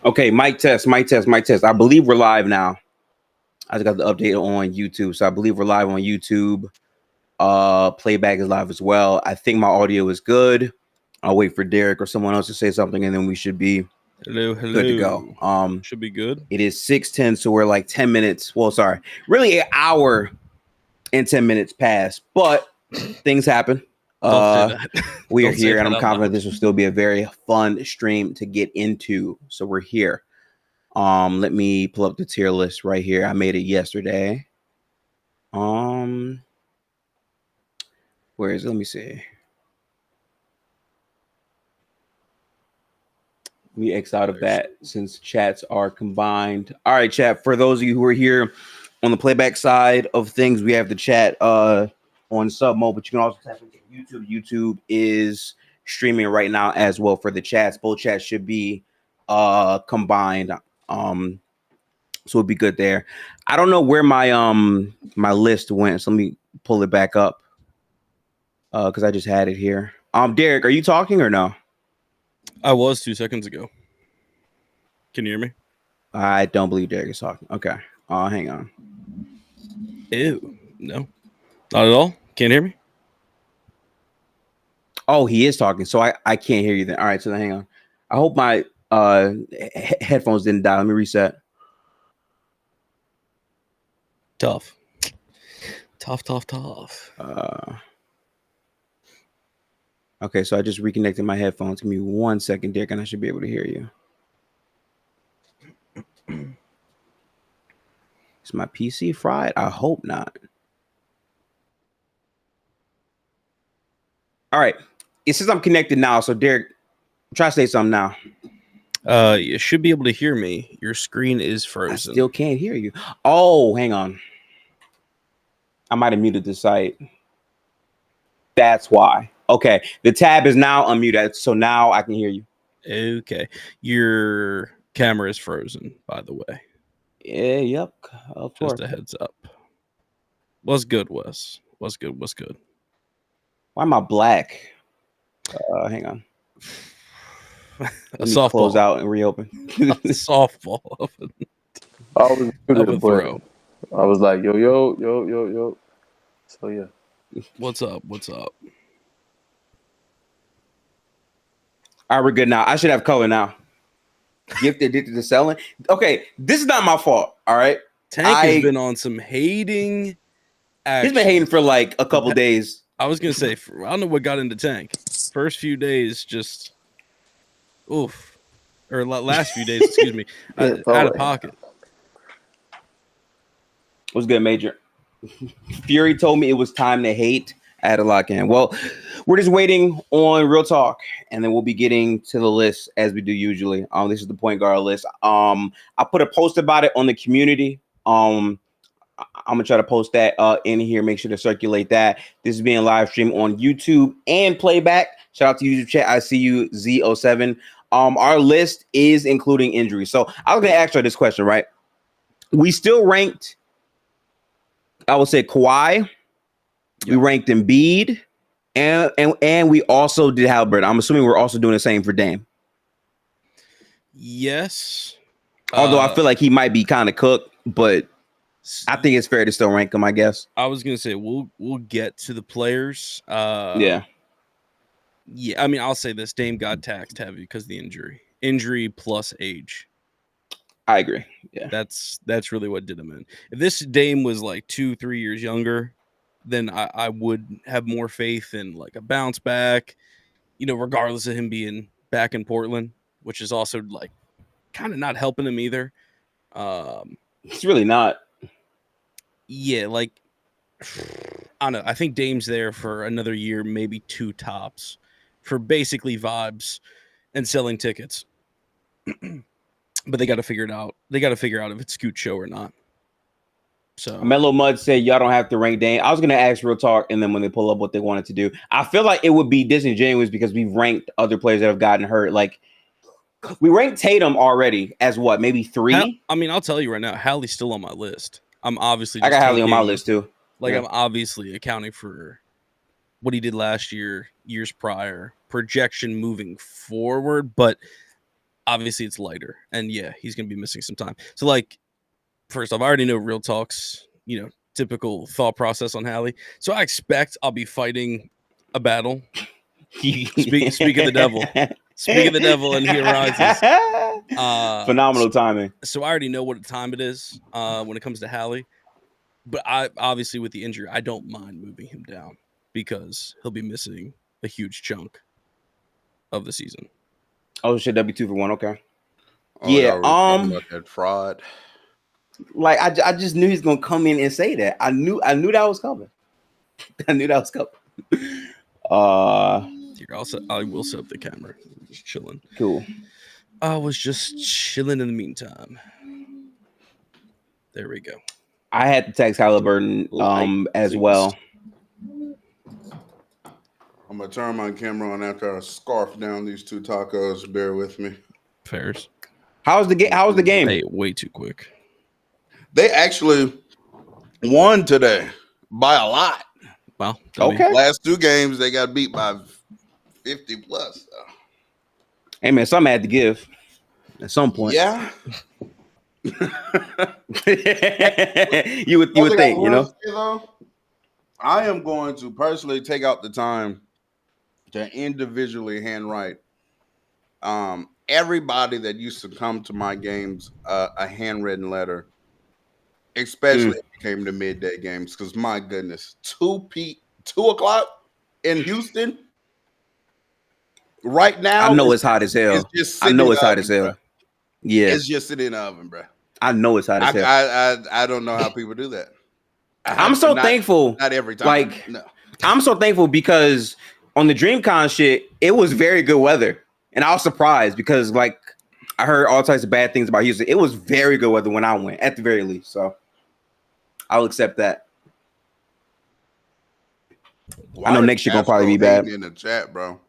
Okay, mic test, mic test, mic test. I believe we're live now. I just got the update on YouTube, so I believe we're live on YouTube. Playback is live as well. I think my audio is good. I'll wait for Derek or someone else to say something, and then we should be Hello. good to go. Should be good. It is 6:10, so we're like 10 minutes. Well, sorry, really an hour and 10 minutes past, but things happen. Don't say that. We are Don't say here, and that I'm out confident loud. this will still be a very fun stream to get into. So we're here. Let me pull up the tier list right here. I made it yesterday. Where is it? Let me see. Let me X out of that since chats are combined. All right, chat. For those of you who are here on the playback side of things, we have the chat on sub mode, but you can also tap into YouTube. YouTube is streaming right now as well for the chats. Both chats should be combined. So it'd be good there. I don't know where my list went, so let me pull it back up. Because I just had it here. Derek, are you talking or no? I was 2 seconds ago. Can you hear me? I don't believe Derek is talking. Okay. Hang on. Ew. No. Not at all? Can't hear me? Oh, he is talking, so I can't hear you then. All right, so then hang on. I hope my headphones didn't die. Let me reset. Tough. Okay, so I just reconnected my headphones. Give me 1 second, Derek, and I should be able to hear you. Is my PC fried? I hope not. All right. It says I'm connected now, so Derek, try to say something now. You should be able to hear me. Your screen is frozen. I still can't hear you. Oh, hang on. I might have muted the site. That's why. Okay. The tab is now unmuted, so now I can hear you. Okay. Your camera is frozen, by the way. Yeah, yep. Of course. Just a heads up. What's good, Wes? What's good? Why am I black? Hang on. A softball. Close out and reopen. A softball. I was muted, throw. I was like, yo. So yeah. What's up? All right, we're good now. I should have color now. Gifted, addicted to selling. Okay, this is not my fault. All right. Tank has been on some hating action. He's been hating for like a couple days. I was gonna say, I don't know what got into Tank. First few days, just oof, or last few days, excuse me, out of pocket. What's good, Major? Fury told me it was time to hate. I had to lock in. Well, we're just waiting on Real Talk, and then we'll be getting to the list as we do usually. This is the point guard list. I put a post about it on the community. I'm gonna try to post that in here. Make sure to circulate that. This is being live streamed on YouTube and playback. Shout out to YouTube chat. I see you, Z07. Our list is including injuries. So I was gonna ask her this question, right? We still ranked, I would say, Kawhi. Yep. We ranked Embiid, and we also did Halliburton. I'm assuming we're also doing the same for Dame. Yes. Although I feel like he might be kind of cooked, but I think it's fair to still rank him, I guess. I was gonna say we'll get to the players. Yeah. I mean, I'll say this: Dame got taxed heavy because of the injury plus age. I agree. Yeah, that's really what did him in. If this Dame was like 2-3 years younger, then I would have more faith in like a bounce back. Regardless of him being back in Portland, which is also like kind of not helping him either. It's really not. Yeah, like I don't know. I think Dame's there for another year, maybe 2 tops, for basically vibes and selling tickets. But they got to figure it out. They got to figure out if it's Scoot show or not. So Mellow Mud said y'all don't have to rank Dame. I was gonna ask Real Talk, and then when they pull up what they wanted to do, I feel like it would be disingenuous because we've ranked other players that have gotten hurt. Like we ranked Tatum already as what, maybe 3? I mean, I'll tell you right now, Hallie's still on my list. I'm obviously I got Hallie on my list too. Like I'm obviously accounting for what he did last year, years prior, projection moving forward. But obviously it's lighter, and yeah, he's gonna be missing some time. So like, first off, I already know Real Talk's typical thought process on Hallie, so I expect I'll be fighting a battle. Speak of the devil. Speak of the devil, and he arises. Phenomenal timing. So I already know what time it is when it comes to Hallie. But I obviously with the injury, I don't mind moving him down because he'll be missing a huge chunk of the season. Oh shit, that'd be 2 for 1. Okay. Oh, Yeah, y'all really talking about that fraud. Like I just knew he's gonna come in and say that. I knew that was coming. I knew that was coming. Here, I will set up the camera. Just chilling. Cool. I was just chilling in the meantime. There we go. I had to text Halliburton as well. I'm gonna turn my camera on after I scarf down these 2 tacos. Bear with me. Fairs. How's the game? Hey, way too quick. They actually won today by a lot. Well, okay. Last 2 games they got beat by 50 plus. So. Hey man, something I had to give at some point. Yeah. you would think, I am going to personally take out the time to individually handwrite everybody that used to come to my games a handwritten letter, especially if it came to midday games. Because my goodness, 2 o'clock in Houston right now. I know it's hot as hell. I know it's hot as hell. Yeah, it's just sitting in the oven, bro. I know it's hot as hell. I don't know how people do that. I'm so thankful. Not every time. Like, no. I'm so thankful because on the DreamCon shit, it was very good weather. And I was surprised because, like, I heard all types of bad things about Houston. It was very good weather when I went, at the very least. So I'll accept that. I know next year gonna probably be bad. In the chat, bro.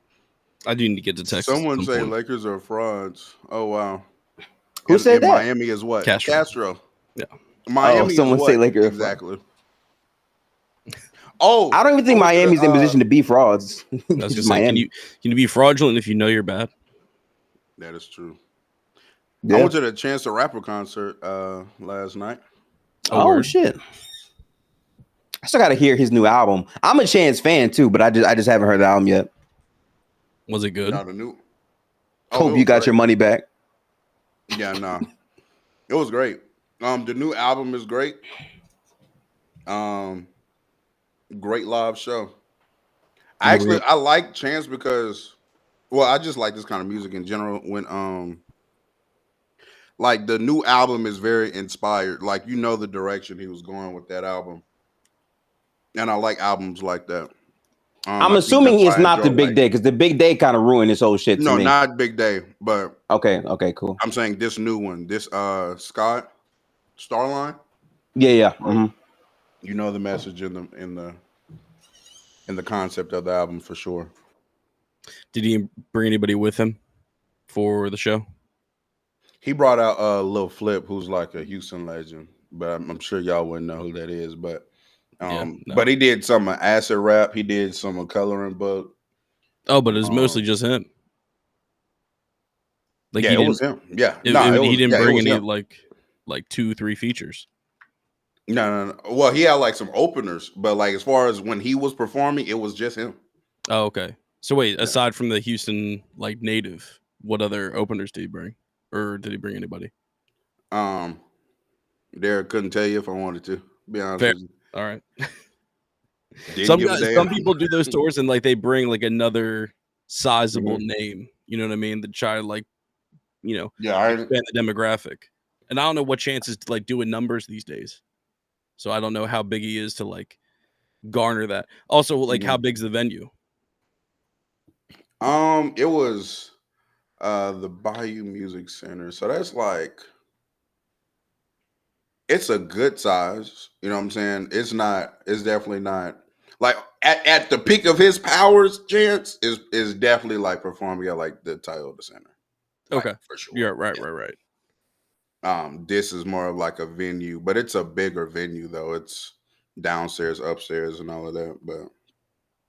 I do need to get to Texas. Someone say Lakers are frauds. Oh wow. Who said that? Miami is what? Castro. Yeah. Miami. Someone say Lakers exactly. Oh, I don't even think Miami's in position to be frauds. That's just Miami. Can you be fraudulent if you know you're bad? That is true. Yeah. I went to the Chance the Rapper concert last night. Oh shit! I still got to hear his new album. I'm a Chance fan too, but I just haven't heard the album yet. Was it good? No, the new. Hope you got your money back. Yeah, no, it was great. The new album is great. Great live show. I like Chance because, well, I just like this kind of music in general. When like the new album is very inspired. Like the direction he was going with that album, and I like albums like that. I'm assuming it's not the Big Day because the Big Day kind of ruined this whole shit. No, not Big Day, but okay, cool. I'm saying this new one, this Scott Starline. Yeah. Mm-hmm. You know the message in the concept of the album for sure. Did he bring anybody with him for the show? He brought out Lil Flip, who's like a Houston legend, but I'm sure y'all wouldn't know who that is. But but he did some acid rap. He did some coloring book. Oh, but it's mostly just him. Like it was him. Yeah, he didn't bring any like 2-3 features. No. Well, he had like some openers, but like as far as when he was performing, it was just him. Oh, okay. So wait, aside from the Houston like native, what other openers did he bring, or did he bring anybody? Derek couldn't tell you if I wanted to. Be honest with you. All right. Some people do those tours and like they bring like another sizable name. You know what I mean? To try to like, expand the demographic. And I don't know what chances to like doing numbers these days. So I don't know how big he is to like garner that. Also, like how big's the venue? It was the Bayou Music Center. So that's like it's a good size. You know what I'm saying? It's definitely not like at the peak of his powers, Chance is definitely like performing at like the Toyota Center. Okay. Like, for sure. Yeah, right. This is more of like a venue, but it's a bigger venue though. It's downstairs, upstairs, and all of that. But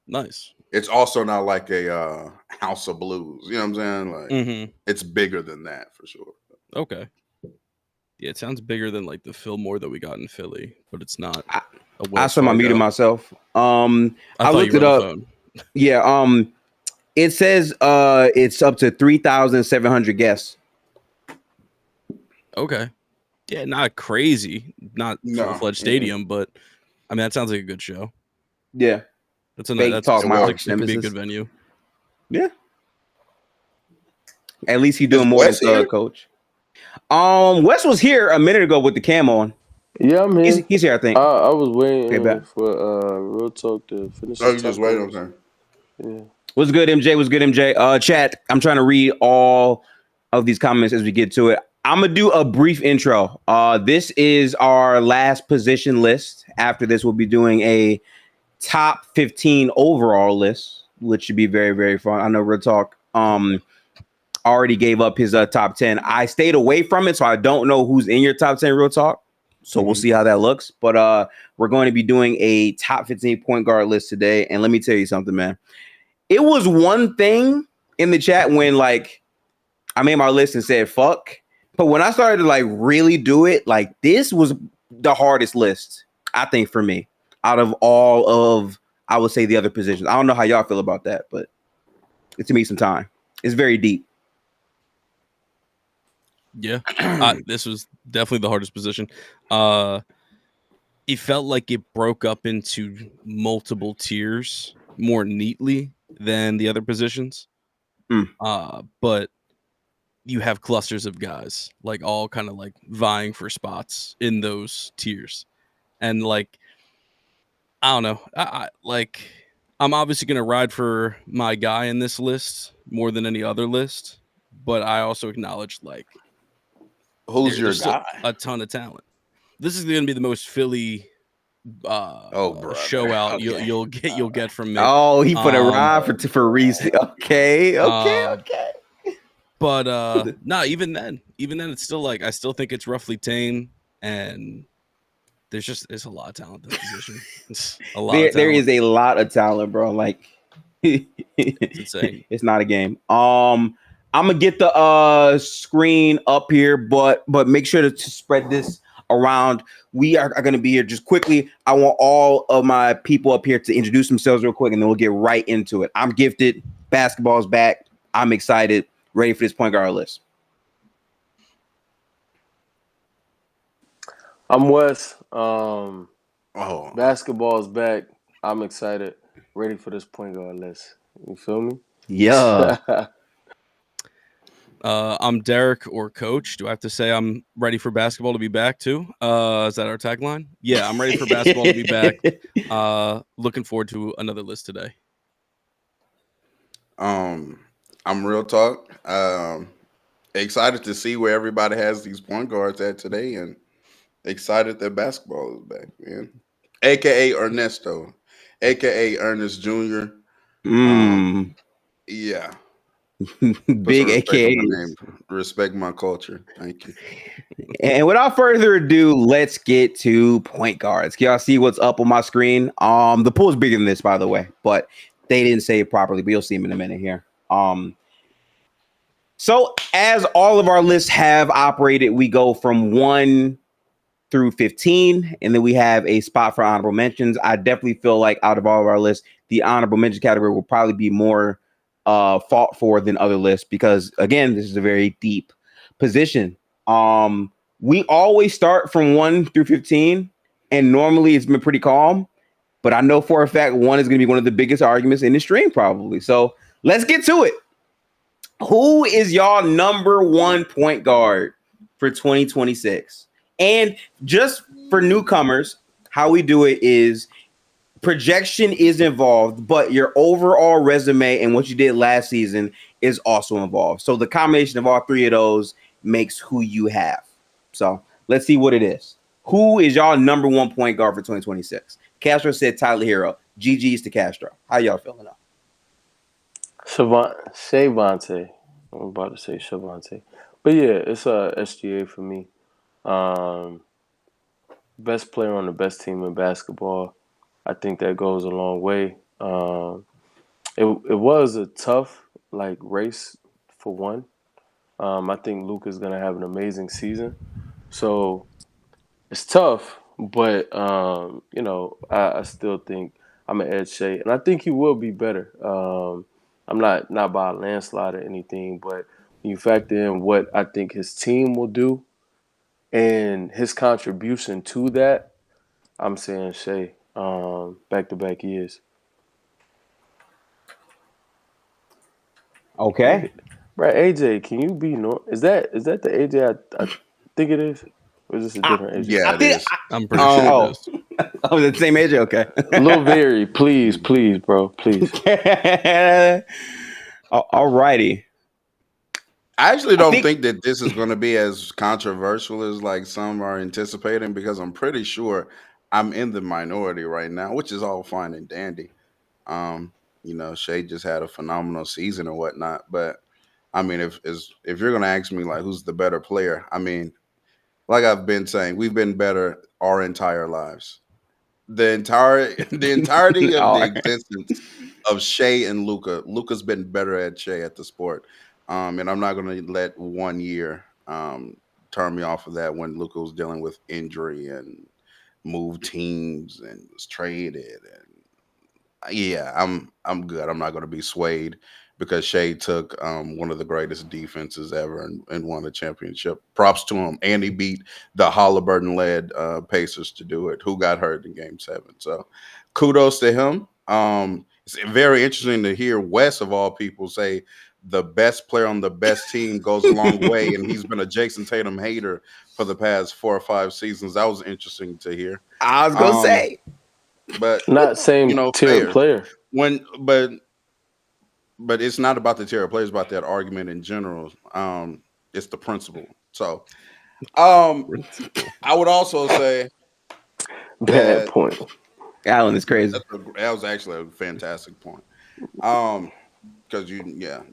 nice. it's also not like a House of Blues. You know what I'm saying? Like Mm-hmm. it's bigger than that for sure. Okay. Yeah, it sounds bigger than like the Fillmore that we got in Philly, but it's not I, a I Wells saw my muted Fargo. myself. I I thought looked you were it on the up. phone. Yeah. It says it's up to 3,700 guests. Okay. Yeah, not crazy, not No. full-fledged stadium, but I mean that sounds like a good show. Yeah. That's a Fake that's talk, my like, arch that could be a nemesis. good venue. Yeah. At least he's Is doing more Wes than here? coach. Wes was here a minute ago with the cam on. Yeah, I'm here. He's here, I think. I was Okay, waiting bet. for Real Talk to finish Oh, his you just wait. tacos. Okay. Yeah. What's good, MJ? What's good, MJ? Chat, I'm trying to read all of these comments as we get to it. I'm gonna do a brief intro. This is our last position list. After this, we'll be doing a top 15 overall list, which should be very, very fun. I know Real Talk already gave up his top 10. I stayed away from it, so I don't know who's in your top 10, Real Talk. So we'll see how that looks. But we're going to be doing a top 15 point guard list today. And let me tell you something, man. It was one thing in the chat when like I made my list and said fuck, but when I started to like really do it, like this was the hardest list I think for me out of all of I would say the other positions. I don't know how y'all feel about that, but it took me some time. It's very deep. Yeah, this was definitely the hardest position. It felt like it broke up into multiple tiers more neatly than the other positions. But you have clusters of guys like all kind of like vying for spots in those tiers, and like I don't know, I'm obviously gonna ride for my guy in this list more than any other list, but I also acknowledge like Who's your there's still guy? a ton of talent. This is going to be the most Philly brother. show out Okay. you'll get from me. Oh, he put a ride for Reese. Okay. But no, even then it's still like I still think it's roughly tame, and there's a lot of talent in this position. It's a lot of talent. There is a lot of talent, bro. Like It's insane. It's not a game. I'm gonna get the screen up here, but make sure to spread this around. We are going to be here just quickly. I want all of my people up here to introduce themselves real quick, and then we'll get right into it. I'm Gifted. Basketball's back. I'm excited. Ready for this point guard list. I'm Wes. Oh, Basketball's back. I'm excited. Ready for this point guard list. You feel me? Yeah. I'm Derek or Coach. Do I have to say I'm ready for basketball to be back too? Is that our tagline? Yeah, I'm ready for basketball to be back. Looking forward to another list today. I'm Real Talk. Excited to see where everybody has these point guards at today, and excited that basketball is back, man. AKA Ernesto, AKA Ernest Jr. Yeah. Big AKA. Respect my culture. Thank you. And without further ado, let's get to point guards. Can y'all see what's up on my screen? The pool is bigger than this, by the way, but they didn't say it properly, but you'll see them in a minute here. So as all of our lists have operated, we go from 1 through 15, and then we have a spot for honorable mentions. I definitely feel like out of all of our lists, the honorable mention category will probably be more fought for than other lists because, again, this is a very deep position. We always start from 1 through 15, and normally it's been pretty calm, but I know for a fact 1 is going to be one of the biggest arguments in the stream probably. So let's get to it. Who is y'all number 1 point guard for 2026? And just for newcomers, how we do it is projection is involved, but your overall resume and what you did last season is also involved. So the combination of all three of those makes who you have. So let's see what it is. Who is y'all number 1 point guard for 2026? Castro said Tyler Hero. GG's to Castro. How y'all feeling now? Shavante. I'm about to say Shavante. But yeah, it's a SGA for me. Best player on the best team in basketball. I think that goes a long way. it was a tough race for one. I think Luka's gonna have an amazing season. So it's tough, but I still think I'm gonna edge Shea, and I think he will be better. I'm not by a landslide or anything, but when you factor in what I think his team will do and his contribution to that, I'm saying Shea. Back to back years. Okay. Right, AJ, can you be Is that the AJ I think it is? Or is this a different AJ? Yeah, it is. I'm pretty sure it is. Oh, the same age. Okay. Lil Very, please, bro, please. All righty. I actually don't think that this is going to be as controversial as like some are anticipating, because I'm pretty sure I'm in the minority right now, which is all fine and dandy. Shea just had a phenomenal season or whatnot, but I mean, if you're going to ask me like who's the better player, I mean, like I've been saying, we've been better our entire lives. The entirety of the existence of Shea and Luka. Luka's been better at Shea at the sport. And I'm not going to let 1 year turn me off of that, when Luka was dealing with injury and moved teams and was traded. And yeah, I'm good. I'm not going to be swayed because Shea took one of the greatest defenses ever and won a championship. Props to him. And he beat the Halliburton-led Pacers to do it, who got hurt in Game 7. So kudos to him. It's very interesting to hear Wes, of all people, say the best player on the best team goes a long way, and he's been a Jason Tatum hater for the past 4 or 5 seasons. That was interesting to hear. I was going to say. But not same tier player. But it's not about the tier of players, about that argument in general. It's the principle. So I would also say bad point. Alan is crazy. That was actually a fantastic point. Because you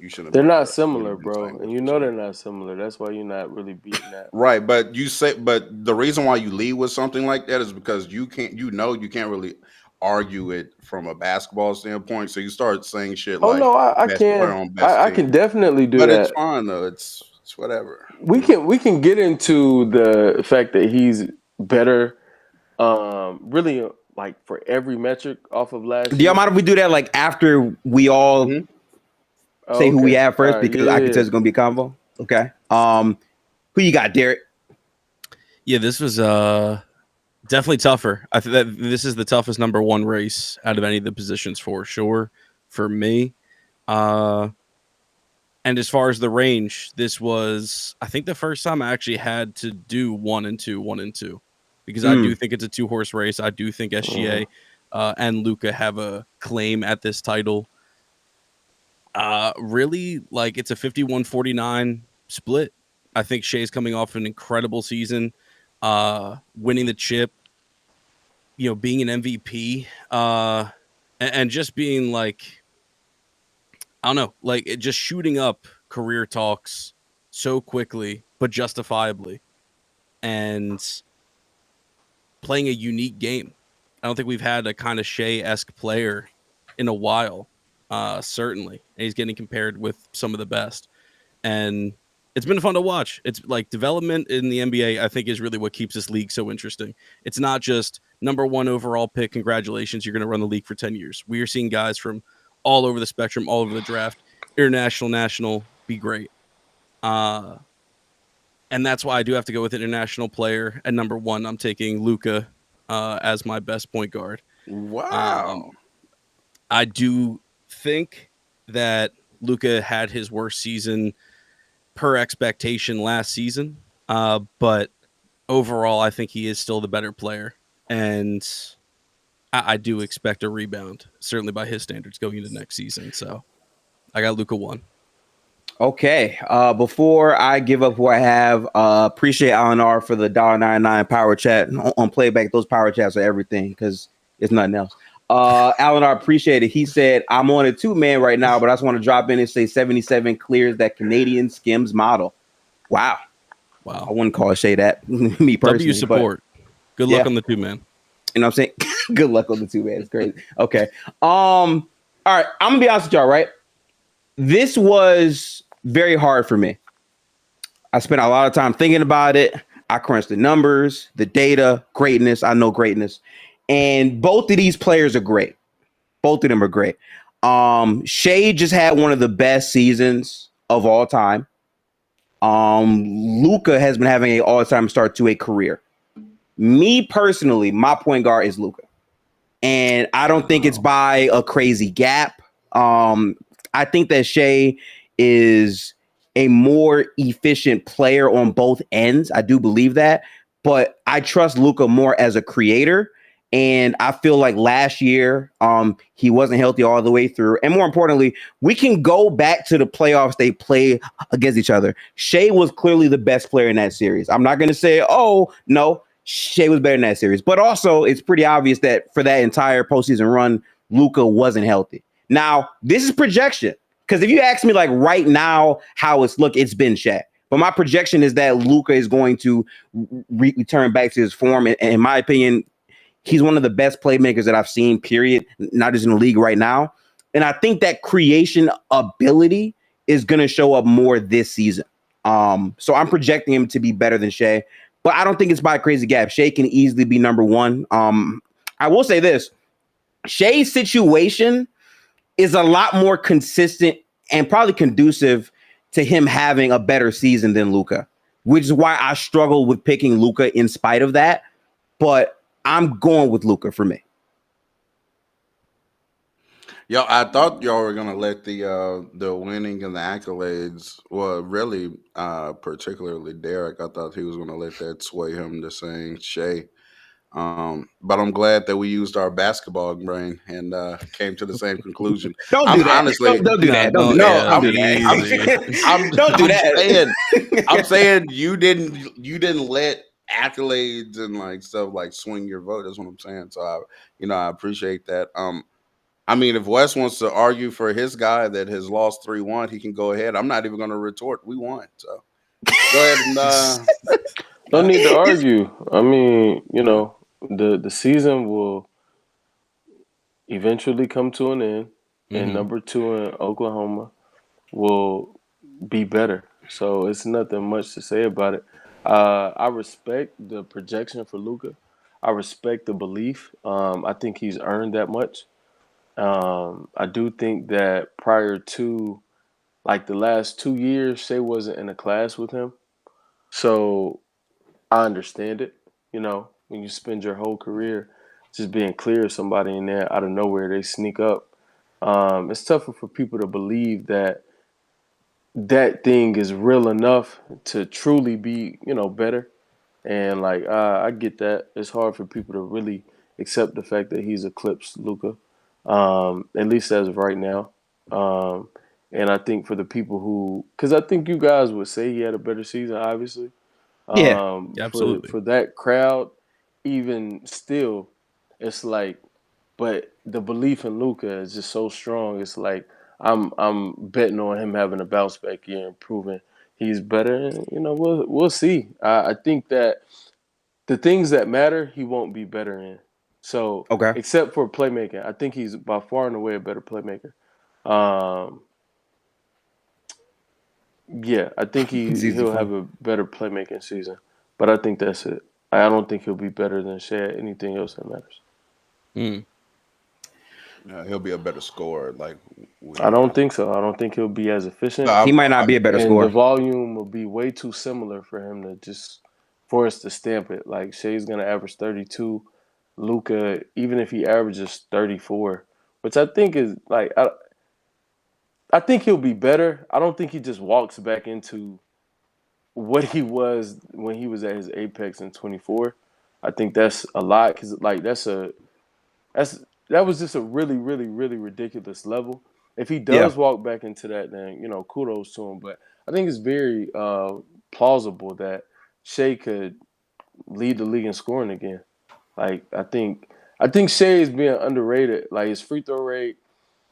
shouldn't. They're not similar, bro, and they're not similar. That's why you're not really beating that. Right, but the reason why you lead with something like that is because you can't really argue it from a basketball standpoint. So you start saying shit like, "Oh no, I can. I can definitely do that." But it's fine though. It's whatever. We can get into the fact that he's better. Really, like for every metric off of last year. Do y'all mind if we do that like after we all say who we have first? Because I can tell it's going to be a combo. Okay. Who you got, Derek? Yeah, this was definitely tougher. I think that this is the toughest number 1 race out of any of the positions for sure for me. And as far as the range, this was, I think, the first time I actually had to do 1 and 2, because I do think it's a 2-horse race. I do think SGA and Luka have a claim at this title. Really, like, it's a 51-49 split. I think Shea's coming off an incredible season, winning the chip, being an MVP, and just being like, I don't know, like just shooting up career talks so quickly, but justifiably, and playing a unique game. I don't think we've had a kind of Shea-esque player in a while, certainly. And he's getting compared with some of the best. And it's been fun to watch. It's like development in the NBA, I think, is really what keeps this league so interesting. It's not just number 1 overall pick. Congratulations, you're going to run the league for 10 years. We are seeing guys from all over the spectrum, all over the draft, international, national, be great. And that's why I do have to go with international player. At number 1, I'm taking Luka as my best point guard. Wow. I do think that Luka had his worst season per expectation last season. But overall, I think he is still the better player. And I do expect a rebound, certainly by his standards, going into next season. So I got Luka 1. Okay. Before I give up who I have, appreciate Alan R for the $1.99 power chat. On playback, those power chats are everything because it's nothing else. Alan R, appreciate it. He said, I'm on a 2-man right now, but I just want to drop in and say 77 clears that Canadian Skims model. Wow. I wouldn't call Shea that, me personally. W support. Good luck on the 2-man. You know what I'm saying? Good luck on the 2-man. It's crazy. Okay. All right, I'm gonna be honest with y'all, right? This was very hard for me. I spent a lot of time thinking about it. I crunched the numbers, the data, greatness. I know greatness. And both of these players are great. Both of them are great. Shea just had one of the best seasons of all time. Luka has been having an all-time start to a career. Me personally, my point guard is Luka. And I don't think it's by a crazy gap. I think that Shea is a more efficient player on both ends. I do believe that, but I trust Luka more as a creator. And I feel like last year, he wasn't healthy all the way through. And more importantly, we can go back to the playoffs they play against each other. Shea was clearly the best player in that series. I'm not going to say, oh, no, Shea was better in that series. But also, it's pretty obvious that for that entire postseason run, Luka wasn't healthy. Now, this is projection. Because if you ask me, like, right now, how it's been Shaq. But my projection is that Luka is going to return back to his form. And in my opinion, he's one of the best playmakers that I've seen, period, not just in the league right now. And I think that creation ability is going to show up more this season. So I'm projecting him to be better than Shea. But I don't think it's by a crazy gap. Shea can easily be number one. I will say this. Shea's situation is a lot more consistent and probably conducive to him having a better season than Luka, which is why I struggle with picking Luka in spite of that. But I'm going with Luka for me. Yo, I thought y'all were gonna let the winning and the accolades. Well, really, particularly Derek. I thought he was gonna let that sway him to saying Shea. But I'm glad that we used our basketball brain and came to the same conclusion. Don't I'm do that. honestly, Don't do No, that. don't- No, yeah, don't do easy. that. I'm, Don't do I'm that. I'm saying you didn't let accolades and like stuff like swing your vote. That's what I'm saying. So I appreciate that. I mean, if Wes wants to argue for his guy that has lost 3-1, he can go ahead. I'm not even going to retort. We won. So go ahead and Don't need to uh, argue. I mean, the season will eventually come to an end, and Mhm. number two in Oklahoma will be better. So it's nothing much to say about it. I respect the projection for Luca. I respect the belief. I think he's earned that much. I do think that prior to like the last 2 years, Shea wasn't in a class with him. So I understand it. When you spend your whole career just being clear of somebody in there out of nowhere, they sneak up. It's tougher for people to believe that that thing is real enough to truly be, better. And like, I get that. It's hard for people to really accept the fact that he's eclipsed Luca, at least as of right now. Um, and I think for the people because I think you guys would say he had a better season, obviously. Yeah. For Absolutely. that crowd, even still, it's like, but the belief in Luca is just so strong. It's like I'm betting on him having a bounce back year and proving he's better. And, we'll see. I think that the things that matter, he won't be better in. So Okay. except for playmaking, I think he's by far and away a better playmaker. Um, yeah, I think It's easy he'll for have me. a better playmaking season, but I think that's it. I don't think he'll be better than Shea at anything else that matters. Mm. he'll be a better scorer. Like I we, don't think so. I don't think he'll be as no, efficient, He might not be a better and the scorer. volume will be way too similar for him to just for us to stamp it. Like Shea's gonna average 32, Luca, even if he averages 34, which I think is like I think he'll be better. I don't think he just walks back into what he was when he was at his apex in 24. I think that's a lot because like that's that was just a really really really ridiculous level. If he Yeah. does walk back into that, then kudos to him. But I think it's very plausible that Shea could lead the league in scoring again. Like I think Shea is being underrated. Like his free throw rate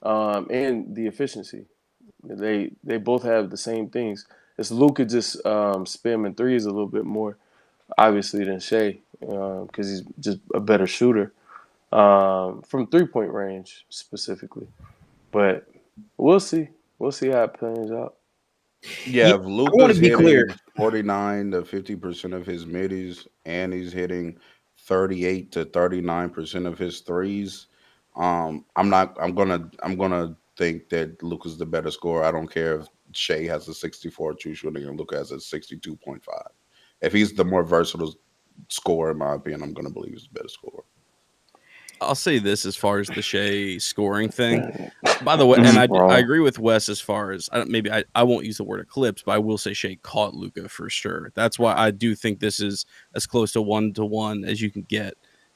and the efficiency. They both have the same things. It's Luka just spamming threes a little bit more, obviously, than Shea because he's just a better shooter from 3-point range specifically. But we'll see. We'll see how it plans out. Yeah, Yeah, if I want Luka's to be clear. hitting 49 to 50% of his middies and he's hitting 38 to 39% of his threes, I'm gonna think that Luka's the better scorer. I don't care if Shea has a 64 true shooting and Luka has a 62.5. If he's the more versatile scorer, in my opinion, I'm gonna believe he's the better scorer. I'll say this as far as the Shea scoring thing. By the way, and That's I wrong. agree with Wes as far as I won't use the word eclipse, but I will say Shea caught Luka for sure. That's why I do think this is as close to 1-to-1 as you can get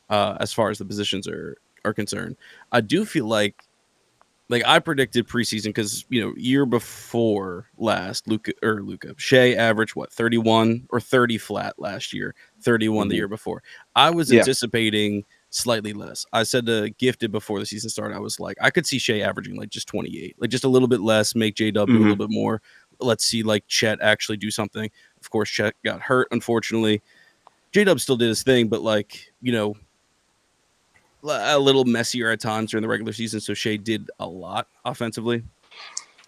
as far as the positions are concerned. I do feel like I predicted preseason because year before last, Luka Shea averaged what 31 or 30 flat last year, 31 the Mhm. year before. I was Yeah. anticipating slightly less. I said to Gifted before the season started, I was like, I could see Shea averaging like just 28, like just a little bit less, make J Dub do a Mhm. little bit more. Let's see like Chet actually do something. Of course, Chet got hurt, unfortunately. J Dub still did his thing, but a little messier at times during the regular season. So Shea did a lot offensively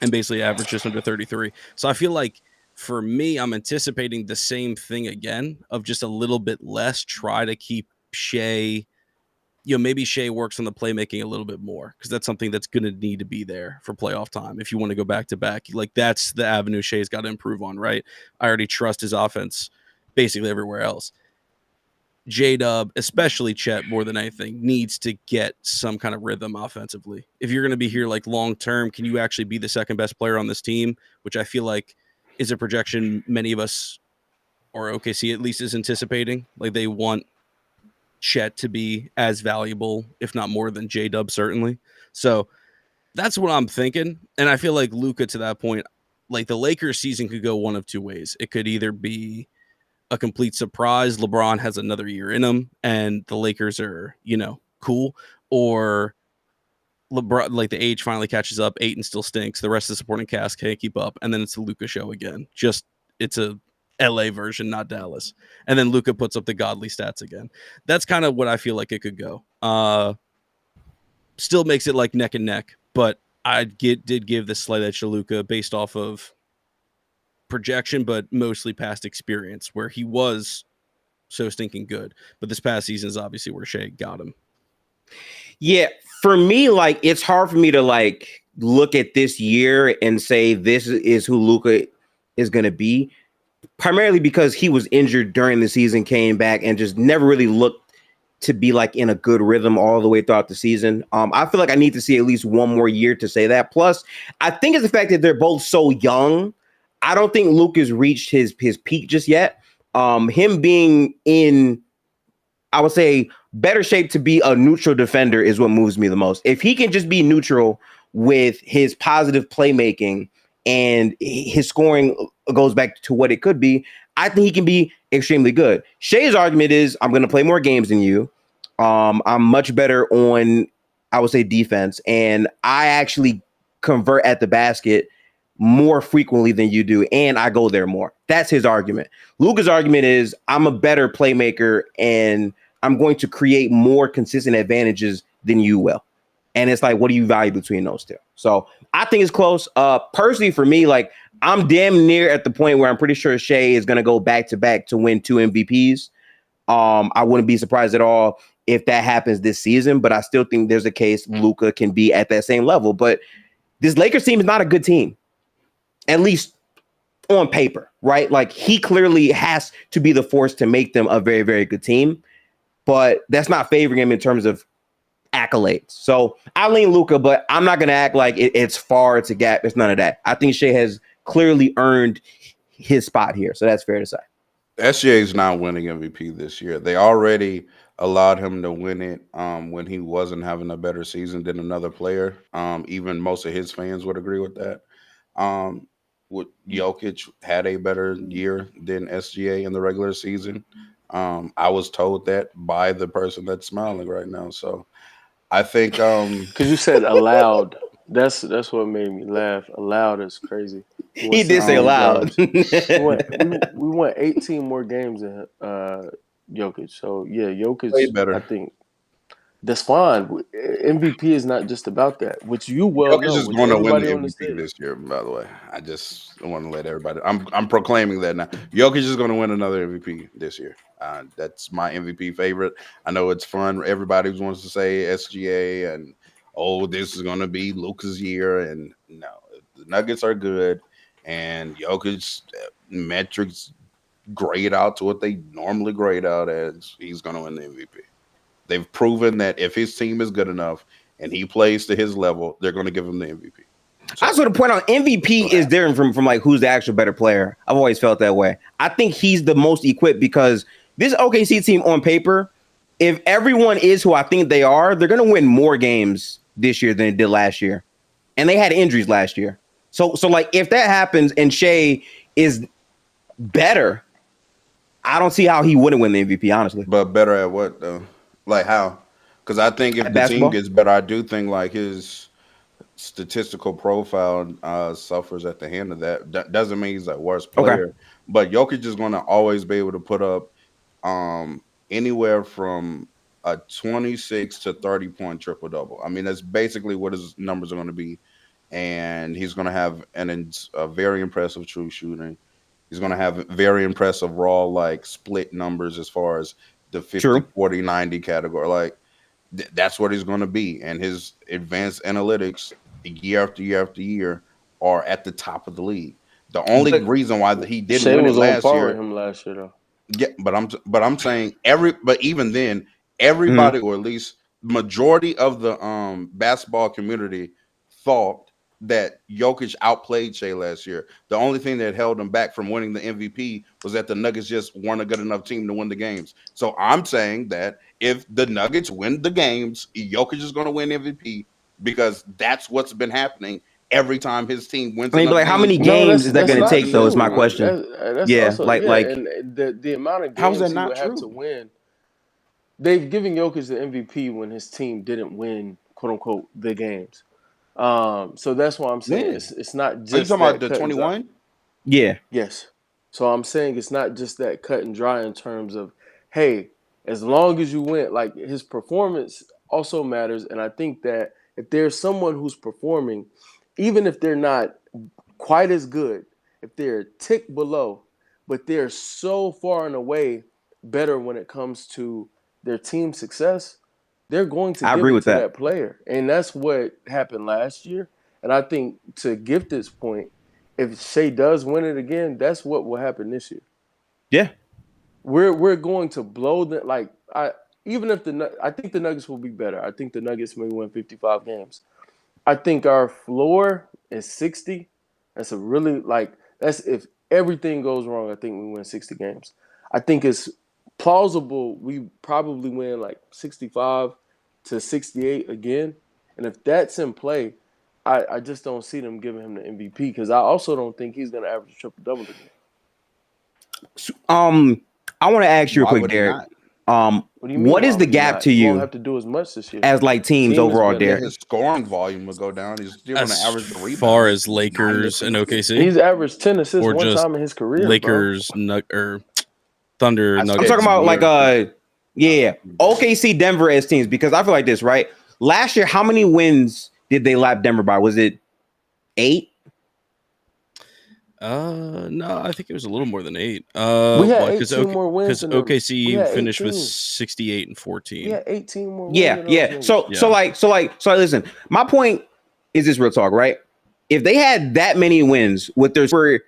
and basically averaged just under 33. So I feel like for me, I'm anticipating the same thing again of just a little bit less. Try to keep Shea, maybe Shea works on the playmaking a little bit more because that's something that's going to need to be there for playoff time. If you want to go back to back, like that's the avenue Shea's got to improve on, right? I already trust his offense basically everywhere else. J-Dub, especially Chet more than anything, needs to get some kind of rhythm offensively. If you're going to be here like long term, can you actually be the second best player on this team? Which I feel like is a projection many of us, or OKC at least, is anticipating. Like they want Chet to be as valuable, if not more than J-Dub, certainly. So that's what I'm thinking. And I feel like Luka, to that point, like the Lakers season could go one of two ways. It could either be a complete surprise. LeBron has another year in him, and the Lakers are, cool. Or LeBron, like the age finally catches up. Ayton still stinks. The rest of the supporting cast can't keep up, and then it's the Luka show again. Just it's a LA version, not Dallas. And then Luka puts up the godly stats again. That's kind of what I feel like it could go. Still makes it like neck and neck, but I did give this slight edge to Luka based off of projection, but mostly past experience, where he was so stinking good. But this past season is obviously where Shea got him. Yeah, for me, like it's hard for me to like look at this year and say this is who Luka is going to be, primarily because he was injured during the season, came back, and just never really looked to be like in a good rhythm all the way throughout the season. I feel like I need to see at least one more year to say that. Plus, I think it's the fact that they're both so young. I don't think Luka's reached his peak just yet. Him being in, I would say, better shape to be a neutral defender is what moves me the most. If he can just be neutral with his positive playmaking and his scoring goes back to what it could be, I think he can be extremely good. Shea's argument is, I'm going to play more games than you. I'm much better on, I would say, defense, and I actually convert at the basket more frequently than you do, and I go there more. That's his argument. Luka's argument is, I'm a better playmaker, and I'm going to create more consistent advantages than you will. And it's like, what do you value between those two? So I think it's close. Personally, for me, like I'm damn near at the point where I'm pretty sure Shea is going to go back to back to win 2 MVPs. I wouldn't be surprised at all if that happens this season, but I still think there's a case Luka can be at that same level. But this Lakers team is not a good team, at least on paper, right? Like he clearly has to be the force to make them a very, very good team, but that's not favoring him in terms of accolades. So I lean Luka, but I'm not going to act like it's far to gap. It's none of that. I think Shea has clearly earned his spot here. So that's fair to say. SGA is not winning MVP this year. They already allowed him to win it when he wasn't having a better season than another player. Even most of his fans would agree with that. Jokic had a better year than SGA in the regular season. I was told that by the person that's smiling right now. So I think Because you said allowed. That's what made me laugh. Allowed is crazy. He won He did say 16 more aloud. games. We won 18 more games than Jokic. So yeah, way Jokic. I better. think That's fine. MVP is not just about that, which you well Jokic know, is which going to win everybody the on the MVP stage. this year. By the way, I just want to let everybody. I'm proclaiming that now. Jokic is going to win another MVP this year. That's my MVP favorite. I know it's fun. Everybody wants to say SGA and this is going to be Luka's year. And no, the Nuggets are good, and Jokic metrics grade out to what they normally grade out as. He's going to win the MVP. They've proven that if his team is good enough and he plays to his level, they're going to give him the MVP. I just want to point out MVP is different from like who's the actual better player. I've always felt that way. I think he's the most equipped because this OKC team on paper, if everyone is who I think they are, they're going to win more games this year than they did last year. And they had injuries last year. So like if that happens and Shea is better, I don't see how he wouldn't win the MVP, honestly. But better at what though? Like how? Because I think if At the team basketball? gets better, I do think like his statistical profile suffers at the hand of that. That doesn't mean he's a worse Okay. player, but Jokic is going to always be able to put up anywhere from a 26 to 30-point triple double. I mean, that's basically what his numbers are going to be, and he's going to have a very impressive true shooting. He's going to have very impressive raw like split numbers as far as the 50, True. 40, 90 category. Like that's what he's going to be, and his advanced analytics year after year after year are at the top of the league. The only But reason why he didn't Shea win it was on last par with year, him last year, though. yeah, but I'm saying but even then, mhm. everybody or at least majority of the basketball community thought that Jokic outplayed Shea last year. The only thing that held him back from winning the MVP was that the Nuggets just weren't a good enough team to win the games. So I'm saying that if the Nuggets win the games, Jokic is going to win MVP because that's what's been happening every time his team wins I mean, but enough like, how many games. No, games is that that's going to not take, though, is my true. question. That's Yeah, also like and the amount of How's games that he would not have to true? win. They've given Jokic the MVP when his team didn't win, quote unquote, the games. So that's why I'm saying When? it's not Are you just talking about that the cut and dry. 21? yeah. Yes. So I'm saying it's not just that cut and dry in terms of, hey, as long as you win, like his performance also matters. And I think that if there's someone who's performing, even if they're not quite as good, if they're a tick below, but they're so far and away better when it comes to their team success, they're going to I give agree it with to that. that player. And that's what happened last year. And I think to Gifted's point, if Shea does win it again, that's what will happen this year. Yeah. We're going to blow the I think the Nuggets will be better. I think the Nuggets may win 55 games. I think our floor is 60. That's a really that's if everything goes wrong, I think we win 60 games. I think it's plausible we probably win like 65 to 68 again. And if that's in play, I just don't see them giving him the MVP because I also don't think he's going to average a triple double again. I want to ask you real Why quick, would he Derek. not? What do you mean? What Why is the would he gap not? to He won't you have to do as much this year. as like teams Team is overall, better. Yeah, Derek? his scoring volume would go down. He's still going to As average the far rebounds. as Lakers and 9 to 10. OKC, He's averaged 10 assists or one just time in his career, Lakers, or Thunder, I I'm said talking Nuggets. about like year. yeah, OKC, Denver as teams because I feel like this, right? Last year, how many wins did they lap Denver by? Was it 8? No, I think it was a little more than 8. We had Because 18 more wins than them. We OKC had finished with 18. 68 and We 14. had 18 more wins Yeah, than those yeah. niggas. So listen, my point is this real talk, right? If they had that many wins with their where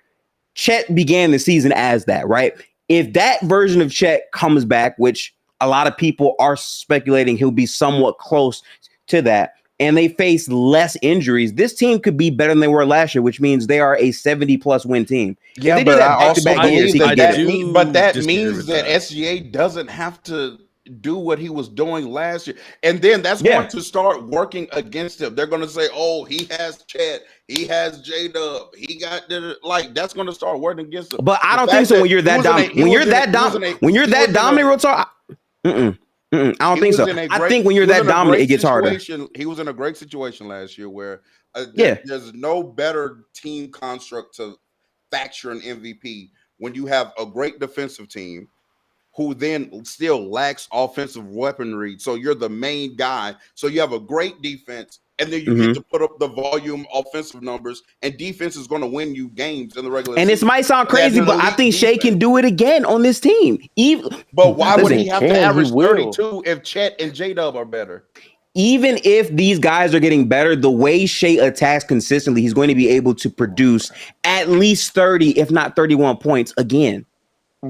Chet began the season as that, right? If that version of Chet comes back, which a lot of people are speculating he'll be somewhat close to that, and they face less injuries, this team could be better than they were last year, which means they are a 70+ win team. Yeah, if they do but that I also back-to-back years, believe he could get it. that disagree means with that that. SGA doesn't have to do what he was doing last year, and then that's Yeah. going to start working against him. They're going to say, "Oh, he has Chet, he has J Dub, he got like." That's going to start working against him. But I The don't fact think so. that When you're he that was in a- dominant, he when was you're in a- that he was in dominant, a- when you're he that was in a- dominant, real talk. I don't He think was so. in a I great. think when you're he was that in a dominant, great it gets harder. situation. He was in a great situation last year where Yeah. there's no better team construct to factor an MVP when you have a great defensive team, who then still lacks offensive weaponry. So you're the main guy. So you have a great defense, and then you get to put up the volume offensive numbers, and defense is going to win you games in the regular And season. this might sound crazy, but I think Shea can do it again on this team. But why would he have to average He will. 32 if Chet and J-Dub are better? Even if these guys are getting better, the way Shea attacks consistently, he's going to be able to produce at least 30, if not 31 points again.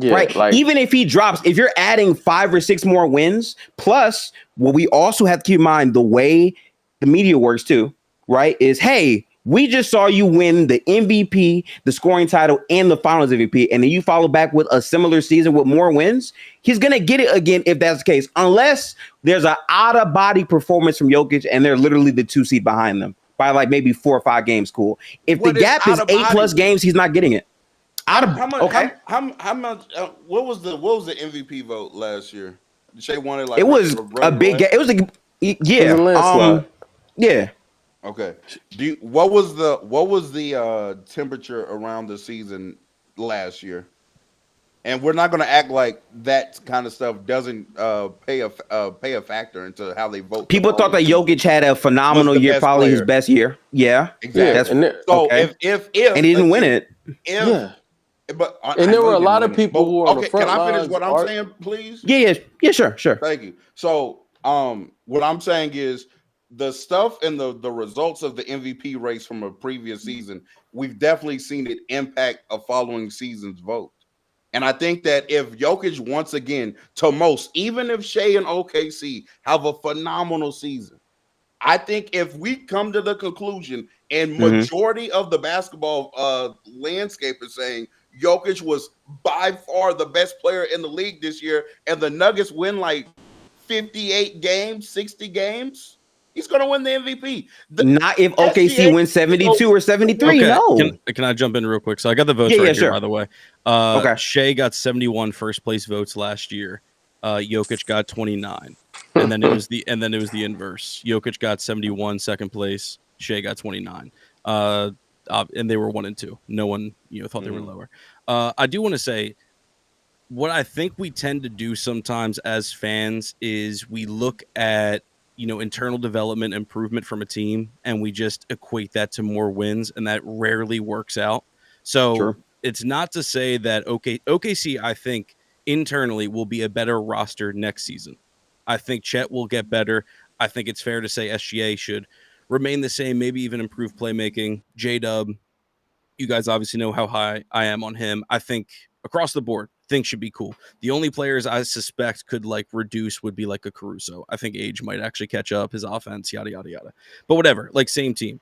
Yeah, right. like, Even if he drops, if you're adding 5 or 6 more wins, plus what we also have to keep in mind, the way the media works too, right, is, hey, we just saw you win the MVP, the scoring title, and the finals MVP, and then you follow back with a similar season with more wins. He's going to get it again if that's the case, unless there's an out-of-body performance from Jokic and they're literally the 2 seed behind them by like maybe 4 or 5 games. Cool. If What the gap is 8+ games, he's not getting it. How much? What was the MVP vote last year? Shea won it like it was a big game. It was It was a landslide. Yeah. Okay. What was the temperature around the season last year? And we're not going to act like that kind of stuff doesn't pay a factor into how they vote. People thought that Jokic had a phenomenal year, probably his best year. Yeah, exactly. If and he didn't win it. But there were a lot of people who were on the front lines. Can I finish what I'm saying, please? Yeah, sure. Thank you. So, what I'm saying is the stuff and the results of the MVP race from a previous season, we've definitely seen it impact a following season's vote. And I think that if Jokic once again, even if Shea and OKC have a phenomenal season, I think if we come to the conclusion and majority of the basketball landscape is saying Jokic was by far the best player in the league this year, and the Nuggets win like 58 games, 60 games, he's going to win the MVP. Not if OKC wins 72 or 73. Okay. No. Can I jump in real quick? So I got the votes here, sure. by the way. Shea got 71 first place votes last year. Jokic got 29. And then it was the inverse. Jokic got 71 second place. Shea got 29. And they were 1 and 2. No one thought they were lower. I do want to say, what I think we tend to do sometimes as fans is we look at internal development improvement from a team, and we just equate that to more wins, and that rarely works out. So It's not to say that OKC, I think, internally will be a better roster next season. I think Chet will get better. I think it's fair to say SGA should remain the same, maybe even improve playmaking. J-Dub, you guys obviously know how high I am on him. I think across the board, things should be cool. The only players I suspect could reduce would be like a Caruso. I think age might actually catch up, his offense, yada, yada, yada. But whatever, same team.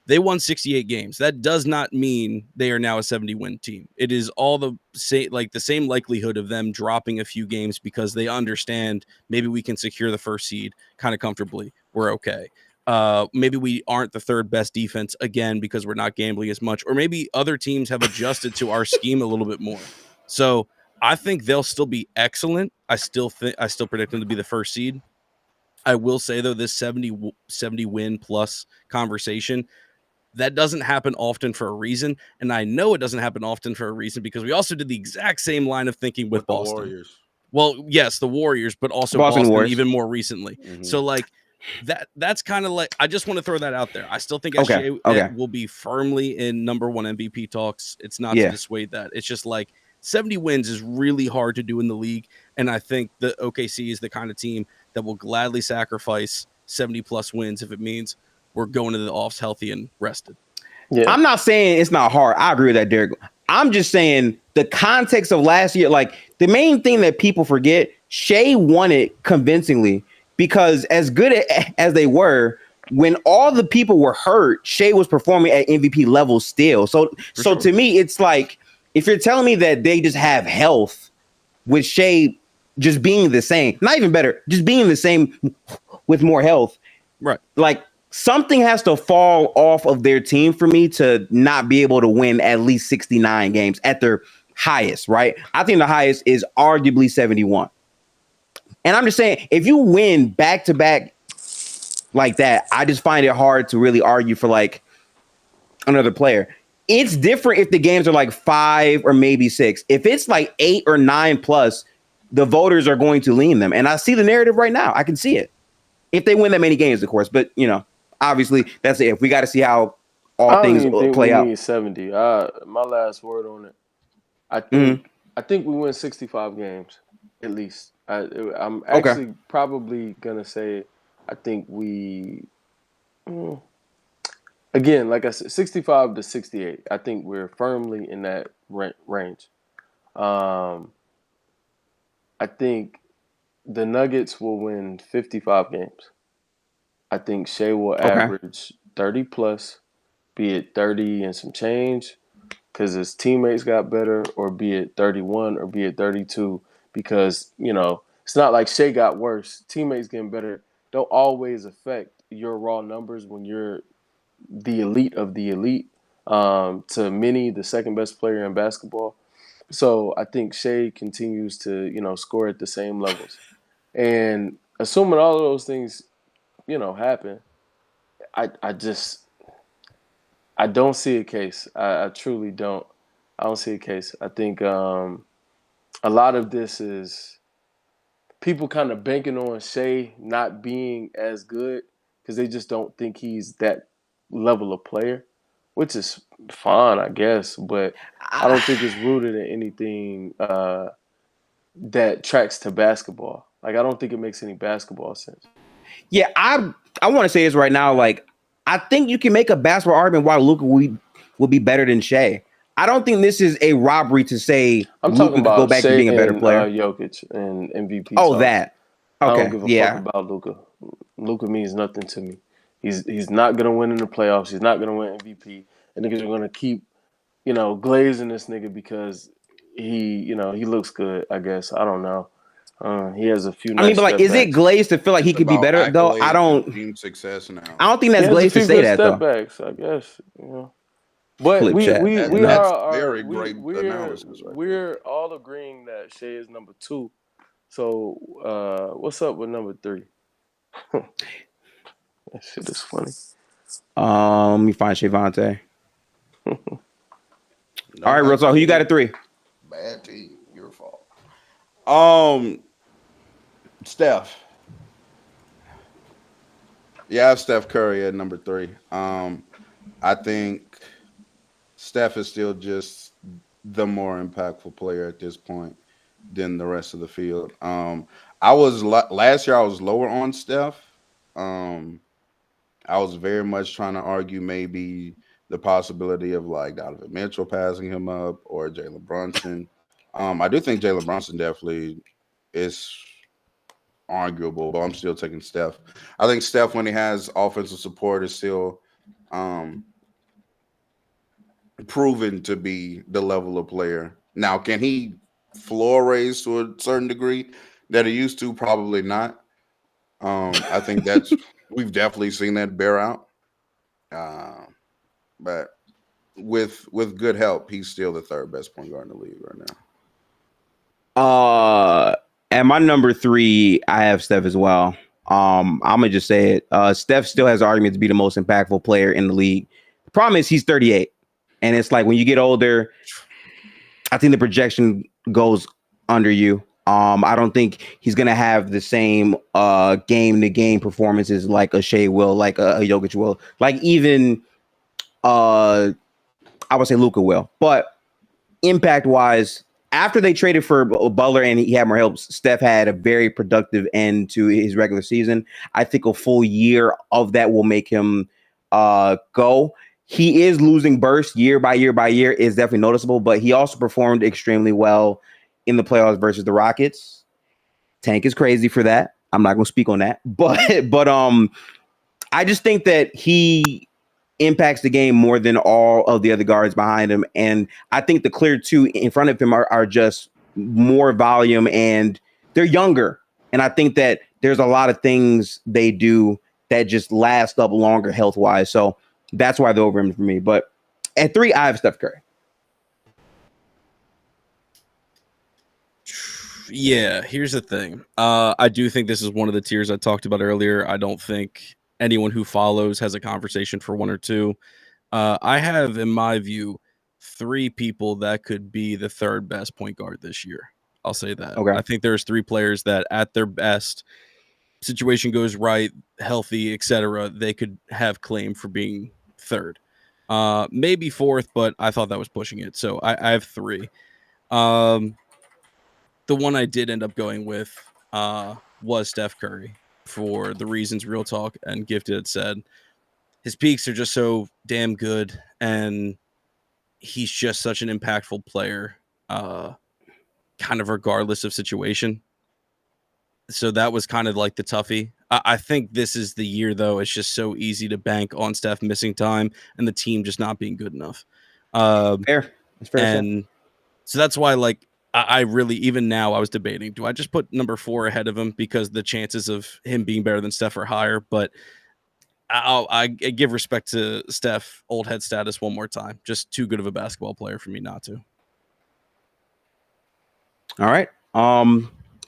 They won 68 games. That does not mean they are now a 70-win team. It is all the same likelihood of them dropping a few games because they understand maybe we can secure the first seed kind of comfortably. We're okay. Maybe we aren't the third best defense again because we're not gambling as much, or maybe other teams have adjusted to our scheme a little bit more. So I think they'll still be excellent. I still predict them to be the first seed. I will say though, this 70 win plus conversation, that doesn't happen often for a reason. And I know it doesn't happen often for a reason because we also did the exact same line of thinking with Boston. Warriors. Well, yes, the Warriors, but also Boston even more recently. Mm-hmm. So that's kind of I just want to throw that out there. I still think SGA will be firmly in number 1 MVP talks. It's not to dissuade that. It's just 70 wins is really hard to do in the league. And I think the OKC is the kind of team that will gladly sacrifice 70 plus wins if it means we're going to the offs healthy and rested. Yeah. I'm not saying it's not hard. I agree with that, Derek. I'm just saying the context of last year, the main thing that people forget, Shea won it convincingly because as good as they were, when all the people were hurt, Shea was performing at MVP level still. So to me, it's if you're telling me that they just have health with Shea just being the same, not even better, just being the same with more health, right? Something has to fall off of their team for me to not be able to win at least 69 games at their highest, right? I think the highest is arguably 71. And I'm just saying, if you win back-to-back like that, I just find it hard to really argue for another player. It's different if the games are 5 or maybe 6. If it's 8 or 9 plus, the voters are going to lean them. And I see the narrative right now. I can see it. If they win that many games, of course. But, obviously, that's it. If we got to see how all I don't things even think play we out. need 70. My last word on it. I think we win 65 games at least. I'm actually probably gonna say I think we again, like I said, 65 to 68. I think we're firmly in that range. I think the Nuggets will win 55 games. I think Shea will average 30 plus, be it 30 and some change, because his teammates got better, or be it 31 or be it 32, because, it's not like Shea got worse. Teammates getting better don't always affect your raw numbers when you're the elite of the elite. To many, the second best player in basketball. So I think Shea continues to, score at the same levels. And assuming all of those things, happen, I don't see a case. I truly don't. I don't see a case. I think a lot of this is people kind of banking on Shea not being as good because they just don't think he's that level of player, which is fine, I guess. But I don't think it's rooted in anything that tracks to basketball. Like, I don't think it makes any basketball sense. Yeah, I want to say this right now. Like, I think you can make a basketball argument why Luka will be better than Shea. I don't think this is a robbery to say I'm Luka talking could go about back to Shea being a better and player. Jokic and MVP. Oh, talks. that. I Okay, don't give a yeah. fuck about Luka. Luka means nothing to me. He's not gonna win in the playoffs. He's not gonna win MVP. And niggas are gonna keep, glazing this nigga because he looks good. I guess I don't know. He has a few. I mean, but like, is it step glazed to feel like he could be better though? I don't success now. I don't think backs. that's He has a glazed to few say good that step though. backs, I guess. But Clip chat. That's very great analysis. We're all agreeing that Shea is number 2. So what's up with number 3? That shit is funny. Let me find Shavante. All right, real talk. Who you got at 3? Bad team. Your fault. Steph. Yeah, I have Steph Curry at number 3. I think Steph is still just the more impactful player at this point than the rest of the field. Last year I was lower on Steph. I was very much trying to argue maybe the possibility of like Donovan Mitchell passing him up or Jalen Brunson. I do think Jalen Brunson definitely is arguable, but I'm still taking Steph. I think Steph, when he has offensive support, is still proven to be the level of player. Now, can he floor raise to a certain degree that he used to? Probably not. I think we've definitely seen that bear out. But with good help, he's still the 3rd best point guard in the league right now. At my number 3, I have Steph as well. I'm gonna just say it. Steph still has argument to be the most impactful player in the league. The problem is he's 38, and it's like when you get older, I think the projection goes under you. I don't think he's gonna have the same game to game performances like a Shea will, like a Jokic will, like even I would say Luka will. But impact wise, after they traded for Butler and he had more help, Steph had a very productive end to his regular season. I think a full year of that will make him go. He is losing burst year by year by year. Is definitely noticeable, but he also performed extremely well in the playoffs versus the Rockets. Tank is crazy for that. I'm not going to speak on that, but I just think that he impacts the game more than all of the other guards behind him. And I think the clear 2 in front of him are just more volume and they're younger. And I think that there's a lot of things they do that just last up longer health wise. So that's why they're over him for me. But at 3, I have Steph Curry. Yeah, here's the thing. I do think this is one of the tiers I talked about earlier. I don't think anyone who follows has a conversation for 1 or 2. I have, in my view, 3 people that could be the 3rd best point guard this year. I'll say that. Okay. I think there's 3 players that at their best, situation goes right, healthy, etc., they could have claim for being third. Maybe fourth, but I thought that was pushing it. So I have 3. The one I did end up going with was Steph Curry for the reasons Real Talk and Gifted had said. His peaks are just so damn good, and he's just such an impactful player, kind of regardless of situation. So that was kind of like the toughie. I think this is the year, though. It's just so easy to bank on Steph missing time and the team just not being good enough. Fair. That's fair. And so that's why, like, I really, even now, I was debating, do I just put number 4 ahead of him because the chances of him being better than Steph are higher? But I give respect to Steph, old head status, one more time. Just too good of a basketball player for me not to. All right.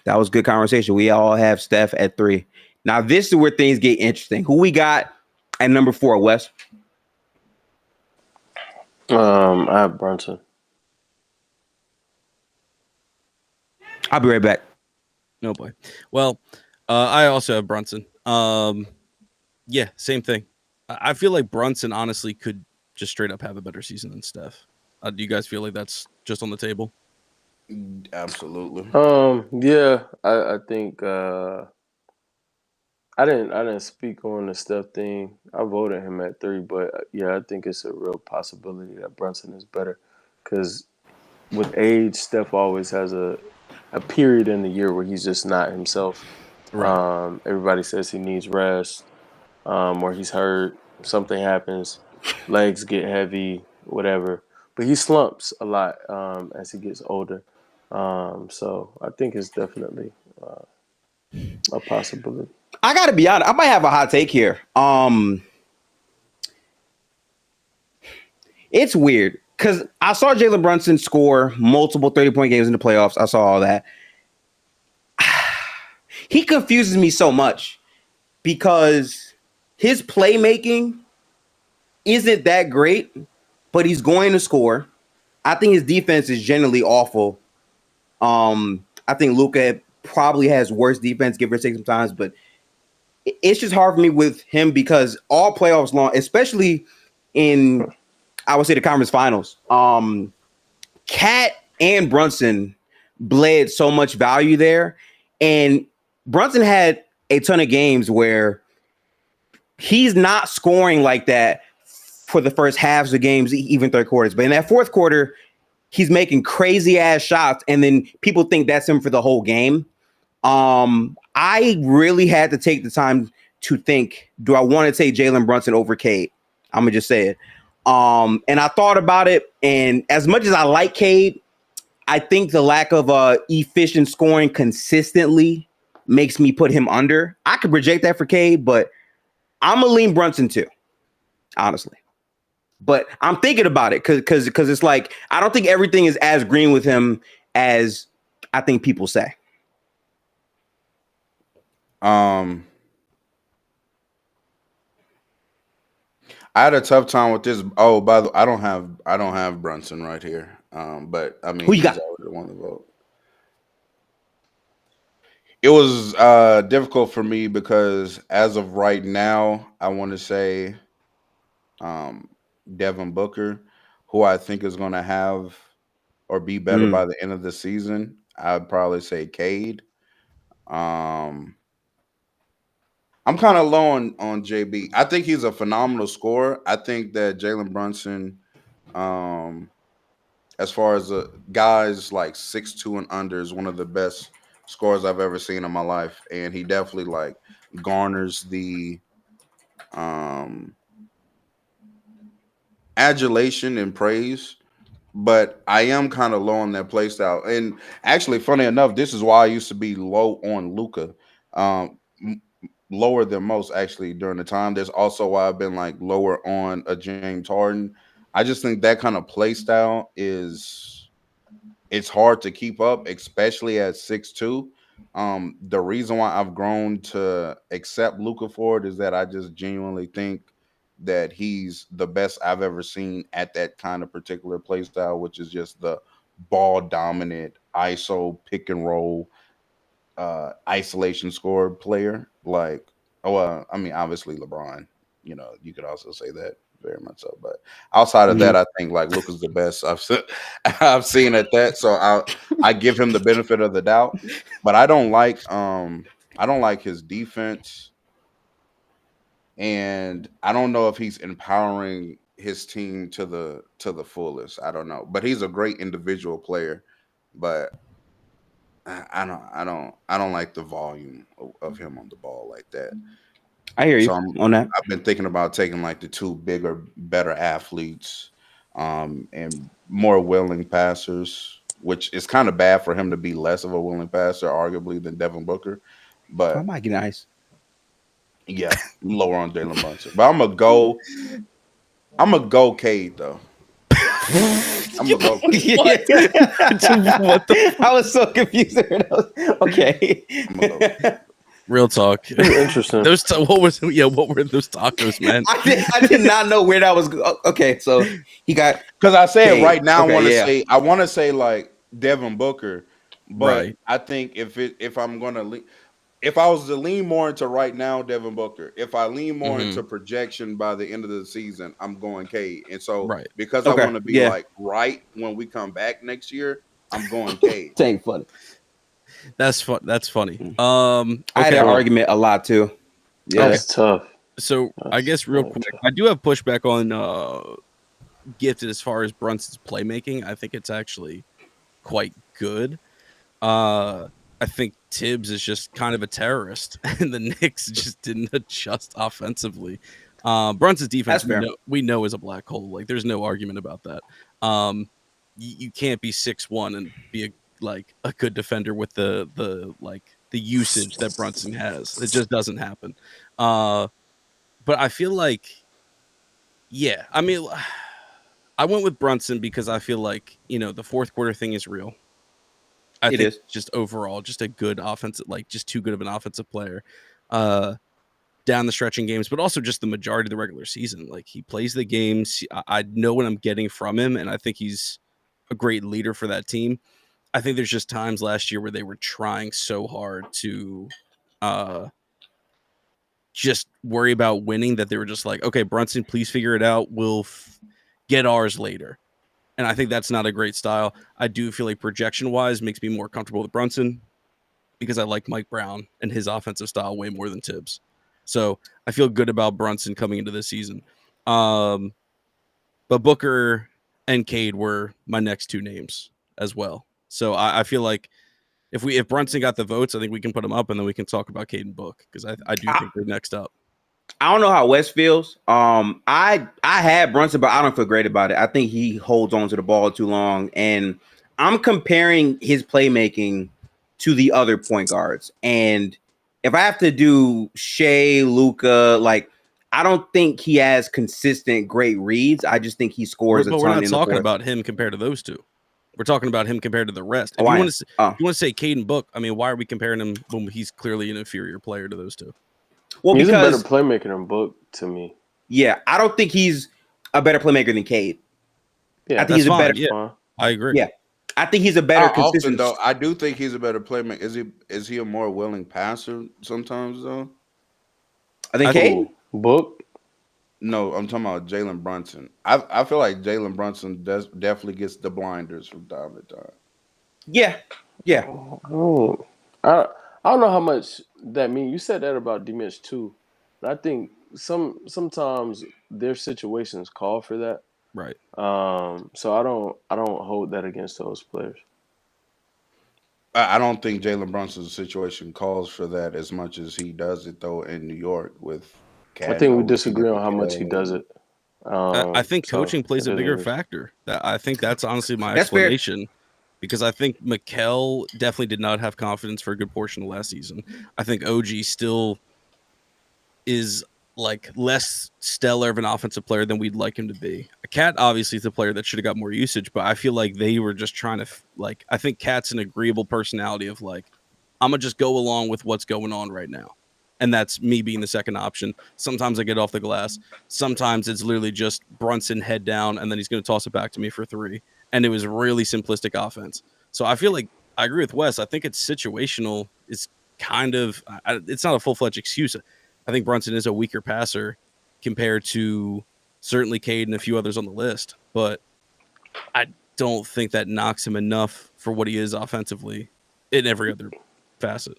That was good conversation. We all have Steph at 3. Now this is where things get interesting. Who we got at number 4, Wes? I have Brunson. I'll be right back. No boy. Well, I also have Brunson. Yeah, same thing. I feel like Brunson honestly could just straight up have a better season than Steph. Do you guys feel like that's just on the table? Absolutely. Yeah, I think I didn't speak on the Steph thing. I voted him at 3, but yeah, I think it's a real possibility that Brunson is better because with age, Steph always has a period in the year where he's just not himself. Right. Everybody says he needs rest, or he's hurt, something happens, legs get heavy, whatever. But he slumps a lot as he gets older. So I think it's definitely a possibility. I gotta be honest. I might have a hot take here. It's weird because I saw Jalen Brunson score multiple 30-point games in the playoffs. I saw all that. He confuses me so much because his playmaking isn't that great, but he's going to score. I think his defense is generally awful. I think Luka probably has worse defense, give or take sometimes, but it's just hard for me with him because all playoffs long, especially in, I would say, the conference finals, Cat and Brunson bled so much value there. And Brunson had a ton of games where he's not scoring like that for the first halves of games, even third quarters. But in that fourth quarter, he's making crazy ass shots, and then people think that's him for the whole game. I really had to take the time to think, do I want to take Jalen Brunson over Cade? I'm gonna just say it. And I thought about it, and as much as I like Cade, I think the lack of efficient scoring consistently makes me put him under. I could project that for Cade, but I'm gonna lean Brunson too, honestly. But I'm thinking about it because it's like I don't think everything is as green with him as I think people say. I had a tough time with this. Oh, by the way, I don't have Brunson right here. But I mean, Who you got? The one to vote. It was difficult for me because as of right now, I want to say Devin Booker, who I think is going to have or be better by the end of the season. I'd probably say Cade. I'm kind of low on JB. I think he's a phenomenal scorer. I think that Jalen Brunson, as far as guys like 6'2" and under, is one of the best scorers I've ever seen in my life, and he definitely like garners the adulation and praise. But I am kind of low on that play style. And actually, funny enough, this is why I used to be low on Luka. Lower than most actually during the time. There's also why I've been like lower on a James Harden. I just think that kind of play style it's hard to keep up, especially at 6'2". The reason why I've grown to accept Luka for it is that I just genuinely think that he's the best I've ever seen at that kind of particular play style, which is just the ball dominant ISO pick and roll isolation score player. Like, I mean, obviously LeBron. You could also say that very much so. But outside of that, I think like Luka's the best I've seen at that. So I give him the benefit of the doubt. But I don't like his defense, and I don't know if he's empowering his team to the fullest. I don't know, but he's a great individual player. But I don't like the volume of him on the ball like that. I hear you So on that. I've been thinking about taking like the two bigger, better athletes, and more willing passers, which is kind of bad for him to be less of a willing passer, arguably, than Devin Booker. I But might get nice. yeah, lower on Jalen Brunson. But I'm gonna go Cade though. I'm gonna go Cade. What the I was so confused. Okay. I'm gonna go Cade. real talk? Interesting. What were those tacos, man? I did not know where that was. Okay, so he got Because I said Cade. right now, Okay, I want to say like Devin Booker, but Right. I think if I'm gonna if I was to lean more into right now, Devin Booker. If I lean more into projection by the end of the season, I'm going Cade. And so Right. because Okay, I want to be yeah. like right when we come back next year, I'm going Cade. Dang funny. That's fun. That's funny. I had Okay. that argument a lot too. Yeah. That's tough. So I guess real quick, I do have pushback on Gifted as far as Brunson's playmaking. I think it's actually quite good. I think Tibbs is just kind of a terrorist, and the Knicks just didn't adjust offensively. Brunson's defense That's fair. we know is a black hole. Like there's no argument about that. You can't be 6'1" and be a good defender with the usage that Brunson has. It just doesn't happen. But I feel like, yeah, I mean, I went with Brunson because I feel like, the fourth quarter thing is real. I think is. just overall, just a good offensive, just too good of an offensive player down the stretching games, but also just the majority of the regular season. Like he plays the games. I know what I'm getting from him, and I think he's a great leader for that team. I think there's just times last year where they were trying so hard to just worry about winning that they were just like, okay, Brunson, please figure it out. We'll get ours later. And I think that's not a great style. I do feel like projection-wise makes me more comfortable with Brunson because I like Mike Brown and his offensive style way more than Tibbs. So I feel good about Brunson coming into this season. But Booker and Cade were my next two names as well. So I feel like if Brunson got the votes, I think we can put him up, and then we can talk about Cade and Book because I do think they're next up. I don't know how West feels. I had Brunson, but I don't feel great about it. I think he holds on to the ball too long, and I'm comparing his playmaking to the other point guards. And if I have to do Shea, Luka, I don't think he has consistent great reads. I just think he scores a ton. But we're not in the talking fourth. about him compared to those two. We're talking about him compared to the rest. If Oh, you I want am. to say Cade and Book, I mean, why are we comparing him when he's clearly an inferior player to those two? Well, He's because a better playmaker than Book to me. yeah, I don't think he's a better playmaker than Cade. Yeah, I think he's a better. Yeah, fine. I agree. Yeah, I think he's a better How often consistent. though? I do think he's a better playmaker. Is he a more willing passer sometimes though? I think Cade. Book. No, I'm talking about Jalen Brunson. I feel like Jalen Brunson definitely gets the blinders from time to time. Yeah. I don't know how much that means. You said that about D-Mitch too. I think sometimes their situations call for that. Right. So I don't hold that against those players. I don't think Jalen Brunson's situation calls for that as much as he does it though in New York with. I think we disagree on how much he does it. I think so coaching plays it a is bigger what it is. factor. I think that's honestly my That's fair. explanation. Because I think Mikal definitely did not have confidence for a good portion of last season. I think OG still is less stellar of an offensive player than we'd like him to be. Cat obviously is a player that should have got more usage, but I feel like they were just trying to I think Cat's an agreeable personality of I'm gonna just go along with what's going on right now. And that's me being the second option. Sometimes I get off the glass. Sometimes it's literally just Brunson head down, and then he's going to toss it back to me for three. And it was really simplistic offense. So I feel like I agree with Wes. I think it's situational. It's kind of it's not a full-fledged excuse. I think Brunson is a weaker passer compared to certainly Cade and a few others on the list, but I don't think that knocks him enough for what he is offensively in every other facet.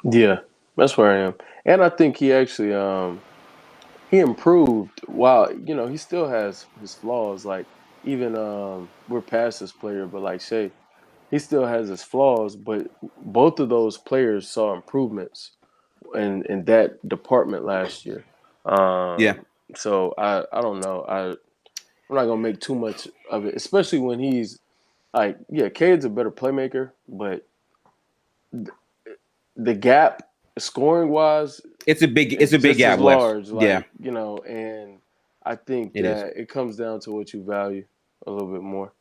Yeah, that's where I am, and I think he actually he improved. While he still has his flaws. Like even we're past this player, but like Shea, he still has his flaws. But both of those players saw improvements in that department last year. Yeah. So I don't know. I'm not gonna make too much of it, especially when he's like, yeah, Cade's a better playmaker, but the gap scoring wise, It's a big it's gap, just as Wes. large. Yeah, Like and I think it is. that it comes down to what you value a little bit more.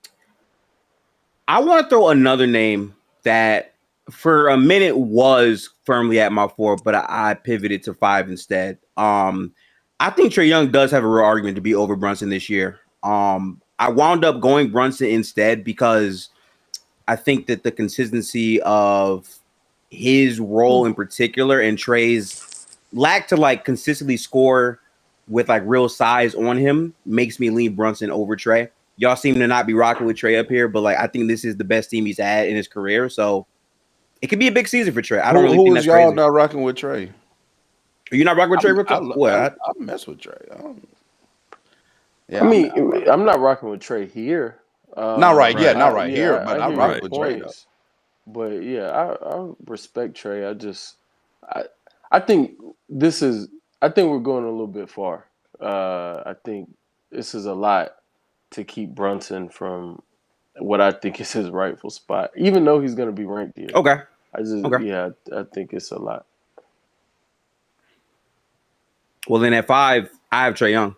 I want to throw another name that for a minute was firmly at my 4, but I pivoted to 5 instead. I think Trae Young does have a real argument to be over Brunson this year. I wound up going Brunson instead because I think that the consistency of his role in particular and Trae's lack to like consistently score with like real size on him makes me lean Brunson over Trae. Y'all seem to not be rocking with Trae up here, but like I think this is the best team he's had in his career, so it could be a big season for Trae. I don't really Who think was that's y'all crazy. not rocking with Trey? Are you not rocking with Trae? I mess with Trey. I mean, I'm not rocking with Trey here. Not right. Yeah, Right. not right here. But I hear rock your with Trey though. points. But yeah, I respect Trey. I I think this is I think we're going a little bit far. I think this is a lot to keep Brunson from what I think is his rightful spot, even though he's going to be ranked here. Okay. I think it's a lot. Well, then at 5, I have Trae Young.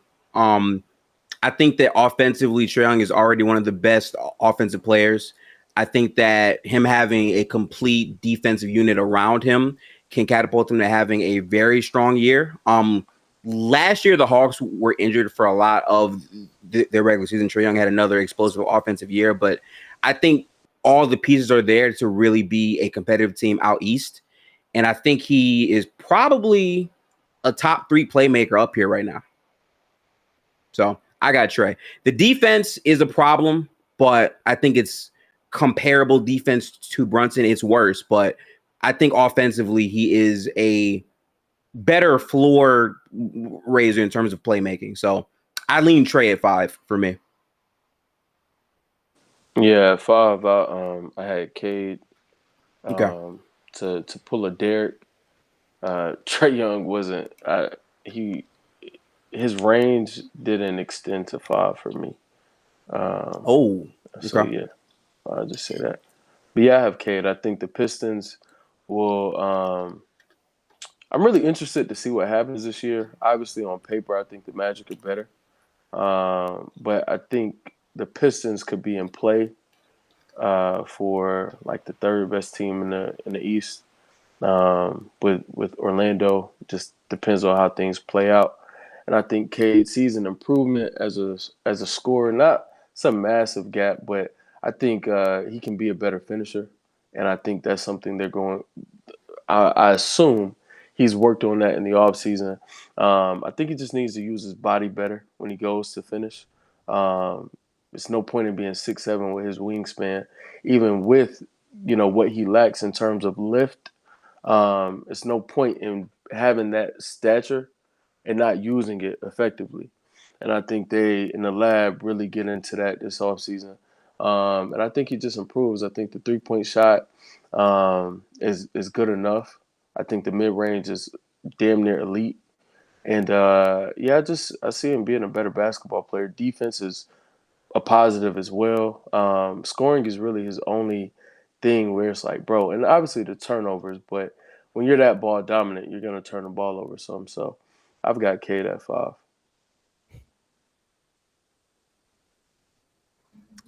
I think that offensively, Trae Young is already one of the best offensive players. I think that him having a complete defensive unit around him can catapult him to having a very strong year. Last year, the Hawks were injured for a lot of their regular season. Trae Young had another explosive offensive year, but I think all the pieces are there to really be a competitive team out east. And I think he is probably a top 3 playmaker up here right now. So I got Trae. The defense is a problem, but I think it's comparable defense to Brunson. It's worse, but I think offensively he is a better floor raiser in terms of playmaking. So I lean Trae at 5 for me. Yeah, at 5. I had Cade. Okay. To pull a Derek. Trae Young wasn't. His range didn't extend to 5 for me. Okay. So yeah, I'll just say that. But yeah, I have Cade. I think the Pistons will. I'm really interested to see what happens this year. Obviously, on paper, I think the Magic are better, but I think the Pistons could be in play for like the 3rd best team in the East. With Orlando, just depends on how things play out. And I think Cade sees an improvement as a scorer, not some massive gap, but I think he can be a better finisher. And I think that's something they're going. I assume he's worked on that in the offseason. I think he just needs to use his body better when he goes to finish. It's no point in being 6'7" with his wingspan, even with what he lacks in terms of lift. It's no point in having that stature and not using it effectively. And I think they, in the lab, really get into that this offseason. And I think he just improves. I think the 3-point shot is good enough. I think the mid range is damn near elite. And I see him being a better basketball player. Defense is a positive as well. Scoring is really his only thing where it's like, bro, and obviously the turnovers, but when you're that ball dominant, you're gonna turn the ball over some. So I've got Cade at 5.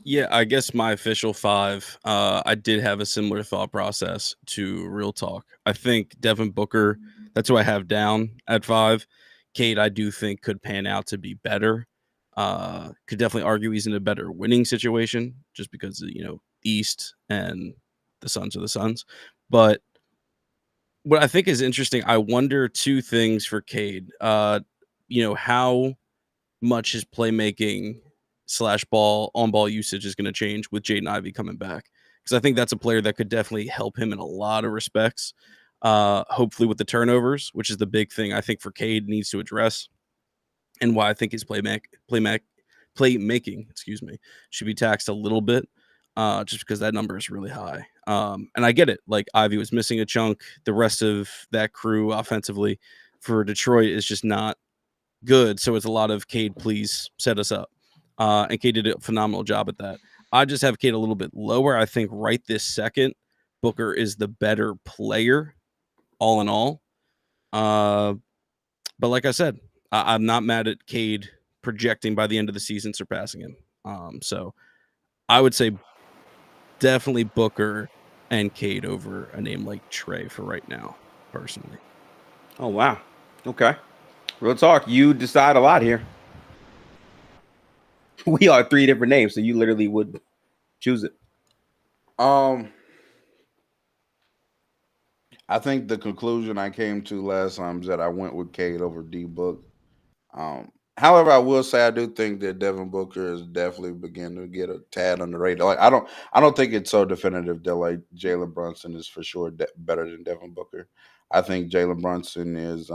Yeah, I guess my official 5, I did have a similar thought process to Real Talk. I think Devin Booker, that's who I have down at 5. Cade, I do think could pan out to be better. Could definitely argue he's in a better winning situation just because, East and the Suns are the Suns. But what I think is interesting, I wonder two things for Cade. How much his playmaking / ball usage is going to change with Jaden Ivey coming back, because I think that's a player that could definitely help him in a lot of respects. Hopefully with the turnovers, which is the big thing I think for Cade needs to address, and why I think his playmaking, should be taxed a little bit, just because that number is really high. And I get it. Like, Ivy was missing a chunk. The rest of that crew offensively for Detroit is just not good. So it's a lot of Cade, please set us up. And Cade did a phenomenal job at that. I just have Cade a little bit lower. I think right this second, Booker is the better player, all in all. But like I said, I'm not mad at Cade projecting by the end of the season surpassing him. So I would say definitely Booker and Cade over a name like Trey for right now, personally. Oh, wow. Okay. Real talk. You decide a lot here. We are 3 different names, so you literally would choose it. I think the conclusion I came to last time is that I went with Cade over D Book. However, I will say I do think that Devin Booker is definitely beginning to get a tad underrated. Like, I don't think it's so definitive that like Jalen Brunson is for sure better than Devin Booker. I think Jalen Brunson is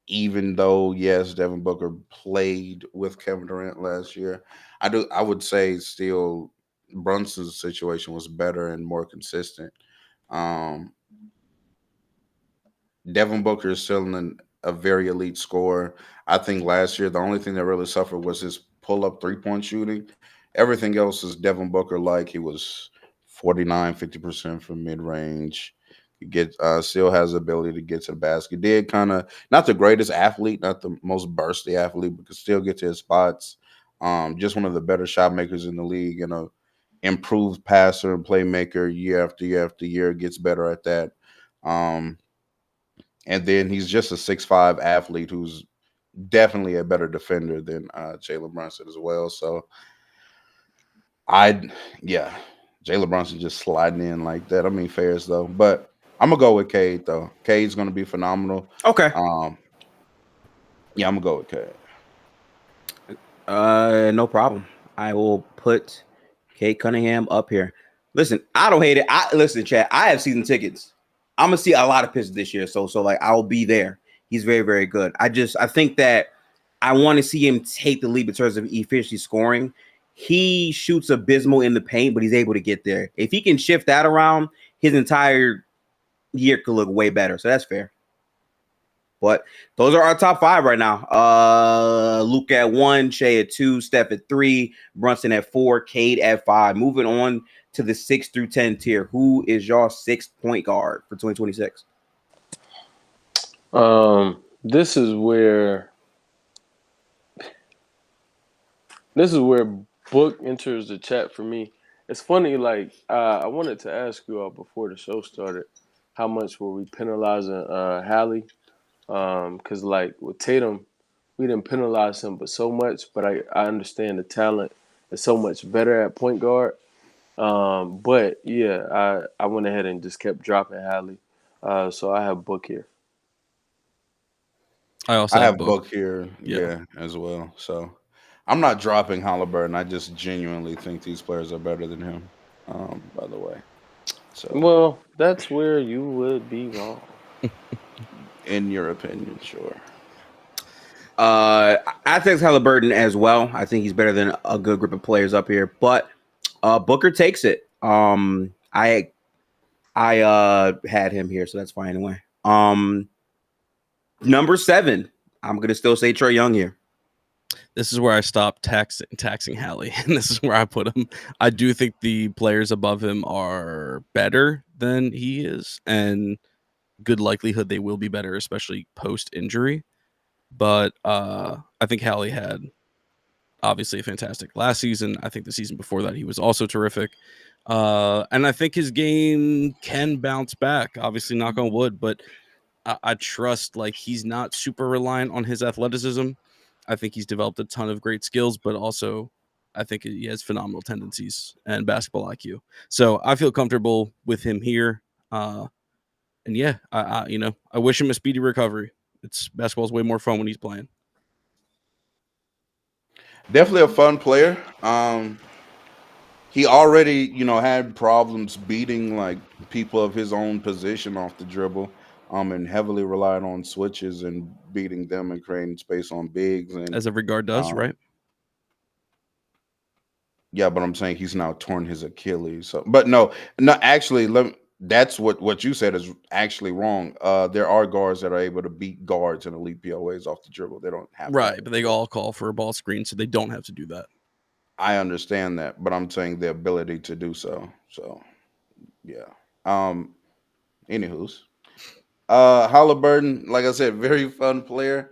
even though yes, Devin Booker played with Kevin Durant last year, I would say still Brunson's situation was better and more consistent. Um, Devin Booker is still a very elite scorer. I think last year the only thing that really suffered was his pull up 3-point shooting. Everything else is Devin Booker like. He was 49, 50% from mid range. He still has the ability to get to the basket. Did kind of not the greatest athlete, not the most bursty athlete, but could still get to his spots. Just one of the better shot makers in the league, and a improved passer and playmaker year after year after year. Gets better at that. Um, and then he's just a 6'5" athlete who's definitely a better defender than Jalen Brunson as well. So yeah, Jalen Brunson just sliding in like that. I mean, fairs though, but I'm gonna go with Cade though. Cade's gonna be phenomenal. Okay. Yeah, I'm gonna go with Cade. No problem. I will put Cade Cunningham up here. Listen, I don't hate it. Listen, Chad, I have season tickets. I'm gonna see a lot of pitches this year, so like I'll be there. He's very, very good. I think that I want to see him take the leap in terms of efficiency scoring. He shoots abysmal in the paint, but he's able to get there. If he can shift that around, his entire year could look way better. So that's fair. But those are our top 5 right now. Luka at 1, Shea at 2, Steph at 3, Brunson at 4, Cade at 5. Moving on to the 6 through 10 tier. Who is your 6th point guard for 2026? This is where Book enters the chat for me. It's funny, like I wanted to ask you all before the show started, how much were we penalizing Hallie? Because like with Tatum, we didn't penalize him but so much, but I understand the talent is so much better at point guard. But yeah, I went ahead and just kept dropping Hallie. So I have Book here. I also have Book here, yeah, as well. So I'm not dropping Halliburton. I just genuinely think these players are better than him. By the way, so well, that's where you would be wrong. In your opinion, sure. I think Halliburton as well. I think he's better than a good group of players up here, but Booker takes it. I had him here, so that's fine anyway. Number 7, I'm gonna still say Trae Young here. This is where I stopped taxing Hallie, and this is where I put him. I do think the players above him are better than he is, and good likelihood they will be better, especially post-injury. But I think Hallie had obviously a fantastic last season. I think the season before that he was also terrific. And I think his game can bounce back, obviously knock on wood, but I trust like he's not super reliant on his athleticism. I think he's developed a ton of great skills, but also I think he has phenomenal tendencies and basketball IQ. So I feel comfortable with him here. And yeah, I wish him a speedy recovery. Basketball's way more fun when he's playing. Definitely a fun player. He already, had problems beating like people of his own position off the dribble, and heavily relied on switches and beating them and creating space on bigs. And As every guard does, um, right? yeah, but I'm saying he's now torn his Achilles. So, but no, actually, that's what you said is actually wrong. There are guards that are able to beat guards in elite POAs off the dribble. They don't have to have Right, but they all call for a ball screen, so they don't have to do that. I understand that, but I'm saying the ability to do so. So yeah. Um. Anywho's, Halliburton, like I said, very fun player.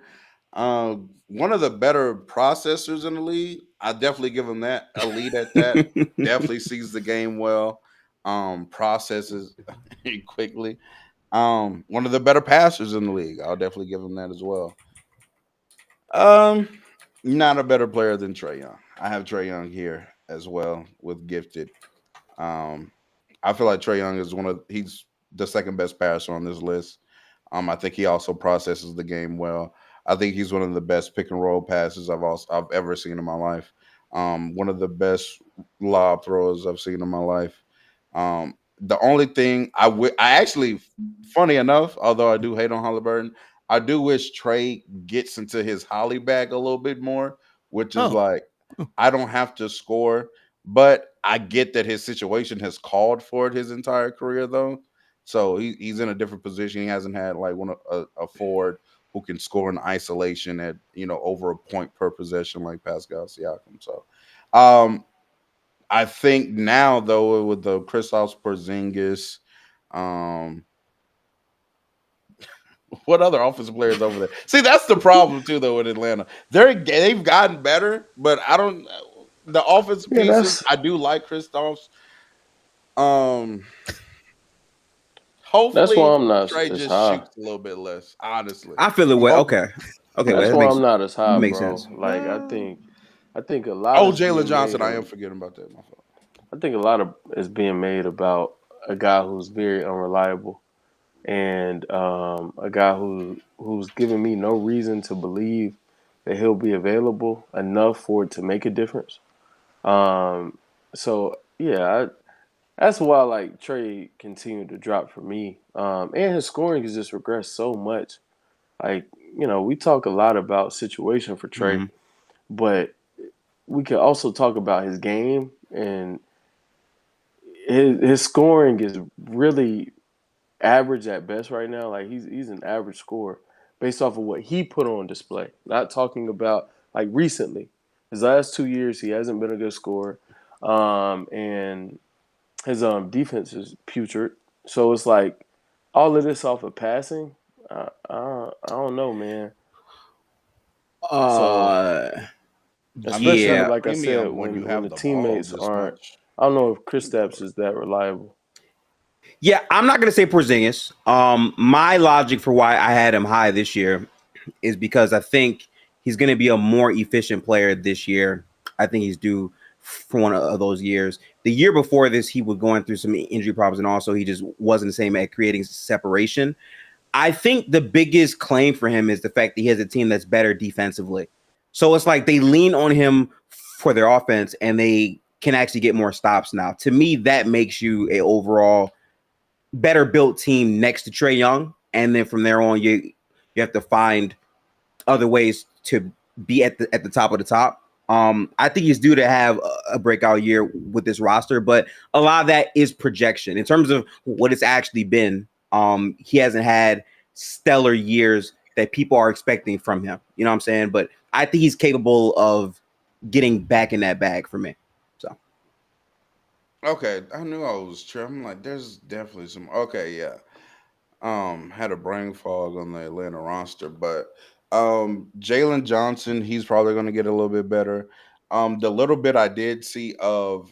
One of the better processors in the league. I definitely give him that. A lead at that. Definitely sees the game well. Processes quickly. One of the better passers in the league. I'll definitely give him that as well. Um, Not a better player than Trey Young. I have Trey Young here as well with gifted. Um, I feel like Trey Young is he's the second best passer on this list. I think he also processes the game well. I think he's one of the best pick and roll passes I've ever seen in my life. One of the best lob throwers I've seen in my life. The only thing I actually, funny enough, although I do hate on Halliburton, I do wish Trey gets into his Holly bag a little bit more, which is Oh. like I don't have to score, but I get that his situation has called for it his entire career though. So he's in a different position. He hasn't had like a forward who can score in isolation at over a point per possession like Pascal Siakam. So I think now though with the Kristaps Porzingis, what other offensive players over there? See, that's the problem too though with Atlanta. They've gotten better, but I don't. The offensive pieces I do like Kristaps. Hopefully, that's why I'm not Trey as just high. shoots a little bit less. Honestly, I feel it way. Okay. Okay. That's That why makes I'm not as high, makes bro. sense. Like I think a lot. Oh, is Jalen being Johnson. made I am of- forgetting about that. My fault. I think a lot of is being made about a guy who's very unreliable and a guy who's giving me no reason to believe that he'll be available enough for it to make a difference. So yeah, that's why like Trey continued to drop for me. And his scoring has just regressed so much. Like we talk a lot about situation for Trey, Mhm. but we could also talk about his game and his scoring is really average at best right now. Like he's an average scorer based off of what he put on display. Not talking about like recently. His last 2 years, he hasn't been a good scorer, and his defense is putrid. So it's like all of this off of passing. I don't know, man. So Uh, especially yeah. like I said, Premium when you when have the the ball teammates this aren't. much. I don't know if Kristaps is that reliable. Yeah, I'm not gonna say Porzingis. My logic for why I had him high this year is because I think he's gonna be a more efficient player this year. I think he's due for one of those years. The year before this, he was going through some injury problems, and also he just wasn't the same at creating separation. I think the biggest claim for him is the fact that he has a team that's better defensively. So it's like they lean on him for their offense, and they can actually get more stops now. To me, that makes you a overall better built team next to Trey Young, and then from there on, you have to find other ways to be at the top of the top. I think he's due to have a breakout year with this roster, but a lot of that is projection in terms of what it's actually been. He hasn't had stellar years that people are expecting from him. You know what I'm saying? But I think he's capable of getting back in that bag for me. So Okay, I knew I was tripping. I'm like, there's definitely some. Okay, yeah. Had a brain fog on the Atlanta roster, but Jalen Johnson, he's probably going to get a little bit better. The little bit I did see of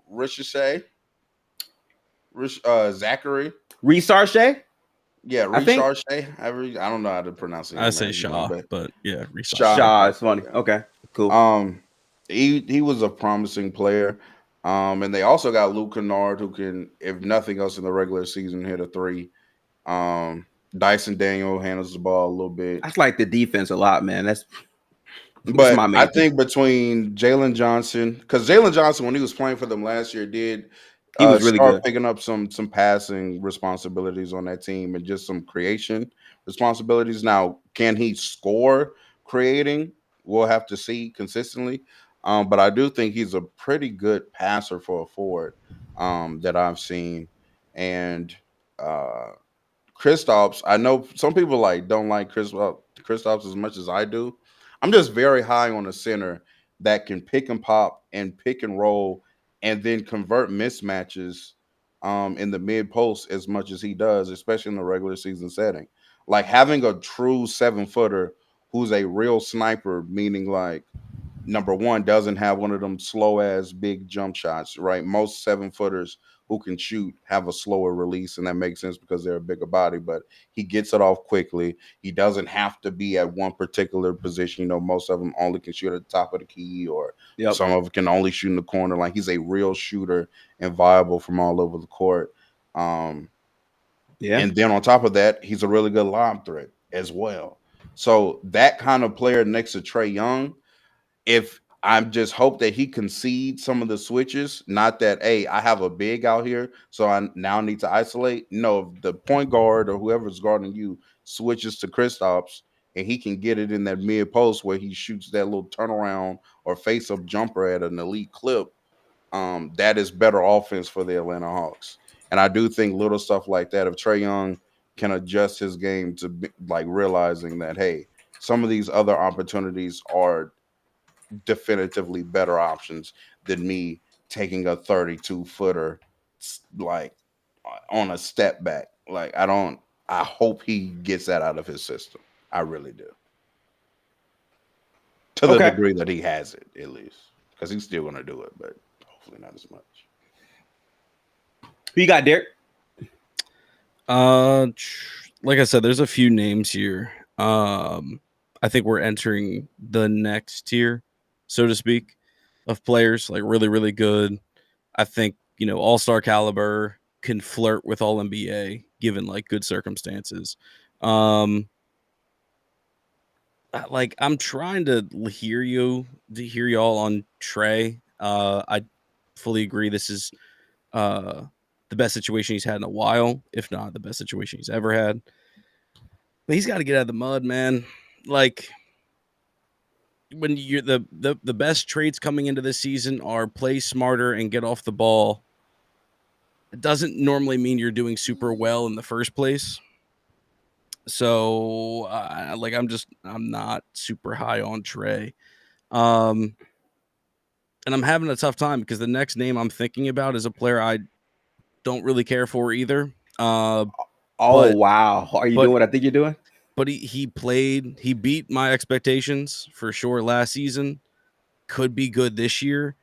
Ricochet, Zachary, Restart Shea, yeah, I think Ricochet. I don't know how to pronounce his I say name, Shaw, but but yeah, Restart. Shaw. Shaw is Okay, funny. yeah. Okay, cool. Um, he was a promising player. And they also got Luke Kennard, who can, if nothing else in the regular season, hit a three. Dyson Daniel handles the ball a little bit. I like the defense a lot, man. That's But my I main thing. think between Jalen Johnson, because Jalen Johnson, when he was playing for them last year, did He was really start good. picking up some passing responsibilities on that team and just some creation responsibilities. Now, can he score creating? We'll have to see consistently. But I do think he's a pretty good passer for a forward that I've seen. And uh, Kristaps, I know some people like don't like Kristaps as much as I do. I'm just very high on a center that can pick and pop and pick and roll and then convert mismatches in the mid post as much as he does, especially in the regular season setting. Like having a true 7 footer who's a real sniper, meaning like number one, doesn't have one of them slow ass big jump shots, right? Most 7 footers who can shoot have a slower release, and that makes sense because they're a bigger body, but he gets it off quickly. He doesn't have to be at one particular position. You know, most of them only can shoot at the top of the key, or Yep. some of them can only shoot in the corner. Like he's a real shooter and viable from all over the court. Um, Yeah. and then on top of that, he's a really good lob threat as well. So that kind of player next to Trey Young, if I just hope that he concedes some of the switches, not that, hey, I have a big out here, so I now need to isolate. No, if the point guard or whoever's guarding you switches to Kristaps and he can get it in that mid post where he shoots that little turnaround or face up jumper at an elite clip, that is better offense for the Atlanta Hawks. And I do think little stuff like that, if Trey Young can adjust his game to be, like realizing that, hey, some of these other opportunities are definitively better options than me taking a 32 footer like on a step back. Like I hope he gets that out of his system. I really do. To the Okay. degree that he has it, at least. Because he's still gonna do it, but hopefully not as much. Who you got, Derek? Like I said, there's a few names here. I think we're entering the next tier, so to speak, of players, like really, really good. I think, all-star caliber, can flirt with all NBA given like good circumstances. I'm trying to hear y'all on Trey. I fully agree this is the best situation he's had in a while, if not the best situation he's ever had. But he's got to get out of the mud, man. Like, when you're the best traits coming into this season are play smarter and get off the ball, it doesn't normally mean you're doing super well in the first place. So, I'm not super high on Trey. And I'm having a tough time because the next name I'm thinking about is a player I don't really care for either. Wow. Are you but- doing what I think you're doing? But he beat my expectations for sure last season. Could be good this year.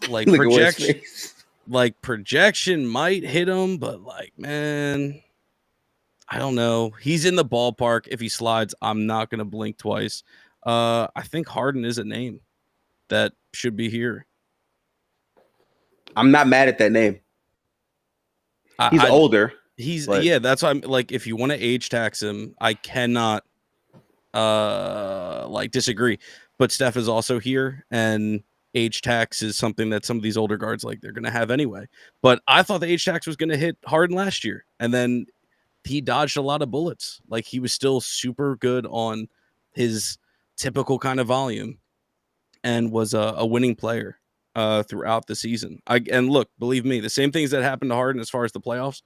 Like Look at West's projection, face. projection might hit him, but man, I don't know. He's in the ballpark. If he slides, I'm not gonna blink twice. I think Harden is a name that should be here. I'm not mad at that name. He's older. That's why I'm like, if you want to age tax him, I cannot disagree. But Steph is also here, and age tax is something that some of these older guards they're gonna have anyway. But I thought the age tax was gonna hit Harden last year, and then he dodged a lot of bullets. Like, he was still super good on his typical kind of volume and was a winning player throughout the season. And look, believe me, the same things that happened to Harden as far as the playoffs,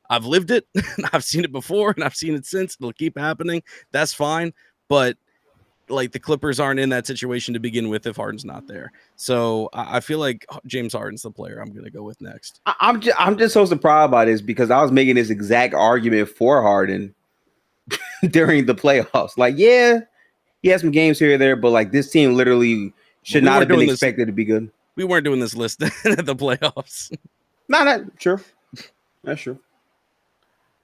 I've lived it. I've seen it before, and I've seen it since. It'll keep happening. That's fine. But the Clippers aren't in that situation to begin with if Harden's not there. So I feel like James Harden's the player I'm going to go with next. I'm just so surprised by this because I was making this exact argument for Harden during the playoffs. Like, yeah, he has some games here or there, but this team literally should not have been expected to be good. We weren't doing this list at the playoffs. No, that's true. That's true.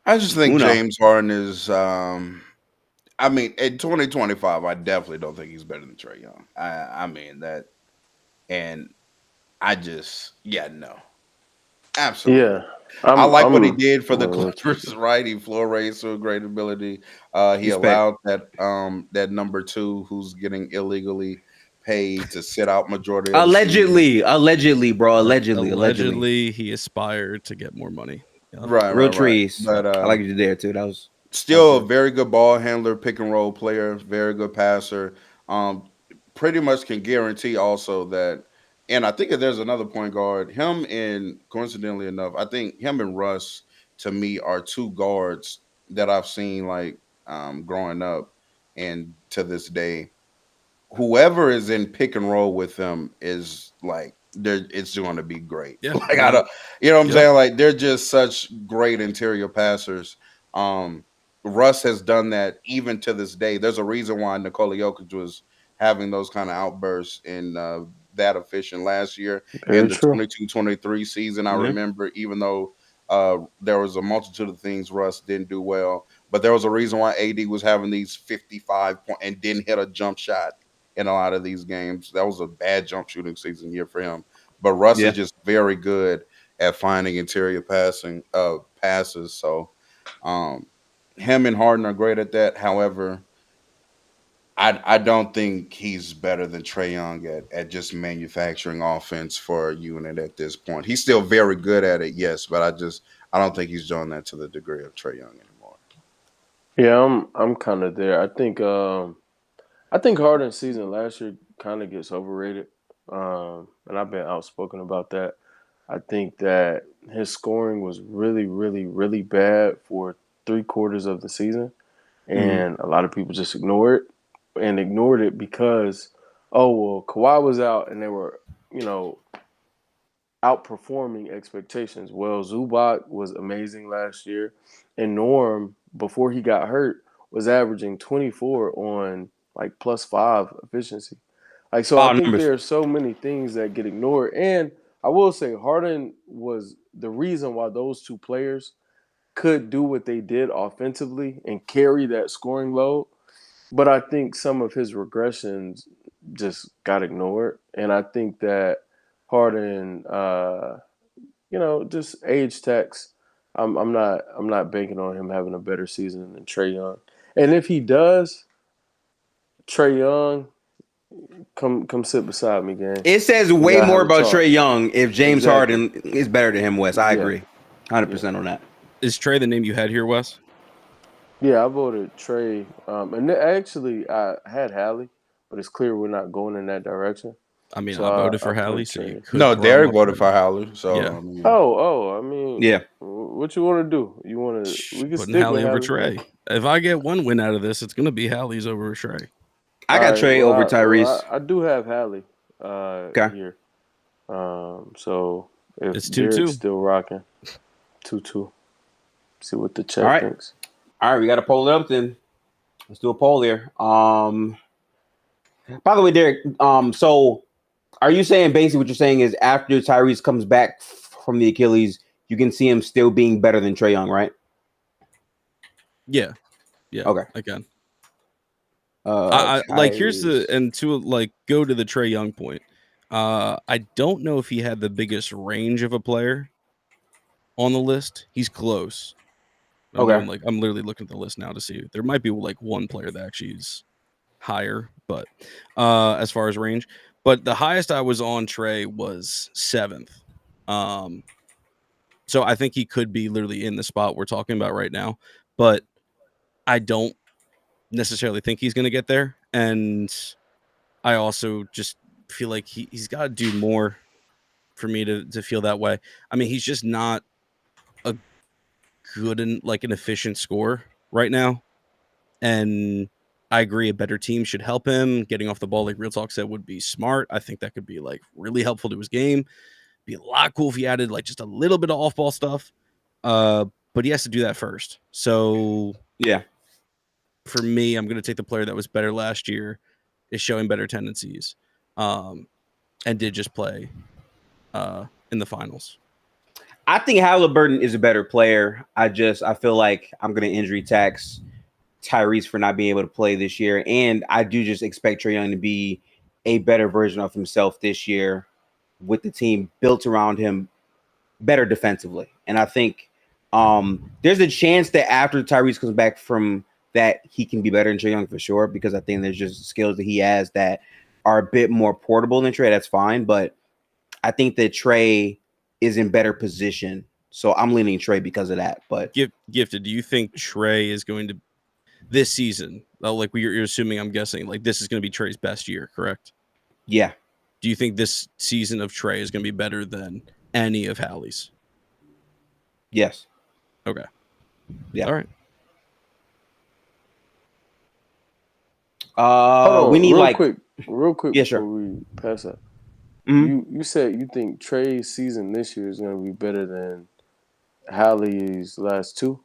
I just think James Harden is I mean, in 2025, I definitely don't think he's better than Trae Young. I mean that, and I just, yeah, no, absolutely. Yeah, I like what he I'm did for the well, Clippers, right? He floor raised to a great ability. He Respect. allowed that number two who's getting illegally paid to sit out majority of the season. Allegedly, bro. Allegedly. Allegedly, he aspired to get more money. Yep. Right, Real right, right. trees. But I like you there too. That was still a good. very good ball handler, pick and roll player, very good passer. Um, Pretty much can guarantee also that. And I think if there's another point guard, him and coincidentally enough, I think him and Russ to me are two guards that I've seen like growing up and to this day whoever is in pick and roll with them is like it's going to be great. Yeah. Like I don't, you know what I'm Yep. saying? Like they're just such great interior passers. Um, Russ has done that even to this day. There's a reason why Nikola Jokic was having those kind of outbursts in that efficient last year in very the true. 22-23 season. I Mhm. remember, even though there was a multitude of things Russ didn't do well, but there was a reason why AD was having these 55 point and didn't hit a jump shot in a lot of these games. That was a bad jump shooting season year for him. But Russ Yeah. is just very good at finding interior passes. So um, him and Harden are great at that. However, I don't think he's better than Trae Young at just manufacturing offense for a unit at this point. He's still very good at it, yes, but I don't think he's doing that to the degree of Trae Young anymore. Yeah, I'm kind of there. I think Harden's season last year kind of gets overrated, and I've been outspoken about that. I think that his scoring was really, really, really bad for 3 quarters of the season, Mhm. and a lot of people just ignored it because, oh well, Kawhi was out and they were, you know, outperforming expectations. Well, Zubac was amazing last year, and Norm before he got hurt was averaging 24 on like +5 efficiency. Like so, I Wow, think numbers. there are so many things that get ignored, and I will say Harden was the reason why those two players could do what they did offensively and carry that scoring load. But I think some of his regressions just got ignored, and I think that Harden, just age tax. I'm not banking on him having a better season than Trae Young. And if he does, Trae Young, come sit beside me, gang. It says We way gotta have more a about talk. Trae Young if James Exactly. Harden is better than him, Wes. I Yeah. agree. 100% Yeah. on that. Is Trey the name you had here, Wes? Yeah, I voted Trey. Actually, I had Hallie, but it's clear we're not going in that direction. I mean, So I voted I for Hallie, put so you Trey. could No, throw him Derek up voted there. for Howley. So Yeah. I mean, I mean, Yeah. what you want to do? You want to? We can Putting stick Hallie with over Hallie. Trey. If I get one win out of this, it's gonna be Hallie's over Trey. I All got right. Trey over Tyrese. I do have Hallie Okay. here. So if It's 2-2. Derek's still rocking, 2-2. See what the All chat right. thinks. All right, we got to poll it up then. Let's do a poll here. By the way, Derek, so are you saying basically what you're saying is after Tyrese comes back from the Achilles, you can see him still being better than Trae Young, right? Yeah. Yeah. Okay. I can. Here's Tyrese. go to the Trae Young point. I don't know if he had the biggest range of a player on the list. He's close. I'm literally looking at the list now to see. There might be like one player that actually is higher, but as far as range. But the highest I was on Trey was 7th. So I think he could be literally in the spot we're talking about right now. But I don't necessarily think he's going to get there. And I also just feel like he's got to do more for me to feel that way. I mean, he's just not a good and like an efficient scorer right now. And I agree, a better team should help him. Getting off the ball, like Real Talk said, would be smart. I think that could be like really helpful to his game. Be a lot cool if he added like just a little bit of off ball stuff. But he has to do that first. So Yeah. for me, I'm going to take the player that was better last year, is showing better tendencies, and did just play in the finals. I think Halliburton is a better player. I feel like I'm going to injury tax Tyrese for not being able to play this year, and I do just expect Trae Young to be a better version of himself this year with the team built around him better defensively. And I think there's a chance that after Tyrese comes back from that, he can be better than Trae Young for sure, because I think there's just skills that he has that are a bit more portable than Trae. That's fine, but I think that Trae is in better position. So I'm leaning Trae because of that. But Gifted, do you think Trae is going to this season? Like you're assuming, I'm guessing, like this is going to be Trae's best year, correct? Yeah. Do you think this season of Trae is going to be better than any of Hallie's? Yes. Okay. Yeah. All right. We need real quick Yeah, before sure. we pass that. Mhm. You said you think Trae's season this year is going to be better than Hallie's last two?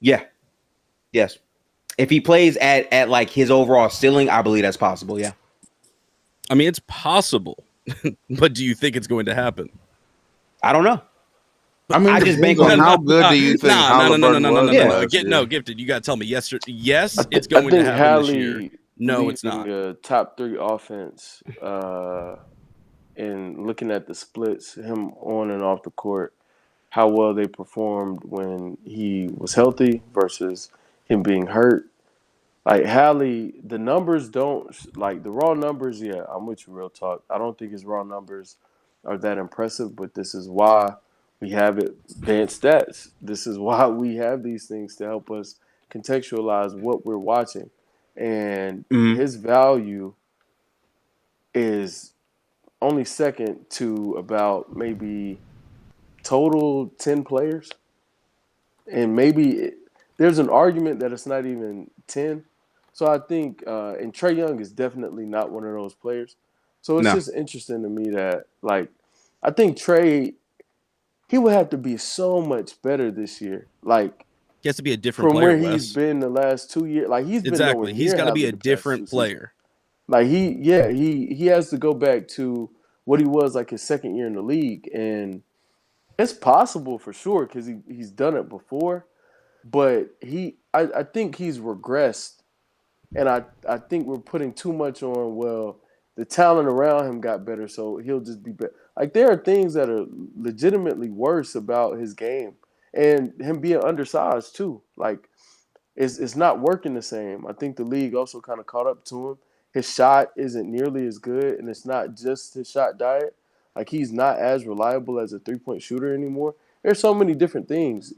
Yeah. Yes. If he plays at like his overall ceiling, I believe that's possible. Yeah. I mean, it's possible, but do you think it's going to happen? I don't know. I mean, I just bank on how good do you think Halliburton was last year? No, Gifted, you got to tell me yes or yes. It's I going think to happen Hallie this year. No, it's not. Top 3 offense, and looking at the splits, him on and off the court, how well they performed when he was healthy versus him being hurt. Like Hallie, the numbers don't like the raw numbers. Yeah, I'm with you, real talk. I don't think his raw numbers are that impressive, but this is why we have advanced stats. This is why we have these things to help us contextualize what we're watching. And his value is only second to about maybe total 10 players. And maybe there's an argument that it's not even 10. So I think, and Trae Young is definitely not one of those players. So it's just interesting to me that, like, I think Trae, he would have to be so much better this year. Like, he has to be a different from player, where he's been the last 2 years. Like, he's been nowhere near He's got to be a the past different 2 player. seasons. Like, he has to go back to what he was like his second year in the league. And it's possible for sure because he's done it before. But I think he's regressed. And I think we're putting too much on, well, the talent around him got better, so he'll just be better. Like, there are things that are legitimately worse about his game. And him being undersized, too. Like, it's not working the same. I think the league also kind of caught up to him. His shot isn't nearly as good, and it's not just his shot diet. Like, he's not as reliable as a three-point shooter anymore. There's so many different things.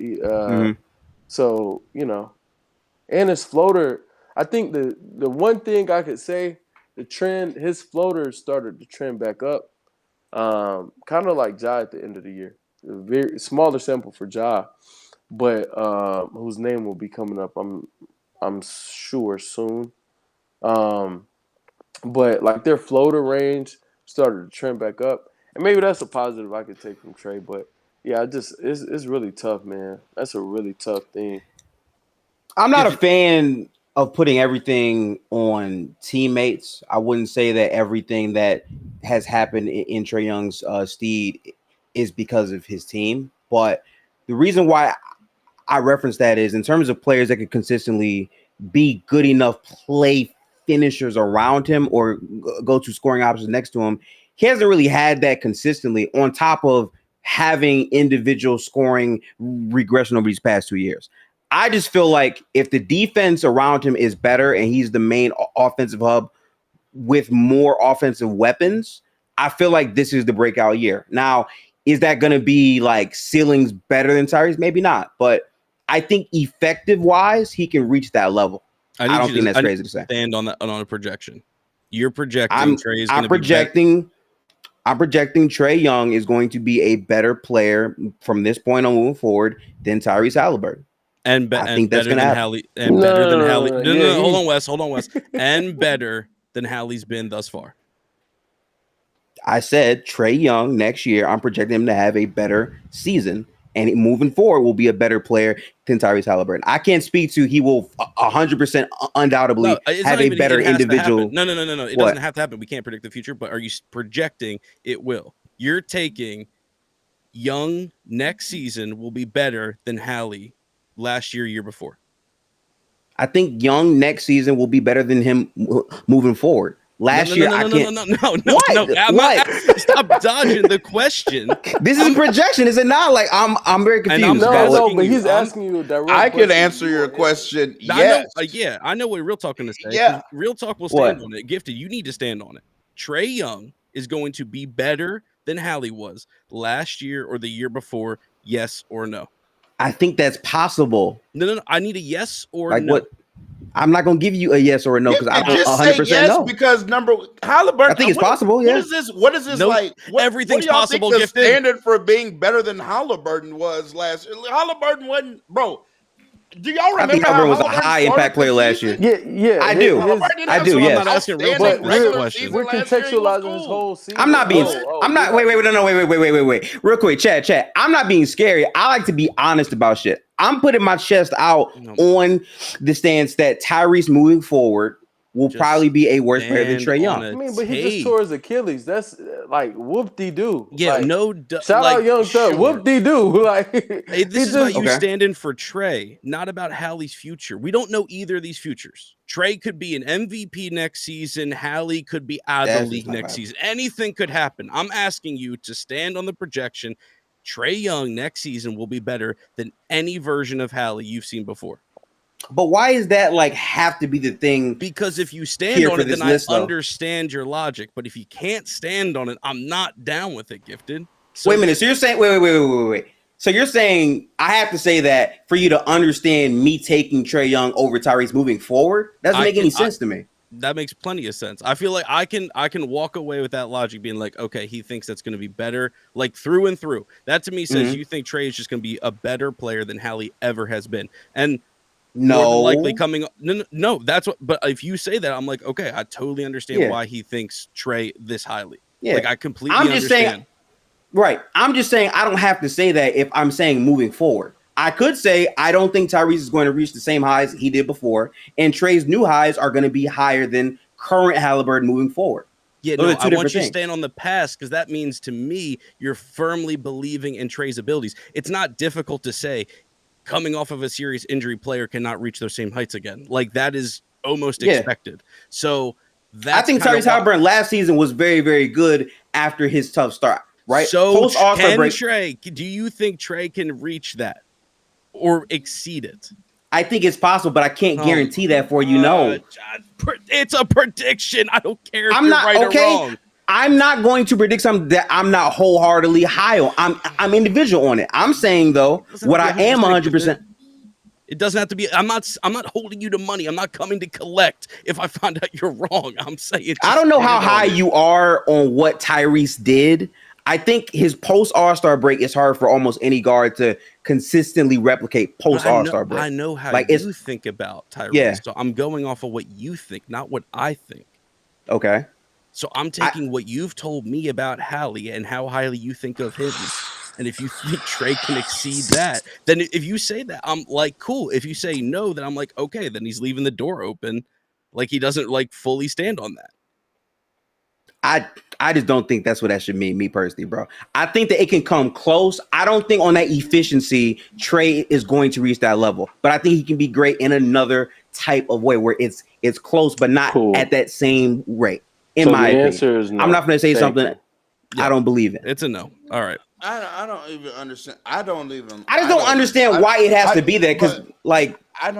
So, and his floater, I think the one thing I could say, the trend, his floater started to trend back up, kind of like Ja at the end of the year. A very smaller sample for Ja, but whose name will be coming up, I'm sure soon. But like their floater range started to trend back up, and maybe that's a positive I could take from Trae. But yeah, it's really tough, man. That's a really tough thing. I'm not a fan of putting everything on teammates. I wouldn't say that everything that has happened in Trae Young's steed is because of his team. But the reason why I reference that is in terms of players that could consistently be good enough play finishers around him or go to scoring options next to him. He hasn't really had that consistently on top of having individual scoring regression over these past 2 years. I just feel like if the defense around him is better and he's the main offensive hub with more offensive weapons, I feel like this is the breakout year. Now, is that going to be like ceilings better than Tyrese? Maybe not, but I think effective wise, he can reach that level. I don't think that's crazy to say. Stand on that on a projection. You're projecting Trae is going to be I'm projecting Trae Young is going to be a better player from this point on moving forward than Tyrese Halliburton. I think that's going to happen. Better than Hallie. No, hold on, Wes. And better than Hallie's been thus far. I said Trae Young next year, I'm projecting him to have a better season, and moving forward will be a better player than Tyrese Halliburton. I can't speak to he will 100% undoubtedly have a better individual. No. It doesn't have to happen. We can't predict the future, but are you projecting it will? You're taking Young next season will be better than Hallie last year before. I think Young next season will be better than him moving forward. Last year, I can't. No. Stop dodging the question. This is projection, is it not? Like I'm very confused. No, but he's asking you a direct I question. can answer your question. I know what Real Talk going to say. Yeah. Real Talk will stand on it. Gifted, you need to stand on it. Trae Young is going to be better than Hallie was last year or the year before. Yes or no? I think that's possible. No. I need a yes or like no. What? I'm not gonna give you a yes or a no because I don't 100% yes know. Because Halliburton. I think it's possible. Yeah. What is this like? Everything's what possible. Think the standard for being better than Halliburton was last year. Halliburton wasn't, bro. Do y'all remember? I think Halliburton was a high impact player last year. Yeah. I do. I do. Yes. I'm not asking real question. We're contextualizing his whole season. I'm not being. I'm not. Wait. Real quick, chat. I'm not being scary. I like to be honest about shit. I'm putting my chest out on the stance that Tyrese moving forward will probably be a worse player than Trae Young. I mean, but he just tore his Achilles. That's like whoop-de-doo. Yeah, like, shout out Young Thug. Sure. Whoop-de-doo. Like, hey, this is about you standing for Trae, not about Hallie's future. We don't know either of these futures. Trae could be an MVP next season. Hallie could be out of the league next season. Anything could happen. I'm asking you to stand on the projection. Trae Young next season will be better than any version of Hallie you've seen before. But why is that like have to be the thing? Because if you stand on it, then I understand your logic. But if you can't stand on it, I'm not down with it, Gifted. So, wait a minute. So you're saying wait. So you're saying I have to say that for you to understand me taking Trae Young over Tyrese moving forward? That doesn't make any sense to me. That makes plenty of sense. I feel like I can walk away with that logic being like, okay, he thinks that's going to be better, like through and through. That to me says you think Trae is just going to be a better player than Hallie ever has been. And more than likely coming no, that's what. But if you say that, I'm like, okay, I totally understand why he thinks Trae this highly. Yeah, like I completely understand. Right. I'm just saying I don't have to say that if I'm saying moving forward. I could say I don't think Tyrese is going to reach the same highs he did before, and Trae's new highs are going to be higher than current Halliburton moving forward. Yeah, no, I want you to stand on the past because that means to me you're firmly believing in Trae's abilities. It's not difficult to say coming off of a serious injury player cannot reach those same heights again. Like that is almost expected. So I think Tyrese Halliburton last season was very, very good after his tough start. Right. So can Trae? Do you think Trae can reach that? Or exceed it? I think it's possible, but I can't guarantee that for you. It's a prediction. I don't care if you're right or wrong. I'm not going to predict something that I'm not wholeheartedly high on. I'm individual on it. I'm saying though, what I am 100%. It doesn't have to be. I'm not holding you to money. I'm not coming to collect if I find out you're wrong. I'm saying. I don't know how high you are on what Tyrese did. I think his post All-Star break is hard for almost any guard to consistently replicate post All-Star break. I know how you think about Tyrese. Yeah. So I'm going off of what you think, not what I think. Okay. So I'm taking what you've told me about Hallie and how highly you think of him. And if you think Trae can exceed that, then if you say that, I'm like, cool. If you say no, then I'm like, okay, then he's leaving the door open. Like he doesn't like fully stand on that. I just don't think that's what that should mean, me personally, bro. I think that it can come close. I don't think on that efficiency, Trae is going to reach that level. But I think he can be great in another type of way where it's close, but not at that same rate. In my opinion, no. I'm not going to say something I don't believe in. It's a no. All right. I don't even understand. I just don't understand why it has to be there because, like, I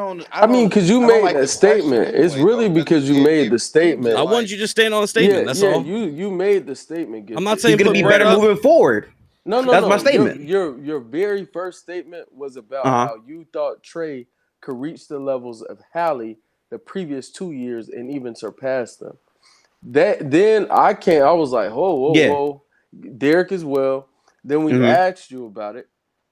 mean, because you made that statement. It's really because you made the statement. I want you to stand on the statement. That's all. You made the statement. I'm not saying he's going to be better moving forward. No. That's my statement. Your very first statement was about how you thought Trae could reach the levels of Hallie the previous 2 years and even surpass them. Then I was like, whoa. Derek as well. Then we asked you about it,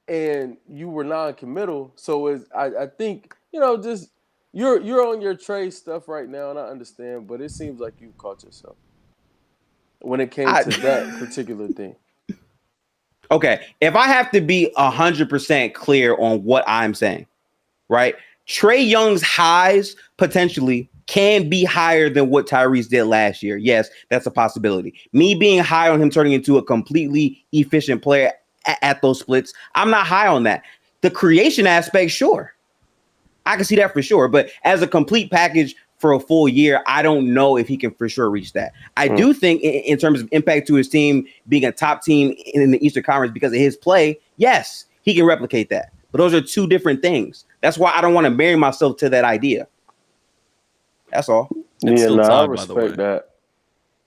and you were non-committal. So I think just you're on your Trae stuff right now, and I understand, but it seems like you caught yourself when it came to that particular thing. Okay, if I have to be 100% clear on what I'm saying, right? Trae Young's highs potentially can be higher than what Tyrese did last year. Yes, that's a possibility. Me being high on him turning into a completely efficient player at those splits, I'm not high on that. The creation aspect, sure. I can see that for sure. But as a complete package for a full year, I don't know if he can for sure reach that. I do think in terms of impact to his team, being a top team in the Eastern Conference because of his play, yes, he can replicate that. But those are two different things. That's why I don't want to marry myself to that idea. That's all. It's still I tied, by the way. respect that.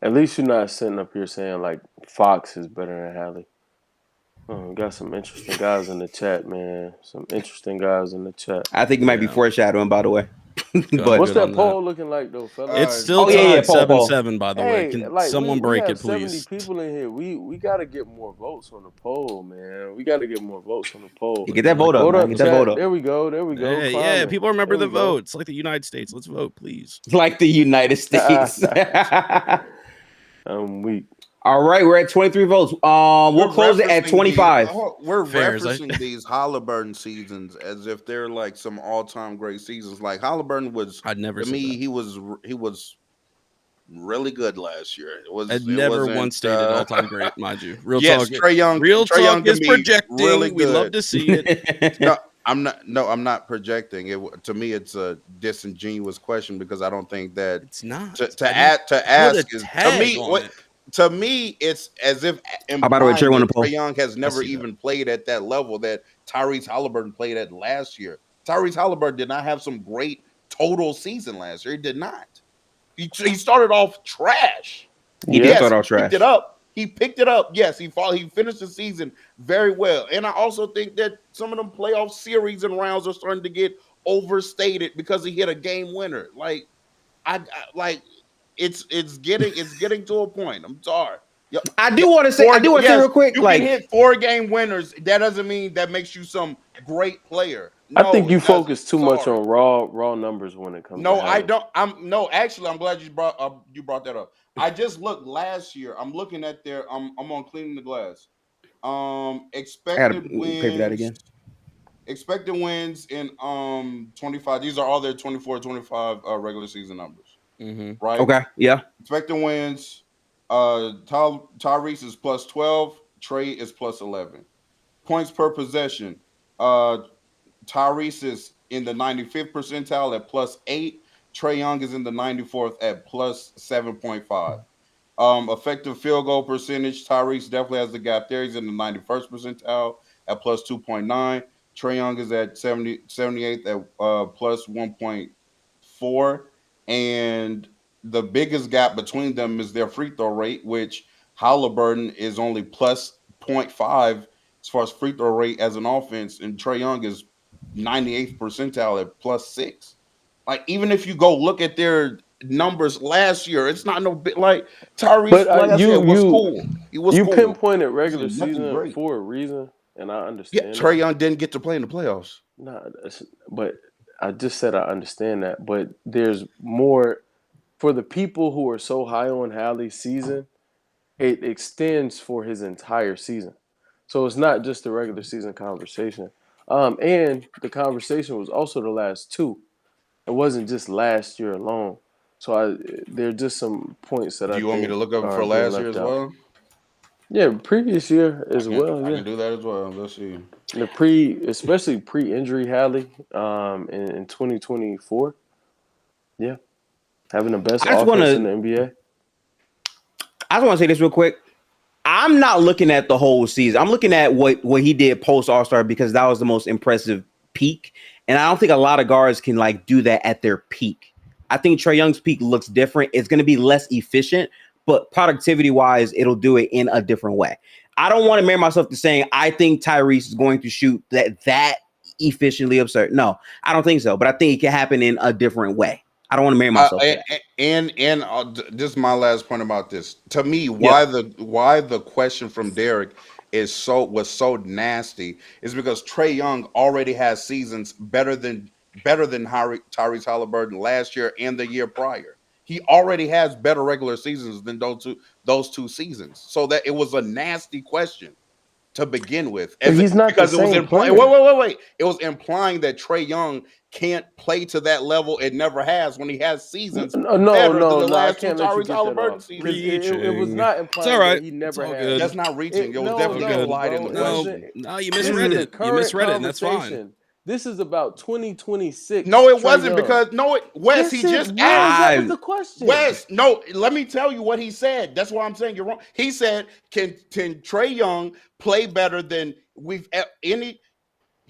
At least you're not sitting up here saying like Fox is better than Hallie. We got some interesting guys in the chat, man. Some interesting guys in the chat. I think you might be foreshadowing, by the way. But What's that poll looking like, though, fella? It's still tied 7-7, by the way. Can someone break it, please? 70 people in here. We got to get more votes on the poll, man. We got to get more votes on the poll. Get that vote up, man. Get that vote up. There we go. There we go. Yeah, people remember the vote. It's like the United States. Let's vote, please. Like the United States. I'm weak. All right, we're at 23 votes. We'll close it at 25. We're referencing these Halliburton seasons as if they're like some all-time great seasons. Like Halliburton was, I'd never. To me, he was really good last year. I'd never once stated all-time great, mind you. Real yes, talk. Trae Young. Real Trae talk Young is projecting. Really we love to see it. I'm not projecting it. To me, it's a disingenuous question because I don't think that it's not to ask is to me what. To me, it's as if by the way, Trae Young has never even played at that level that Tyrese Halliburton played at last year. Tyrese Halliburton did not have some great total season last year. He did not. He started off trash. He did start off trash. He picked it up. Yes, he finished the season very well. And I also think that some of them playoff series and rounds are starting to get overstated because he hit a game winner. It's getting to a point. I'm sorry. I do want to say real quick. You can hit 4 game winners. That doesn't mean that makes you some great player. No, I think you focus too much on raw numbers when it comes. No, I don't. Actually, I'm glad you brought that up. I just looked last year. I'm looking at their. I'm on Cleaning the Glass. Expected wins. Pay for that again. Expected wins in 25. These are all their 24-25 regular season numbers. Mm-hmm. Right. Okay. Yeah. Expected wins. Tyrese is plus 12. Trae is plus 11. Points per possession. Tyrese is in the 95th percentile at plus 8. Trae Young is in the 94th at plus 7.5. Effective field goal percentage. Tyrese definitely has the gap there. He's in the 91st percentile at plus 2.9. Trae Young is at 78th at plus 1.4. And the biggest gap between them is their free throw rate, which Halliburton is only plus 0.5 as far as free throw rate as an offense, and Trae Young is 98th percentile at plus 6. Like, even if you go look at their numbers last year, it's not no bit like Tyrese. But was cool. He was you cool. Pinpointed regular season for a reason, and I understand. Yeah, Trae Young didn't get to play in the playoffs. No, but I just said I understand that, but there's more for the people who are so high on Hallie's season. It extends for his entire season, so it's not just the regular season conversation. And the conversation was also the last 2. It wasn't just last year alone. So there are just some points that Do you want me to look up for last year as well? Yeah, previous year as well. I can do that as well. Let's see. Especially pre-injury Hallie in 2024. Yeah. Having the best offense in the NBA. I just want to say this real quick. I'm not looking at the whole season. I'm looking at what he did post All-Star because that was the most impressive peak. And I don't think a lot of guards can do that at their peak. I think Trae Young's peak looks different. It's going to be less efficient, but productivity-wise, it'll do it in a different way. I don't want to marry myself to saying I think Tyrese is going to shoot that efficiently absurd. No, I don't think so. But I think it can happen in a different way. I don't want to marry myself. And this is my last point about this. To me, why the question from Derek was so nasty is because Trae Young already has seasons better than Tyrese Halliburton last year and the year prior. He already has better regular seasons than those two seasons. So that it was a nasty question to begin with. He's not because the same player. Wait. It was implying that Trae Young can't play to that level. It never has when he has seasons. No, I can't let you get Halliburton seasons. It was not implying that he never had. That's not reaching. It was definitely implied in the question. No, you misread it. You misread it, and that's fine. This is about 2026. No, it Trae wasn't Young. because Wes, Yes, he it just was. asked. That was the question. Wes, no, let me tell you what he said. That's why I'm saying you're wrong. He said, "Can Trae Young play better than any?"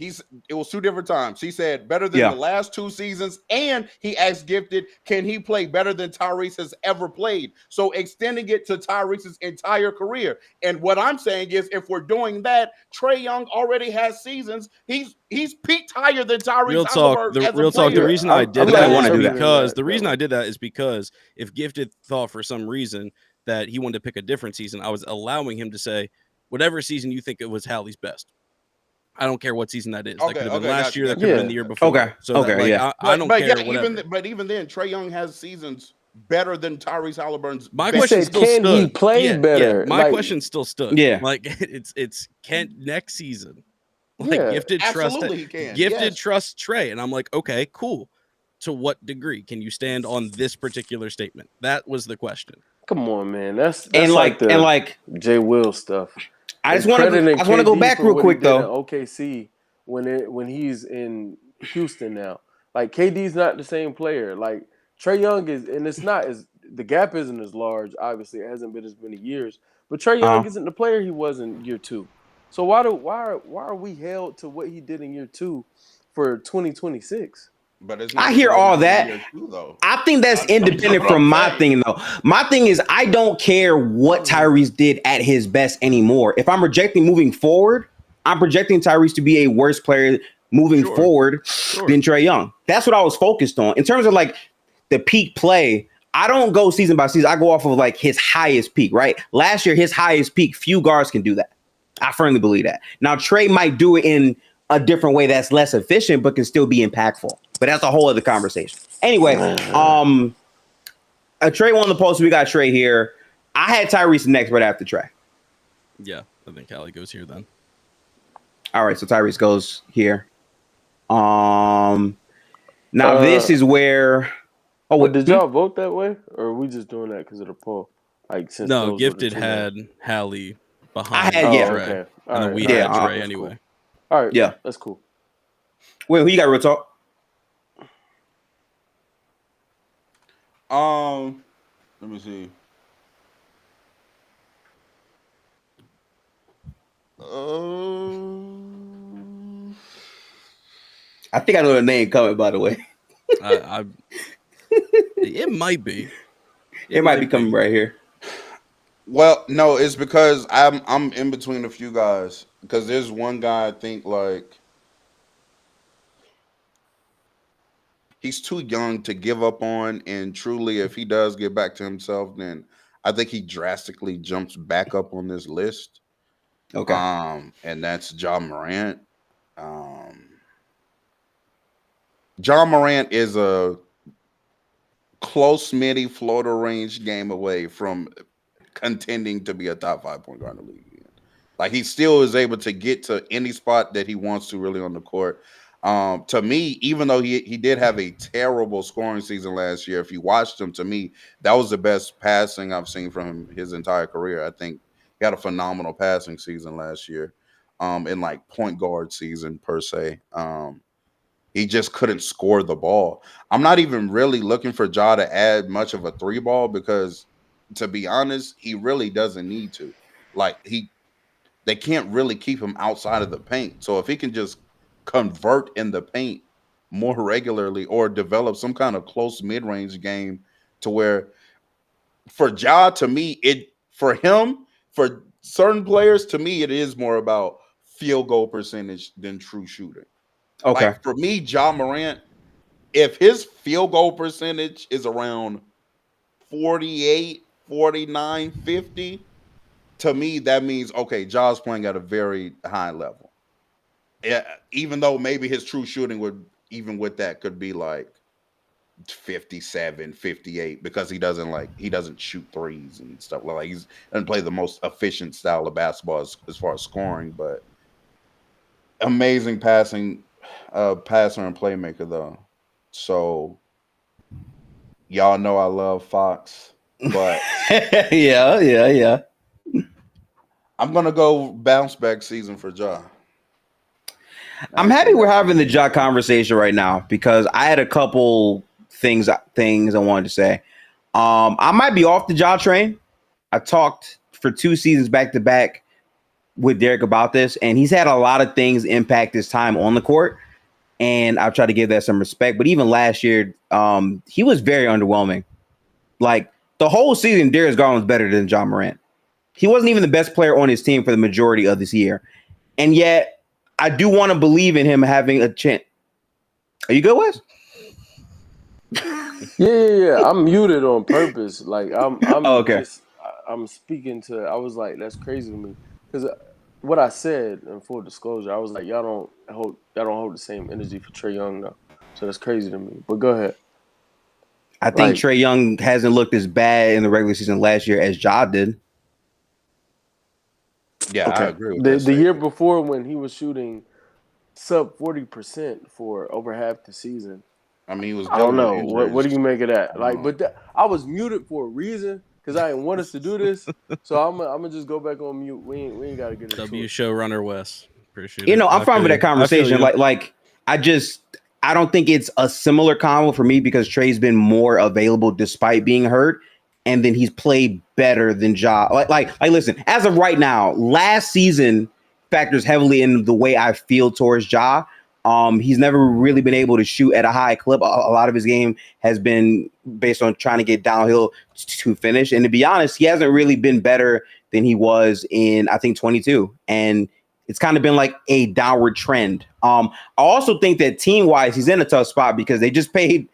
It was 2 different times. He said better than the last 2 seasons, and he asked Gifted, "Can he play better than Tyrese has ever played?" So extending it to Tyrese's entire career. And what I'm saying is, if we're doing that, Trae Young already has seasons. He's peaked higher than Tyrese. Real talk. The reason I did that is because if Gifted thought for some reason that he wanted to pick a different season, I was allowing him to say whatever season you think it was Hallie's best. I don't care what season that is. That could have been last year. That could have been the year before. Okay. So I don't care. Even then, Trae Young has seasons better than Tyrese Halliburton's. My question still stood. Can he play better? Yeah, my question still stood. Yeah. Like it's can next season. Like Gifted absolutely trust. He can. Gifted trust Trae, and I'm like, okay, cool. To what degree can you stand on this particular statement? That was the question. Come on, man. That's like Jay Will stuff. I just want to go back real quick though. OKC when he's in Houston now, like KD's not the same player. Like Trae Young is, and it's not as the gap isn't as large. Obviously, it hasn't been as many years. But Trae Young isn't the player he was in year 2. So why are we held to what he did in year 2 for 2026? But I hear all that. I think that's independent from my thing, though. My thing is, I don't care what Tyrese did at his best anymore. If I'm rejecting moving forward, I'm projecting Tyrese to be a worse player moving forward than Trae Young. That's what I was focused on. In terms of like the peak play, I don't go season by season. I go off of like his highest peak, right? Last year, his highest peak, few guards can do that. I firmly believe that. Now, Trae might do it in a different way that's less efficient, but can still be impactful. But that's a whole other conversation. Anyway, Trae won the post. We got Trae here. I had Tyrese next, right after Trae. Yeah, I think Hallie goes here then. All right, so Tyrese goes here. Now this is where. Oh, did y'all vote that way, or are we just doing that because of the poll? Like, since no, Gifted had Hallie behind. I had okay. And then we had Trae anyway. Cool. All right, yeah, that's cool. Wait, who you got? Real talk. Let me see. I think I know the name coming. By the way, it might be. It might be coming right here. Well, no, it's because I'm in between a few guys because there's one guy I think like he's too young to give up on, and truly, if he does get back to himself, then I think he drastically jumps back up on this list. Okay. And that's Ja Morant. Ja Morant is a close midi floater range game away from contending to be a top 5 point guard in the league. Like he still is able to get to any spot that he wants to really on the court. To me, even though he did have a terrible scoring season last year, if you watched him, to me, that was the best passing I've seen from him his entire career. I think he had a phenomenal passing season last year, in like point guard season per se. He just couldn't score the ball. I'm not even really looking for Ja to add much of a 3 ball because, to be honest, he really doesn't need to. Like they can't really keep him outside of the paint. So if he can just convert in the paint more regularly or develop some kind of close mid-range game to where for Ja, to me, for certain players, to me, it is more about field goal percentage than true shooting. Okay. Like for me, Ja Morant, if his field goal percentage is around 48, 49, 50, to me, that means, okay, Ja's playing at a very high level. Yeah, even though maybe his true shooting would, even with that, could be like 57, 58, because he doesn't shoot threes and stuff. Like he doesn't play the most efficient style of basketball as far as scoring, but amazing passer and playmaker though. So y'all know I love Fox, but yeah. I'm gonna go bounce back season for Ja. I'm happy we're having the Ja conversation right now because I had a couple things I wanted to say. I might be off the Ja train. I talked for 2 seasons back to back with Derek about this, and he's had a lot of things impact his time on the court, and I've tried to give that some respect. But even last year, he was very underwhelming. Like the whole season, Darius Garland was better than John Morant. He wasn't even the best player on his team for the majority of this year, and yet I do want to believe in him having a chance. Are you good, Wes? Yeah. I'm muted on purpose. Like I'm Oh, okay. I'm speaking to. I was like, that's crazy to me because what I said in full disclosure, I was like, y'all don't hold the same energy for Trae Young now. So that's crazy to me. But go ahead. I think Trae Young hasn't looked as bad in the regular season last year as Ja did. Yeah, okay. I agree with that. The year before when he was shooting sub 40% for over half the season. I mean, he was. I don't know. Injuries. What do you make of that? Like, but I was muted for a reason because I didn't want us to do this. So I'm gonna just go back on mute. We ain't gotta get into W it. showrunner Wes. Appreciate it. You know, I'm fine with that conversation. Like I don't think it's a similar combo for me because Trey's been more available despite being hurt, and then he's played better than Ja. Like listen, as of right now, last season factors heavily in the way I feel towards Ja. He's never really been able to shoot at a high clip. A lot of his game has been based on trying to get downhill to finish. And to be honest, he hasn't really been better than he was in, I think, 22. And it's kind of been like a downward trend. I also think that team-wise, he's in a tough spot because they just paid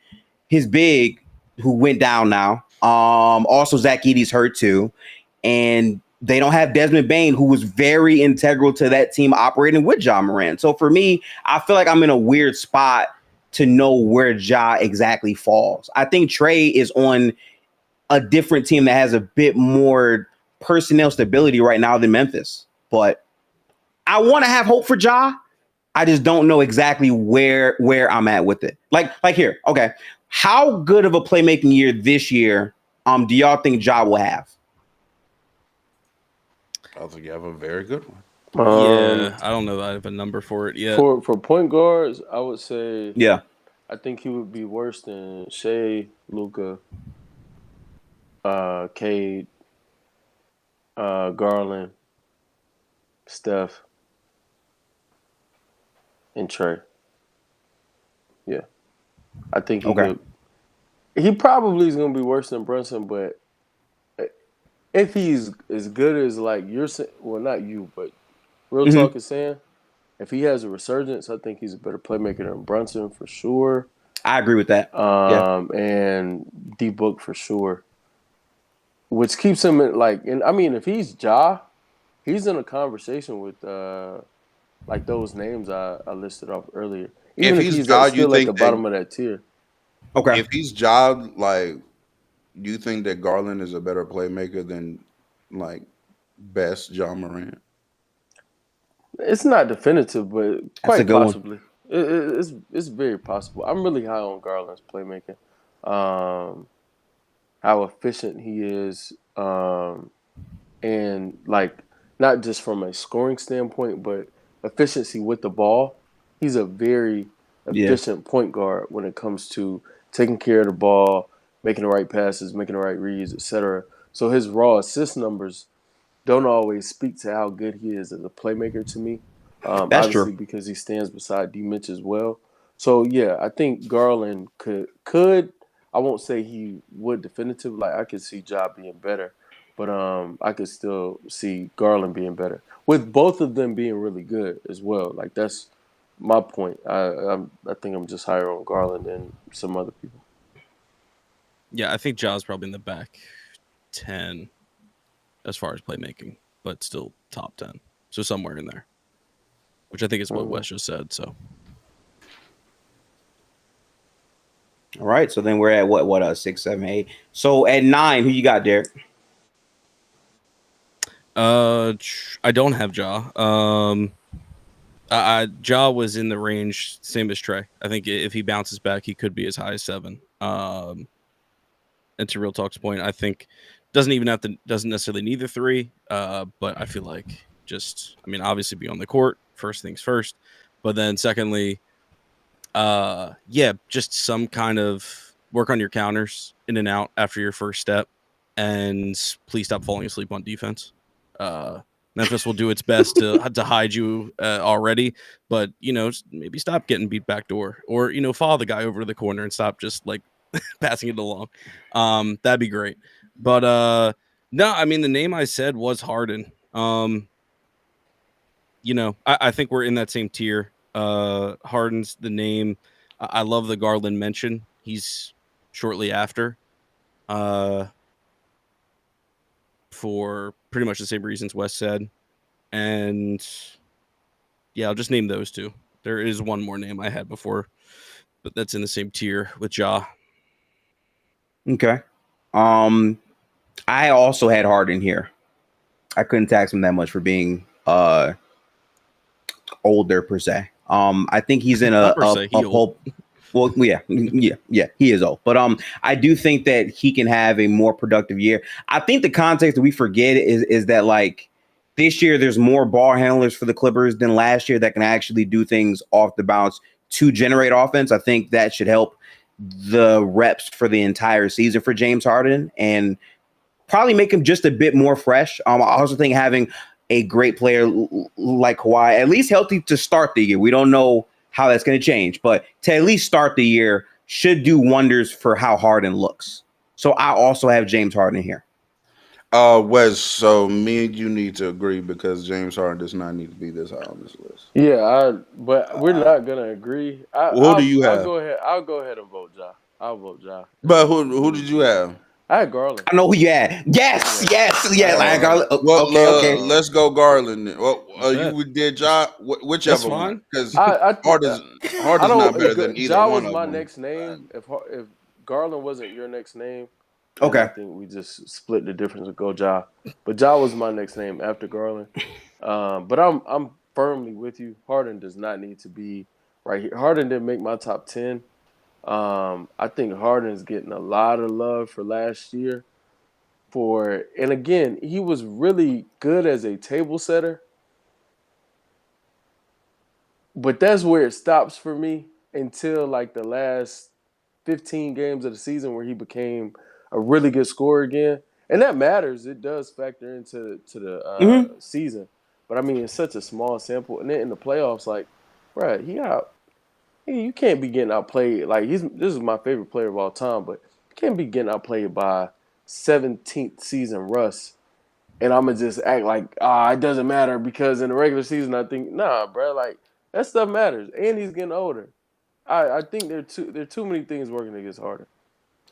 his big, who went down now. Also, Zach Edey's hurt too. And they don't have Desmond Bane, who was very integral to that team operating with Ja Morant. So for me, I feel like I'm in a weird spot to know where Ja exactly falls. I think Trae is on a different team that has a bit more personnel stability right now than Memphis. But I want to have hope for Ja. I just don't know exactly where I'm at with it. Like here, okay. How good of a playmaking year this year do y'all think Ja will have? I think you have a very good one. Yeah, I don't know that I have a number for it yet. For point guards, I would say Yeah. I think he would be worse than Shea, Luka, Cade, Garland, Steph, and Trae. Yeah. I think he could. He probably is going to be worse than Brunson, but if he's as good as like you're saying, well, not you, but Real Talk is saying, if he has a resurgence, I think he's a better playmaker than Brunson for sure. I agree with that. And D-Book for sure. Which keeps him in, like, and I mean, if he's Ja, he's in a conversation with like those names I listed off earlier. Even if he's Ja, still at the bottom of that tier. Okay. If he's Ja, like, do you think that Garland is a better playmaker than like best John Morant? It's not definitive, but quite possibly. It's very possible. I'm really high on Garland's playmaking. How efficient he is, and like not just from a scoring standpoint, but efficiency with the ball. He's a very efficient point guard when it comes to taking care of the ball, making the right passes, making the right reads, etc. So his raw assist numbers don't always speak to how good he is as a playmaker to me. That's obviously true. Because he stands beside D Mitch as well. So yeah, I think Garland could I won't say he would definitively. Like I could see Ja being better, but I could still see Garland being better with both of them being really good as well. Like that's my point. I think I'm just higher on Garland than some other people. Yeah, I think Ja's probably in the back 10 as far as playmaking, but still top 10. So somewhere in there, which I think is what Wes just said. So, all right. So then we're at what 6, 7, 8. So at 9, who you got, Derek? I don't have Ja. Ja was in the range, same as Trae. I think if he bounces back, he could be as high as 7. And to Real Talk's point, I think doesn't necessarily need the 3. But I feel like obviously be on the court, first things first. But then secondly, just some kind of work on your counters in and out after your first step, and please stop falling asleep on defense. Memphis will do its best to hide you already, but maybe stop getting beat backdoor, or follow the guy over to the corner and stop just like passing it along. That'd be great. But no, I mean the name I said was Harden. I think we're in that same tier. Harden's the name. I love the Garland mention. He's shortly after. For pretty much the same reasons Wes said. And yeah, I'll just name those two. There is one more name I had before, but that's in the same tier with Ja. Okay. I also had Harden here. I couldn't tax him that much for being older per se. I think he's in a whole. Well, yeah, he is old, but I do think that he can have a more productive year. I think the context that we forget is that like this year there's more ball handlers for the Clippers than last year that can actually do things off the bounce to generate offense. I think that should help the reps for the entire season for James Harden and probably make him just a bit more fresh. I also think having a great player like Kawhi, at least healthy to start the year. We don't know how that's going to change, but to at least start the year should do wonders for how Harden looks. So I also have James Harden here. Wes, so me and you need to agree because James Harden does not need to be this high on this list. Yeah, but we're not gonna agree. Who do you have? I'll go ahead and vote Ja. I'll vote Ja. But who did you have? I had Garland. I know who you had. Yes. Like Garland. Okay. Let's go Garland. Well, you did Ja. Whichever one. Because Harden's not better than either Ja one was of my them. next name. If Garland wasn't your next name, okay, I think we just split the difference and go Ja. But Ja was my next name after Garland. But I'm firmly with you. Harden does not need to be right here. Harden didn't make my top 10. I think Harden's getting a lot of love for last year. And again, he was really good as a table setter. But that's where it stops for me until like the last 15 games of the season where he became a really good scorer again. And that matters. It does factor into the season. But I mean, it's such a small sample. And then in the playoffs, like, bro, you can't be getting outplayed. Like this is my favorite player of all time, but you can't be getting outplayed by 17th season Russ. And I'm gonna just act like it doesn't matter because in the regular season I think bro, like that stuff matters. And he's getting older. I think there are too many things working against Harden.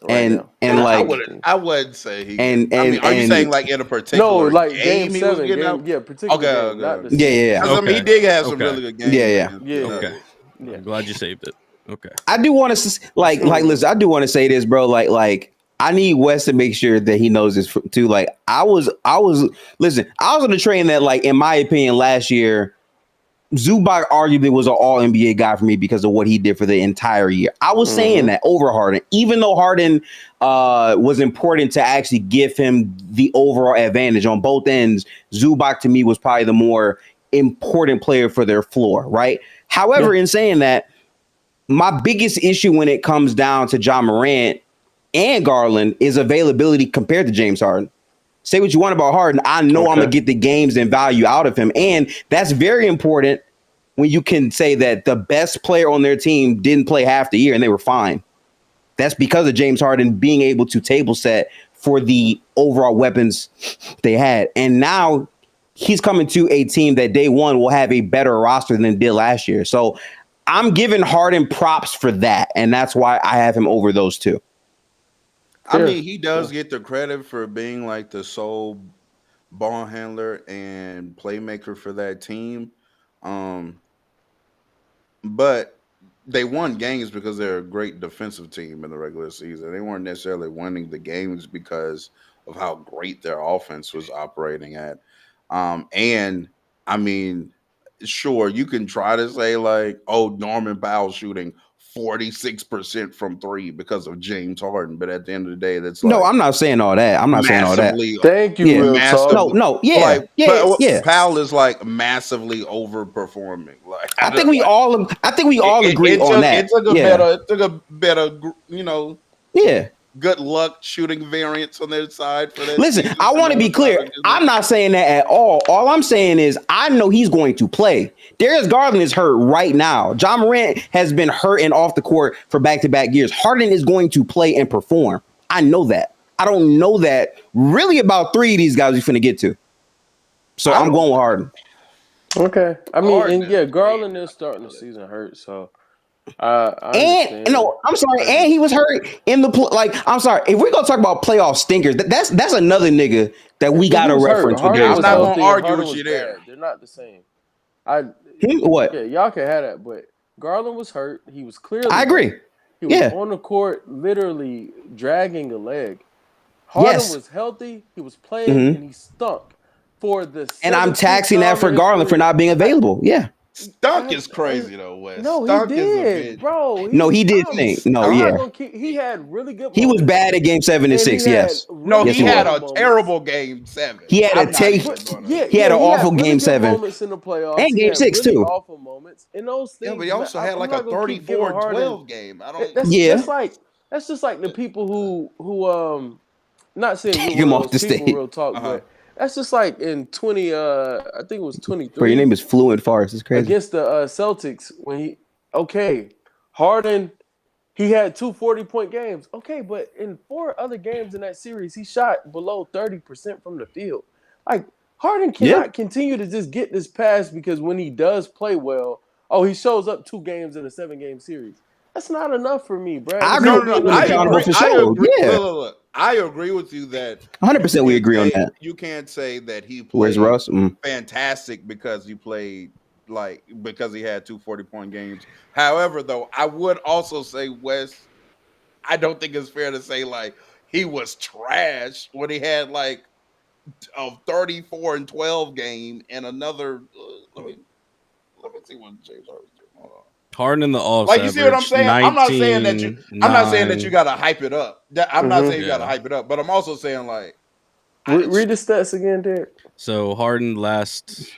And like I wouldn't say he. And I mean, are you saying like in a particular game 7, particular game, not the yeah. I mean, he did have some really good games. Yeah. Okay. Yeah. I'm glad you saved it. Okay. I do want to listen. I do want to say this, bro. Like I need Wes to make sure that he knows this too. Like I was on the train that, like, in my opinion, last year, Zubac arguably was an all NBA guy for me because of what he did for the entire year. I was saying that over Harden, even though Harden was important to actually give him the overall advantage on both ends. Zubac to me was probably the more important player for their floor, right? However, in saying that, my biggest issue when it comes down to Ja Morant and Garland is availability compared to James Harden. Say what you want about Harden. I know I'm going to get the games and value out of him. And that's very important when you can say that the best player on their team didn't play half the year and they were fine. That's because of James Harden being able to table set for the overall weapons they had. And now he's coming to a team that day one will have a better roster than it did last year. So I'm giving Harden props for that. And that's why I have him over those two. I mean, he does get the credit for being like the sole ball handler and playmaker for that team. But they won games because they're a great defensive team in the regular season. They weren't necessarily winning the games because of how great their offense was operating at. And I mean, sure, you can try to say like, oh, Norman Powell shooting 46% from three because of James Harden. But at the end of the day, that's No, like I'm not saying all that. I'm not saying all that. massively. Thank you, Yeah. real Massive. talk. No, yeah, Like, yeah. Powell is like massively overperforming. Like I think we all agree on that. It took a better, you know, Yeah. good luck shooting variance on their side for that. Listen, season. I want to be clear. I'm not saying that at all. All I'm saying is I know he's going to play. Darius Garland is hurt right now. John Morant has been hurt and off the court for back-to-back years. Harden is going to play and perform. I know that. I don't know that really about three of these guys we're finna get to. So I'm going with Harden. Okay. I mean, Harden and yeah, is Garland great. is starting the season hurt, so I understand. And no, I'm sorry, and he was hurt in the like. I'm sorry, if we're gonna talk about playoff stinkers, that's another nigga that we gotta reference. With I'm Darius not Garland. gonna argue with you there. They're not the same. What? Yeah, y'all can have that, but Garland was hurt. He was clearly. I agree. hurt. He was on the court, literally dragging a leg. Harden was healthy. He was playing, and he stunk for the. And I'm taxing that for Garland for not being available. Yeah. Stunk is crazy though, Wes. No, Stunk he did, bro. He did think. No, yeah. He had really good. He was bad at Game 7 and 6. Yes. No, yes, he had a terrible Game 7. He had he had an awful Game 7 moments in the playoffs and Game 6 really too. Awful moments in those things. Yeah, but he also had like a 34-12 game. I don't. That's just like the people who not saying take him off the stage. Real talk, but. That's just like in 20. I think it was 23. Bro, your name is Fluent Farce. It's crazy. Against the Celtics, when Harden, he had 2 40-point games. Okay, but in 4 other games in that series, he shot below 30% from the field. Like Harden cannot continue to just get this pass because when he does play well, he shows up 2 games in a 7-game series. That's not enough for me, bro. I agree. For sure. Look, I agree with you that 100% we agree on that. You can't say that he played Where's Russ? Fantastic because he played because he had 2 40-point games. However, though, I would also say, Wes, I don't think it's fair to say like he was trash when he had like a 34-12 game and another. Let me see what James Harden did. Hold on. Harden in the off. Like you see what I'm saying? 19, I'm not saying that you gotta hype it up. I'm not saying you gotta hype it up, but I'm also saying like read the stats again, Derek. So Harden last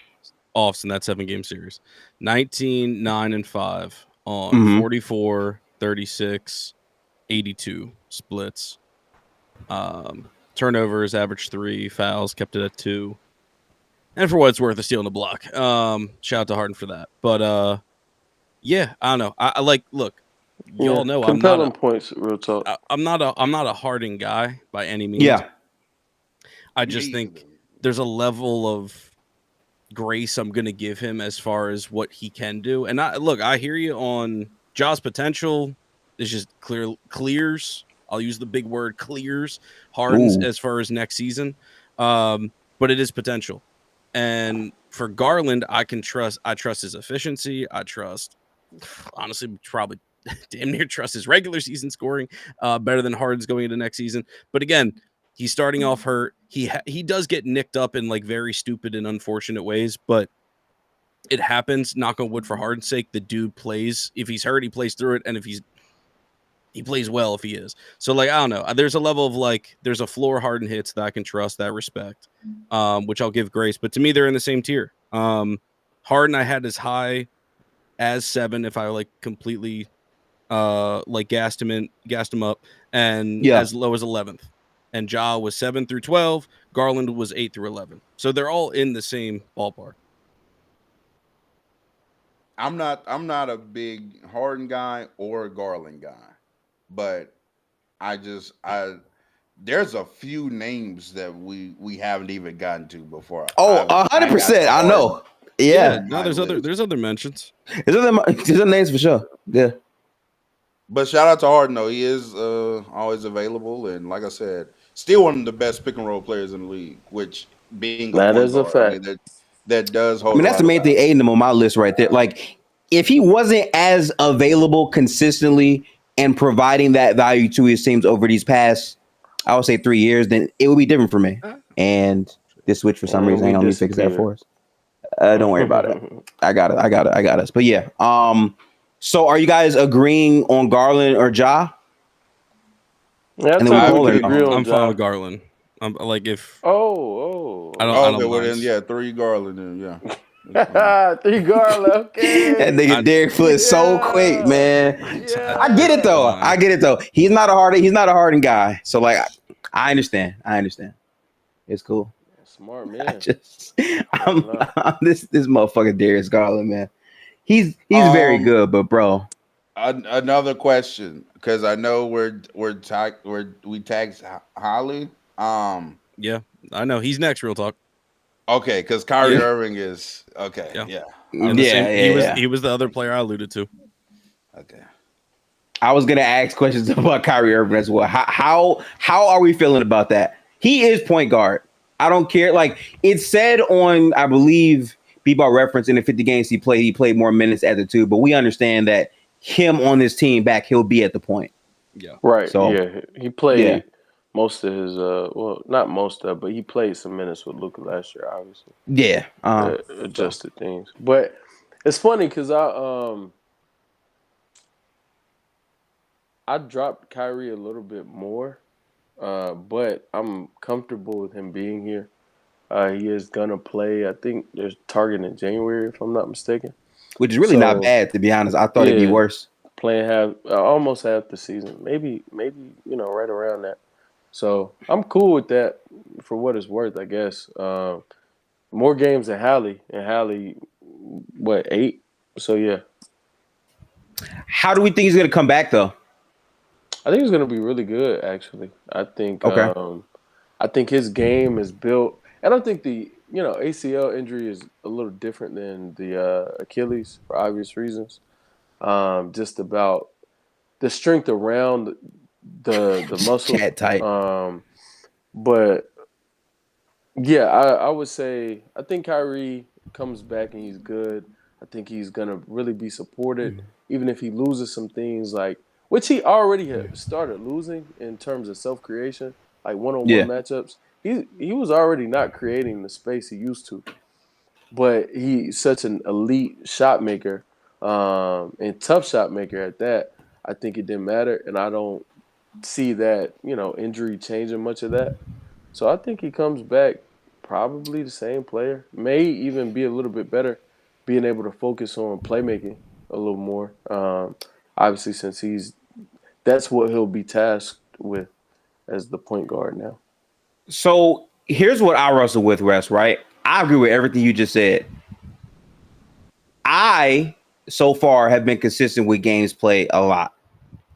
offs in that 7-game series. 19, 9, and 5 on 44, 36, 82 splits. Turnovers, average 3, fouls, kept it at 2. And for what it's worth, a steal in the block. Shout out to Harden for that. But yeah, I don't know. I like. Look, y'all know compelling points. Real talk. I'm not a Harden guy by any means. Yeah, I just think there's a level of grace I'm going to give him as far as what he can do. And I hear you on Ja's potential. It's just clears. I'll use the big word clears Harden's as far as next season. But it is potential. And for Garland, I trust his efficiency. I trust. Honestly, probably damn near trust his regular season scoring better than Harden's going into next season. But again, he's starting off hurt. He does get nicked up in like very stupid and unfortunate ways, but it happens. Knock on wood for Harden's sake. The dude plays. If he's hurt, he plays through it, and if he plays well if he is. So like I don't know. There's a level of like there's a floor Harden hits that I can trust, that respect, which I'll give grace. But to me, they're in the same tier. Harden I had as high as 7 if I like completely like gassed him up, and as low as 11th. And Ja was 7 through 12. Garland was 8 through 11. So they're all in the same ballpark. I'm not a big Harden guy or a Garland guy, but there's a few names that we haven't even gotten to before. 100%. I know. Yeah. No, there's other mentions. There's other names for sure. Yeah. But shout out to Harden though. He is always available, and like I said, still one of the best pick and roll players in the league. Which being that is a fact. I mean, that does hold. I mean, that's the main thing aiding him on my list right there. Like, if he wasn't as available consistently and providing that value to his teams over these past, I would say 3 years, then it would be different for me. And this switch for some reason ain't gonna fix that for us. Don't worry about it. I got us. But yeah. So are you guys agreeing on Garland or Ja? Yeah, I And then thought we we roll could it. agree on I'm fine Ja. with Garland. I'm like if Oh. I don't Okay, well mind. then, yeah, 3 Garland. Then, yeah. That's fine. 3 Garland. Okay. That nigga Derek Foot is so quick, man. I get it though. I get it though. He's not a hardened guy. So like, I understand. It's cool. Smart I man. I'm this motherfucker Darius Garland, man. He's very good, but bro, Another question, because I know we tagged Holly. Yeah, I know he's next. Real talk. Okay, because Kyrie Yeah. Irving is okay. Yeah. Yeah. And the same, he was the other player I alluded to. Okay. I was gonna ask questions about Kyrie Irving as well. How are we feeling about that? He is point guard. I don't care. Like it said on, I believe, B-Ball reference in the 50 games he played more minutes at the 2, but we understand that him on this team back, he'll be at the point. Yeah. Right. So, yeah. He played most of his well, not most of, but he played some minutes with Luka last year, obviously. Yeah. Adjusted things. But it's funny because I dropped Kyrie a little bit more, but I'm comfortable with him being here. He is gonna play. I think there's Target in January, if I'm not mistaken. Which is really not bad, to be honest. I thought it'd be worse. Playing almost half the season, maybe right around that. So I'm cool with that for what it's worth, I guess. More games than Hallie, and Hallie, what 8? So yeah. How do we think he's gonna come back though? I think he's gonna be really good. Actually, I think. Okay. I think his game is built, and I think the ACL injury is a little different than the Achilles for obvious reasons. Just about the strength around the muscle. Cat tight. But yeah, I would say I think Kyrie comes back and he's good. I think he's gonna really be supported, even if he loses some things like which he already had started losing in terms of self creation, like one-on-one matchups. He was already not creating the space he used to, but he's such an elite shot maker and tough shot maker at that. I think it didn't matter, and I don't see that injury changing much of that. So I think he comes back probably the same player, may even be a little bit better, being able to focus on playmaking a little more. Obviously, since that's what he'll be tasked with as the point guard now. So here's what I wrestle with, Wes, right? I agree with everything you just said. I, so far, have been consistent with games played a lot.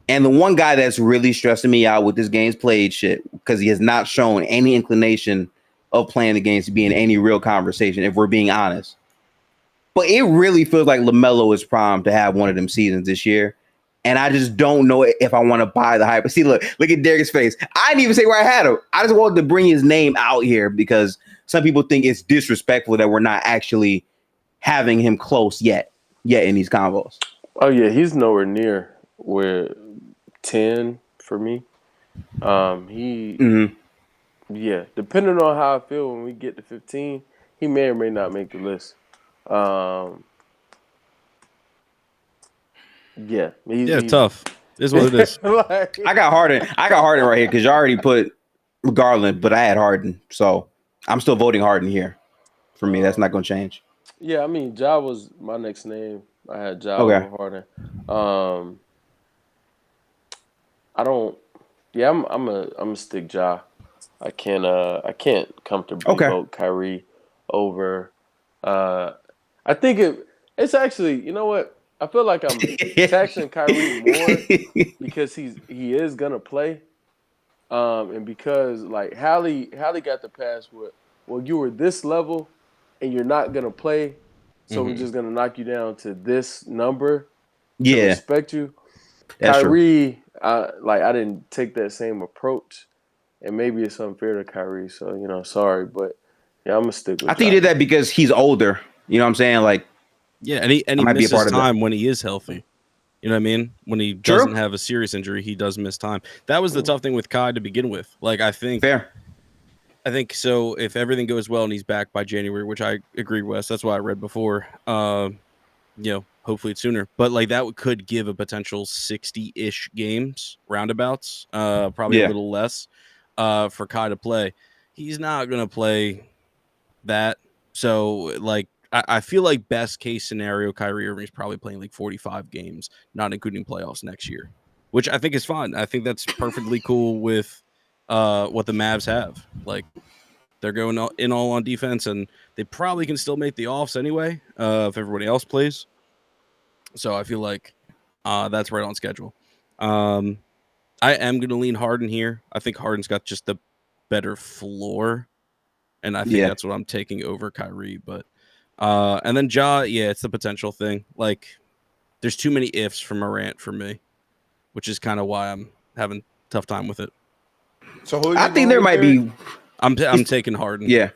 And the one guy that's really stressing me out with this games played shit, because he has not shown any inclination of playing the games to be in any real conversation, if we're being honest. But it really feels like LaMelo is primed to have one of them seasons this year. And I just don't know if I want to buy the hype. But see, look at Derek's face. I didn't even say where I had him. I just wanted to bring his name out here because some people think it's disrespectful that we're not actually having him close yet in these combos. Oh, yeah, he's nowhere near where 10 for me. Yeah, depending on how I feel when we get to 15, he may or may not make the list. Yeah, he's tough. This is what it is. I got Harden right here because you already put Garland, but I had Harden, so I'm still voting Harden here. For me, that's not going to change. Yeah, I mean, Ja was my next name. I had Ja over Harden. I don't. Yeah, I'm a stick Ja. I can't comfortably vote Kyrie over. I think it's actually, you know what? I feel like I'm taxing Kyrie more because he is gonna play, and because like Hallie got the pass with, well, you were this level and you're not gonna play, so we're just gonna knock you down to this number to respect you. That's Kyrie, I didn't take that same approach, and maybe it's unfair to Kyrie. So sorry, but yeah, I'm gonna stick with. I think he did that because he's older. You know what I'm saying? Like, yeah, and he misses time when he is healthy. You know what I mean? When he doesn't have a serious injury, he does miss time. That was the tough thing with Kai to begin with. Like, I think so. If everything goes well and he's back by January, which I agree, Wes, that's what I read before. Hopefully it's sooner, but like that could give a potential 60-ish games roundabouts, probably a little less for Kai to play. He's not going to play that. So like, I feel like best case scenario, Kyrie Irving is probably playing like 45 games, not including playoffs next year, which I think is fine. I think that's perfectly cool with what the Mavs have. Like, they're going all on defense, and they probably can still make the offs anyway if everybody else plays. So I feel like that's right on schedule. I am going to lean Harden here. I think Harden's got just the better floor, and I think that's what I'm taking over Kyrie. But and then Ja, it's the potential thing. Like, there's too many ifs for Morant for me, which is kind of why I'm having a tough time with it. So who I think there might be. I'm taking Harden. Yeah.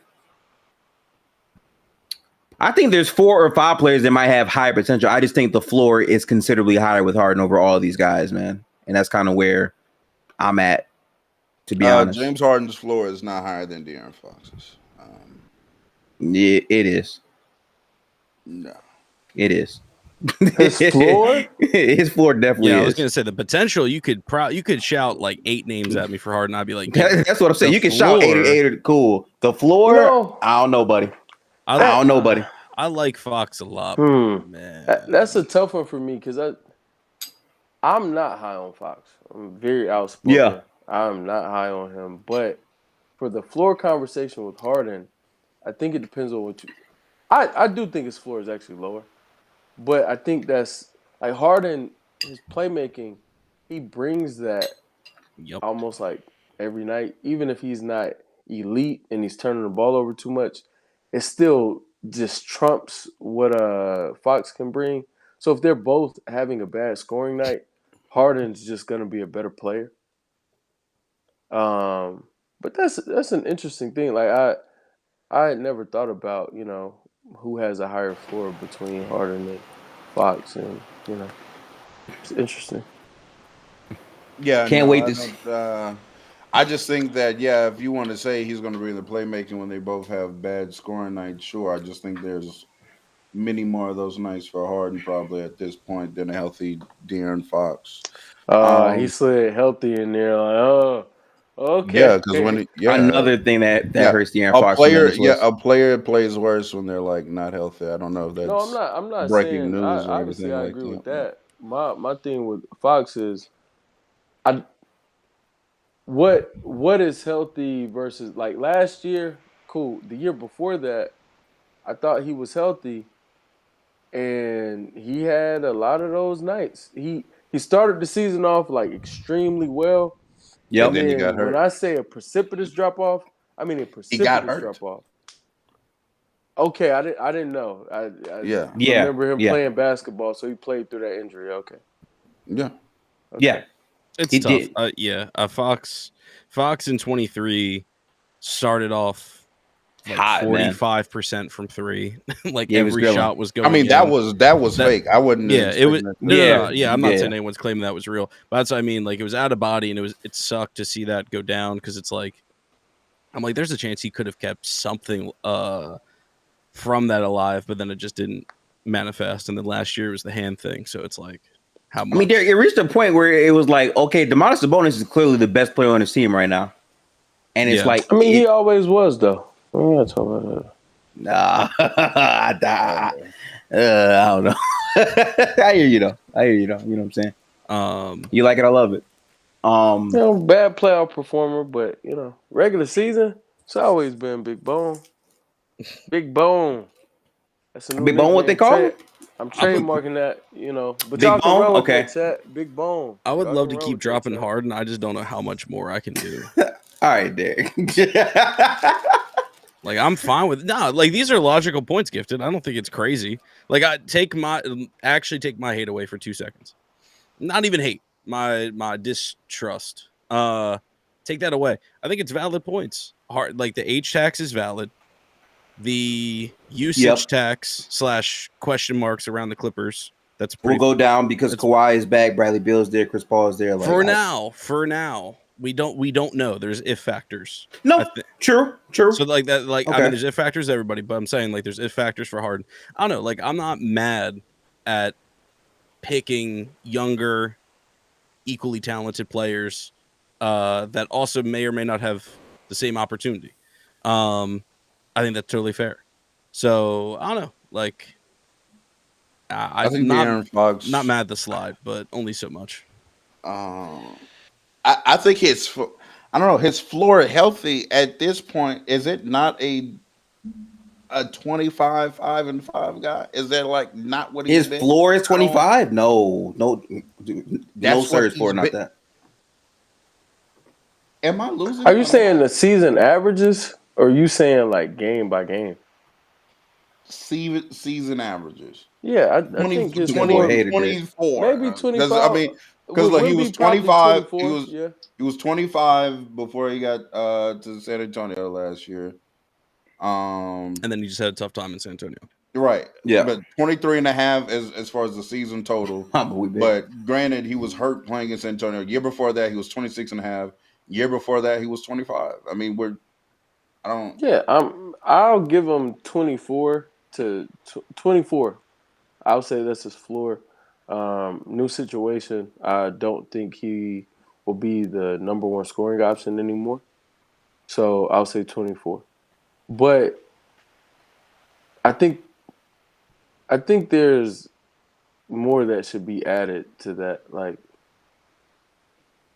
I think there's 4 or 5 players that might have higher potential. I just think the floor is considerably higher with Harden over all of these guys, man. And that's kind of where I'm at, to be honest. James Harden's floor is not higher than De'Aaron Fox's. Yeah, it is. No. It is. His floor? His floor definitely is. I was going to say the potential, you could shout like 8 names at me for Harden. I'd be like, that's what I'm saying. You can shout 8 cool. The floor, No. I don't know, buddy. I don't know, buddy. I like Fox a lot, man. That's a tough one for me because I'm not high on Fox. I'm very outspoken. Yeah. I'm not high on him. But for the floor conversation with Harden, I think it depends on what you – I do think his floor is actually lower. But I think that's – like Harden, his playmaking, he brings that almost like every night. Even if he's not elite and he's turning the ball over too much, it still just trumps what Fox can bring. So if they're both having a bad scoring night, Harden's just going to be a better player. But that's an interesting thing. Like I had never thought about, who has a higher floor between Harden and Fox, and it's interesting. Yeah, Can't wait to see. I just think that if you want to say he's going to bring the playmaking when they both have bad scoring nights, sure. I just think there's many more of those nights for Harden probably at this point than a healthy De'Aaron Fox. He slid healthy in there. Like, okay. Yeah, because another thing that hurts De'Aaron Fox. A player plays worse when they're like not healthy. I don't know if that's I'm not breaking saying, news. Obviously, I agree with that. My thing with Fox is, what is healthy versus like last year? Cool. The year before that, I thought he was healthy, and he had a lot of those nights. He started the season off like extremely well. Yep. And then he got hurt. When I say a precipitous drop off, I mean a precipitous drop off. Okay, I didn't know. I remember him playing basketball, so he played through that injury. Okay. Yeah. Okay. Yeah. It's tough. Fox in 23 started off like hot, 45% from 3. Like every shot was going. I mean, that was fake. I wouldn't. Yeah, it was. No. I'm not saying anyone's claiming that was real, but that's what I mean. Like, it was out of body, and it sucked to see that go down because it's like, I'm like, there's a chance he could have kept something from that alive, but then it just didn't manifest. And then last year was the hand thing, so it's like, how much? I mean, Derek, it reached a point where it was like, okay, Domantas Sabonis is clearly the best player on his team right now, and it's like, I mean, he always was though. I'm not talking about that. I don't know. I hear you though. You know what I'm saying? You like it, I love it. Bad playoff performer, but regular season, it's always been Big Bone. Big Bone. That's a new Big Bone, what they call it? I'm trademarking that, but Big Bone? Okay. Big Bone. I would love to keep dropping Harden. I just don't know how much more I can do. All right, Derek. Like, I'm fine with like, these are logical points, Gifted. I don't think it's crazy. Like, I take my hate away for 2 seconds. Not even hate, my distrust. Take that away. I think it's valid points. Like, the age tax is valid. The usage tax / question marks around the Clippers, will go down because Kawhi is back, Bradley Beal's there, Chris Paul is there. Like, for now. We don't know. There's if factors. No, true. So like that, like okay. I mean, there's if factors everybody, but I'm saying like there's if factors for Harden. I don't know. Like, I'm not mad at picking younger, equally talented players that also may or may not have the same opportunity. I think that's totally fair. So I don't know. Like, I think not De'Aaron Fox. not mad at the slide, but only so much. I think I don't know, his floor healthy at this point. Is it not a 25 5-5 guy? Is that like not what he's His been? floor is 25? No, That's sir, what his floor he's not been- that. Am I losing? Are you saying the season averages, or are you saying like game by game? season averages? Yeah, I think his 20 floor, hated this. 24. maybe 25. I mean, because like, he was probably 25. 24. Yeah. He was 25 before he got to San Antonio last year. And then he just had a tough time in San Antonio. Right. Yeah. But 23 and a half as far as the season total. But granted, he was hurt playing in San Antonio. Year before that, he was 26 and a half. Year before that, he was 25. I mean, I'll give him 24 to 24. I'll say that's his floor. New situation. I don't think he will be the number one scoring option anymore. So I'll say 24. But I think there's more that should be added to that. Like,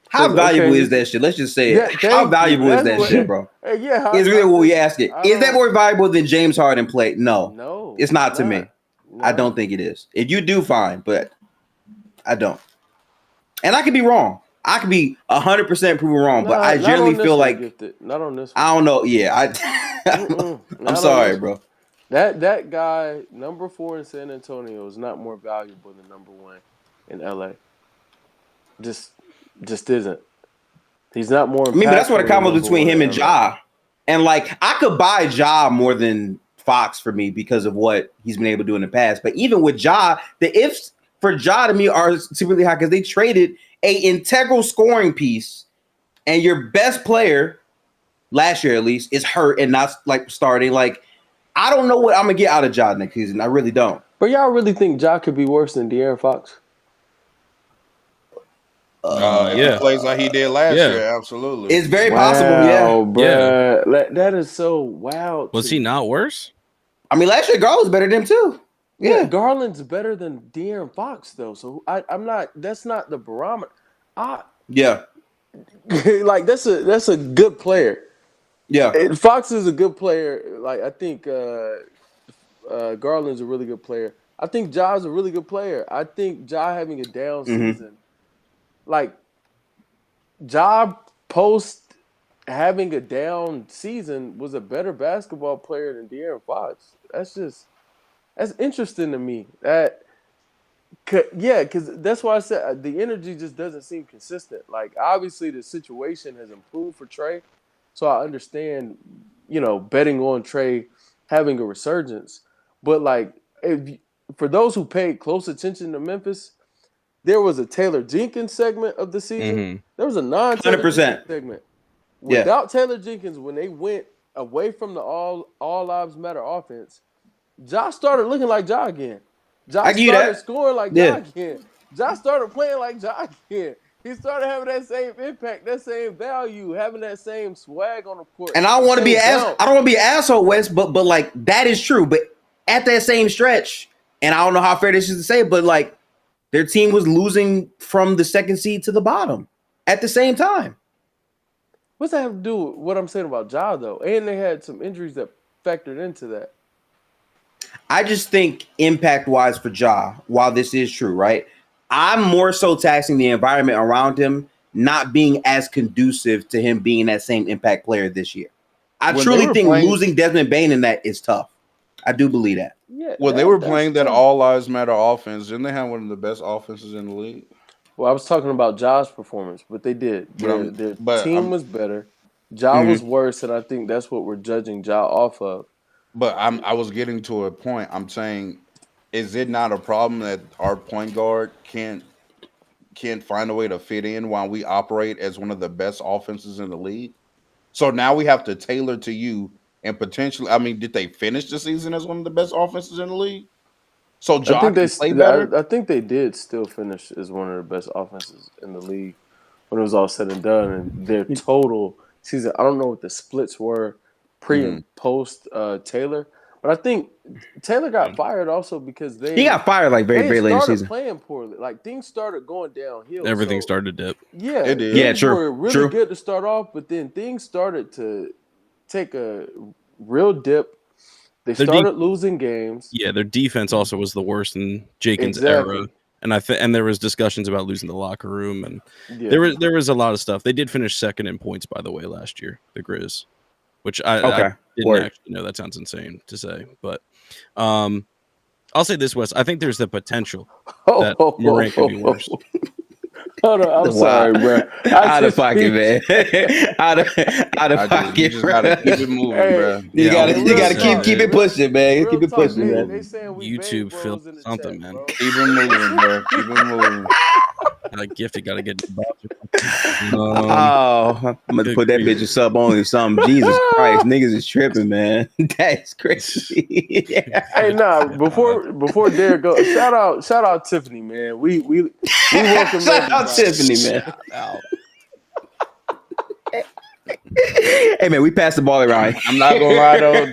how valuable is that shit? Let's just say it. How valuable is that shit, bro? Yeah, It's really what we ask it. Is that more valuable than James Harden play? No, it's not to me. No. I don't think it is. If you do, fine, but I don't. And I could be wrong. I could be 100% proven wrong, but I generally feel like not on this one. I don't know. Yeah, I'm sorry, bro. That guy, number 4 in San Antonio, is not more valuable than number 1 in LA. Just isn't. He's not more. I mean, but that's what the combo between him and Ja. And like, I could buy Ja more than Fox for me because of what he's been able to do in the past. But even with Ja, the ifs for Ja to me are super high because they traded a integral scoring piece, and your best player last year at least is hurt and not like starting. Like, I don't know what I'm gonna get out of Ja next season. I really don't. But y'all really think Ja could be worse than De'Aaron Fox? if he plays like he did last year, absolutely. It's very possible, yeah. Bruh. That is so wild. Was he not worse? I mean, last year Garland's better than him too. Yeah, Garland's better than De'Aaron Fox though. So I'm not. That's not the barometer. Yeah. Like that's a good player. Yeah. And Fox is a good player. Like I think Garland's a really good player. I think Ja's a really good player. I think Ja having a down season, like Ja post having a down season was a better basketball player than De'Aaron Fox. That's interesting to me. Because that's why I said the energy just doesn't seem consistent. Like obviously the situation has improved for Trey, so I understand, betting on Trey having a resurgence. But like, for those who paid close attention to Memphis, there was a Taylor Jenkins segment of the season. There was a non-Taylor 100%. Jenkins segment. Without Taylor Jenkins, when they went away from the all lives matter offense, Ja started looking like Ja again. Ja started scoring like Ja again. Ja started playing like Ja again. He started having that same impact, that same value, having that same swag on the court. And I don't want to be I don't want to be an asshole, Wes, but like that is true. But at that same stretch, and I don't know how fair this is to say, but like their team was losing from the second seed to the bottom at the same time. What's that have to do with what I'm saying about Ja though? And they had some injuries that factored into that. I just think impact-wise for Ja, while this is true, right? I'm more so taxing the environment around him not being as conducive to him being that same impact player this year. I truly think losing Desmond Bane in that is tough. I do believe that. Yeah. Well, they were playing that all lives matter offense. Didn't they have one of the best offenses in the league? Well, I was talking about Ja's performance, but they did. Their team was better. Ja was worse, and I think that's what we're judging Ja off of. But I was getting to a point. I'm saying, is it not a problem that our point guard can't find a way to fit in while we operate as one of the best offenses in the league? So now we have to tailor to you and potentially. I mean, did they finish the season as one of the best offenses in the league? So Ja can play better. I think they did still finish as one of the best offenses in the league when it was all said and done. And their total season, I don't know what the splits were pre and post Taylor, but I think Taylor got fired also because He got fired like very late in the started season. playing poorly. Like things started going downhill. Everything so, started to dip. Yeah, It did. things Yeah, true, were really true. good to start off, but then things started to take a real dip. They started losing games. Yeah, their defense also was the worst in Jenkins' Exactly. era, and and there was discussions about losing the locker room, and Yeah. there was a lot of stuff. They did finish second in points, by the way, last year, the Grizz, which I didn't Word. actually know. That sounds insane to say, but I'll say this, Wes. I think there's the potential that Morant could be worse. Hold on, I'm sorry, bro. Out of pocket, man. out of pocket. You just gotta keep it moving, bro. You gotta keep it pushing, man. Real Keep it talk, pushing, man. They saying we YouTube bang film bros in the something, chat, man. bro. Keep it moving, bro. Keep it moving. Gifted got to get. I'm gonna put that bitch in sub only something. Jesus Christ, niggas is tripping, man. That's crazy. Hey, nah. Before Derek go, shout out Tiffany, man. We welcome Shout out everybody. Tiffany, man. Hey man, we passed the ball around. I'm not gonna lie though.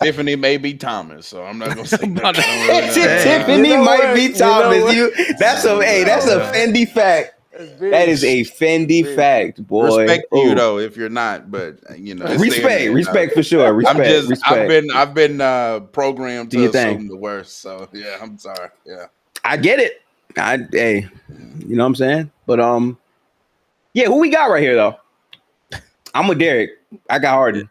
Tiffany may be Thomas, so I'm not gonna say Tiffany You know might what? be You know Thomas. what? That's a Fendi fact. That is a Fendi fact, boy. Respect you though if you're not, but you know, respect for sure. Respect. I've been programmed Do to your thing. assume the worst. So yeah, I'm sorry. Yeah, I get it. Hey, you know what I'm saying? But yeah, who we got right here though? I'm with Derek. I got Harden.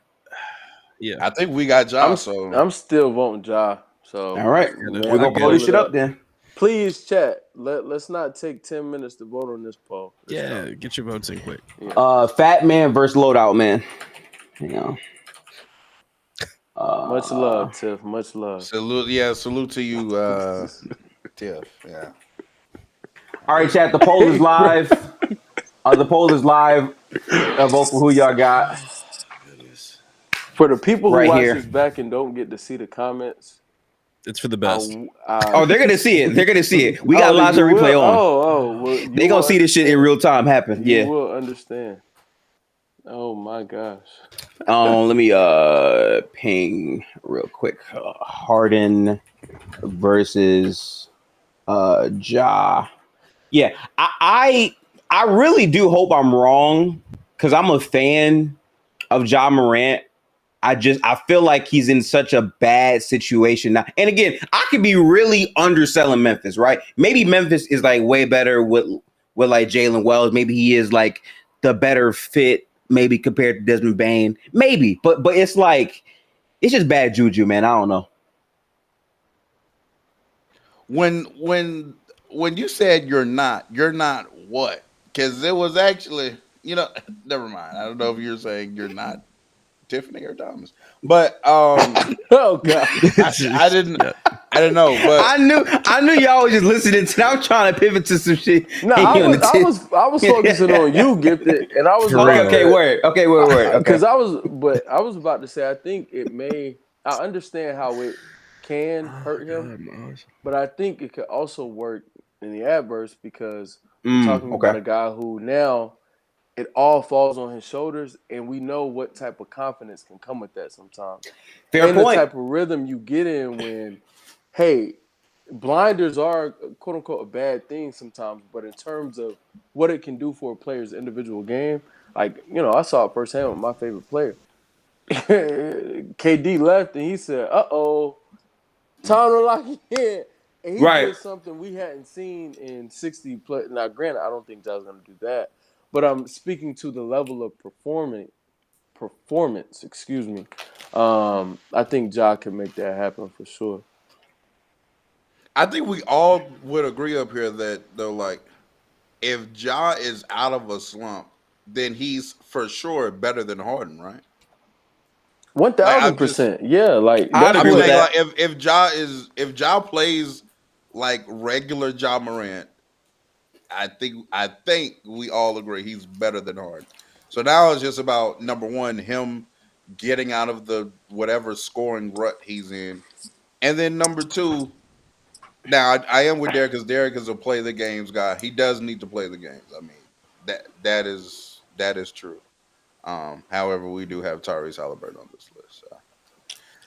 Yeah, I think we got Ja. I'm still voting Ja. So all right, man, we're gonna pull this shit up then. Please chat. Let's not take 10 minutes to vote on this poll. Get your votes in quick. Yeah. Fat man versus loadout man. You know. Much love, Tiff. Much love. Salute to you, Tiff. Yeah. All right, chat. The poll is live. The poll is live. Vote for who y'all got. For the people who Right watch here. this back and don't get to see the comments, It's for the best. They're gonna see it. They're gonna see it. We got live to replay on. Well, they gonna see this shit in real time happen. You will understand. Oh my gosh. Let me ping real quick. Harden versus Ja. Yeah, I really do hope I'm wrong because I'm a fan of Ja Morant. I feel like he's in such a bad situation now. And again, I could be really underselling Memphis, right? Maybe Memphis is like way better with like Jalen Wells. Maybe he is like the better fit, maybe compared to Desmond Bane. Maybe, but it's like it's just bad juju, man. I don't know. When you said you're not what? Because it was actually, never mind. I don't know if you're saying you're not Tiffany or Thomas, but oh god, I didn't know. But I knew y'all was just listening to. I'm trying to pivot to some shit. No, I was focusing on you, Gifted, and I was okay, word. Because I was about to say I think it may. I understand how it can hurt him, but I think it could also work in the adverse because we're talking about a guy who now it all falls on his shoulders, and we know what type of confidence can come with that sometimes. Fair point. The type of rhythm you get in when, hey, blinders are quote unquote a bad thing sometimes, but in terms of what it can do for a player's individual game, like I saw it firsthand with my favorite player. KD left, and he said, "Uh-oh, time to lock in." And he did something we hadn't seen in 60 play. Now, granted, I don't think Ja's going to do that. But I'm speaking to the level of performance. Excuse me. I think Ja can make that happen for sure. I think we all would agree up here that though, like, if Ja is out of a slump, then he's for sure better than Harden, right? 1,000%. Yeah, like I'd agree with that. Like, if Ja plays like regular Ja Morant, I think we all agree he's better than Harden. So now it's just about number one, him getting out of the whatever scoring rut he's in, And then number 2, now I am with Derek because Derek is a play the games guy. He does need to play the games. I mean, that is true. However, we do have Tyrese Halliburton on this list. So.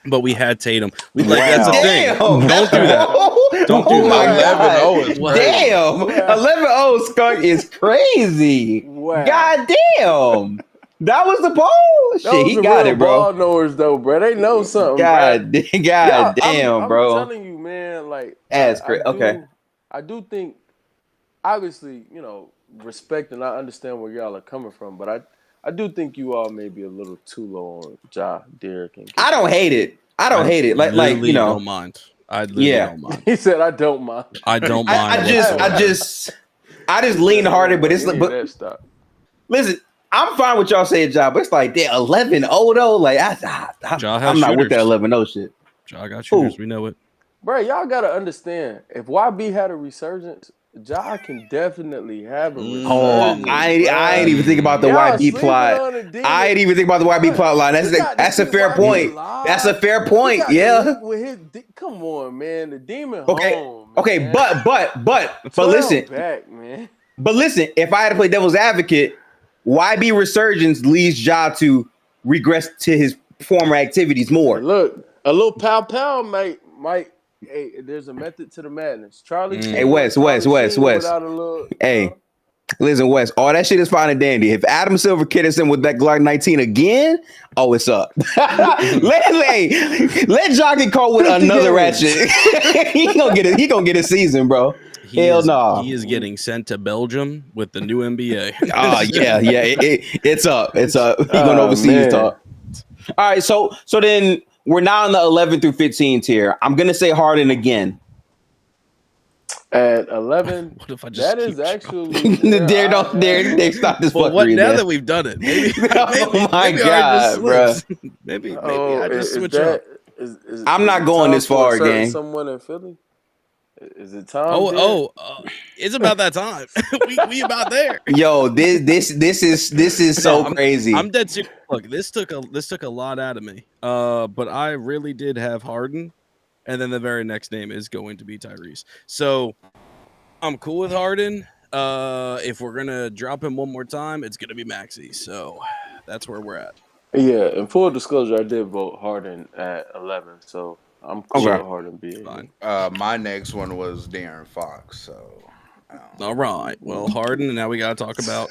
But we had Tatum. We like Wow. that's the thing. Damn. Don't do that. Don't do Oh my that. 11-0 is God. crazy. Damn. Wow. 11-0 skunk is crazy. Wow. God damn. That was the poll. Shit, Those he are got real it, bro. ball knowers, though, bro. They know something, God, bro. God damn, I'm bro. telling you, man. Like, That's great. Okay. I do think, obviously, respect and I understand where y'all are coming from, but I do think you all may be a little too low on Ja, Derek, and I don't hate it. I don't hate it. Like literally don't mind. I literally don't mind. He said, "I don't mind." I don't mind. I just lean harder, but it's You like, need but that stuff. listen, I'm fine with y'all saying Ja, but it's like they're 11-0 though. Like Ja has I'm not with that shooters. 11-0 shit. Ja got shooters. We know it. Bro, y'all gotta understand. If YB had a resurgence, Ja can definitely have a resurgence. Oh, I ain't even think about the Y'all YB sleeping plot. on the demon. I ain't even think about the YB Bruh, plot line. he got That's to a keep fair YB point. alive. That's a fair He point. got to Yeah. link with come on, man. The demon Okay. home. Okay. Man. But 12 listen. back, man. But listen. If I had to play devil's advocate, YB resurgence leads Ja to regress to his former activities more. Hey, look, a little pow might. Hey, there's a method to the madness. Charlie. Hey, Wes. Without a little, Hey. Listen, Wes, all that shit is fine and dandy. If Adam Silver kid us in with that Glock 19 again, oh, it's up. let Ja get caught with another ratchet. he gonna get a season, bro. Hell no. He is getting sent to Belgium with the new NBA. Oh yeah. It's up. It's up. He going overseas man. talk. All right, so then we're now in the 11 through 15 tier. I'm gonna say Harden again. At 11, What if I just that keep is going? actually They stop this Well, fuckery. now man. that we've done it, maybe Oh my maybe God, I just bro. switch. maybe I just switch up. I'm not going this far, gang. Someone in Philly? Is it time? It's about that time. we about there. Yo, this is so crazy. I'm dead serious. Look, this took a lot out of me. But I really did have Harden, and then the very next name is going to be Tyrese. So I'm cool with Harden. If we're gonna drop him one more time, it's gonna be Maxey. So that's where we're at. Yeah, in full disclosure, I did vote Harden at 11, so I'm cool Okay. with Harden being Fine. My next one was De'Aaron Fox. So, All right. Well, Harden, and now we got to talk about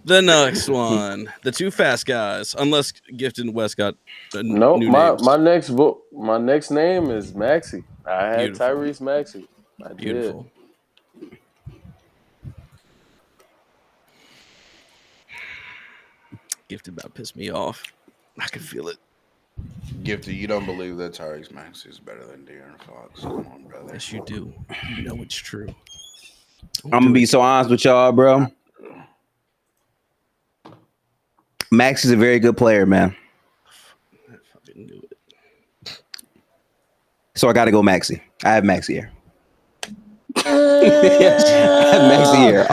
the next one. The two fast guys, unless Gifted and West got No, new names. my next name is Maxey. I had Beautiful. Tyrese Maxey. I Beautiful. Gifted about pissed me off. I can feel it. Gifted, you don't believe that Tyrese Maxey is better than De'Aaron Fox? Come on, brother. Yes, you do. You know it's true. I'm gonna be so honest with y'all, bro. Max is a very good player, man. I fucking knew it. So I got to go Maxey. I have Maxey here. I have Maxey here.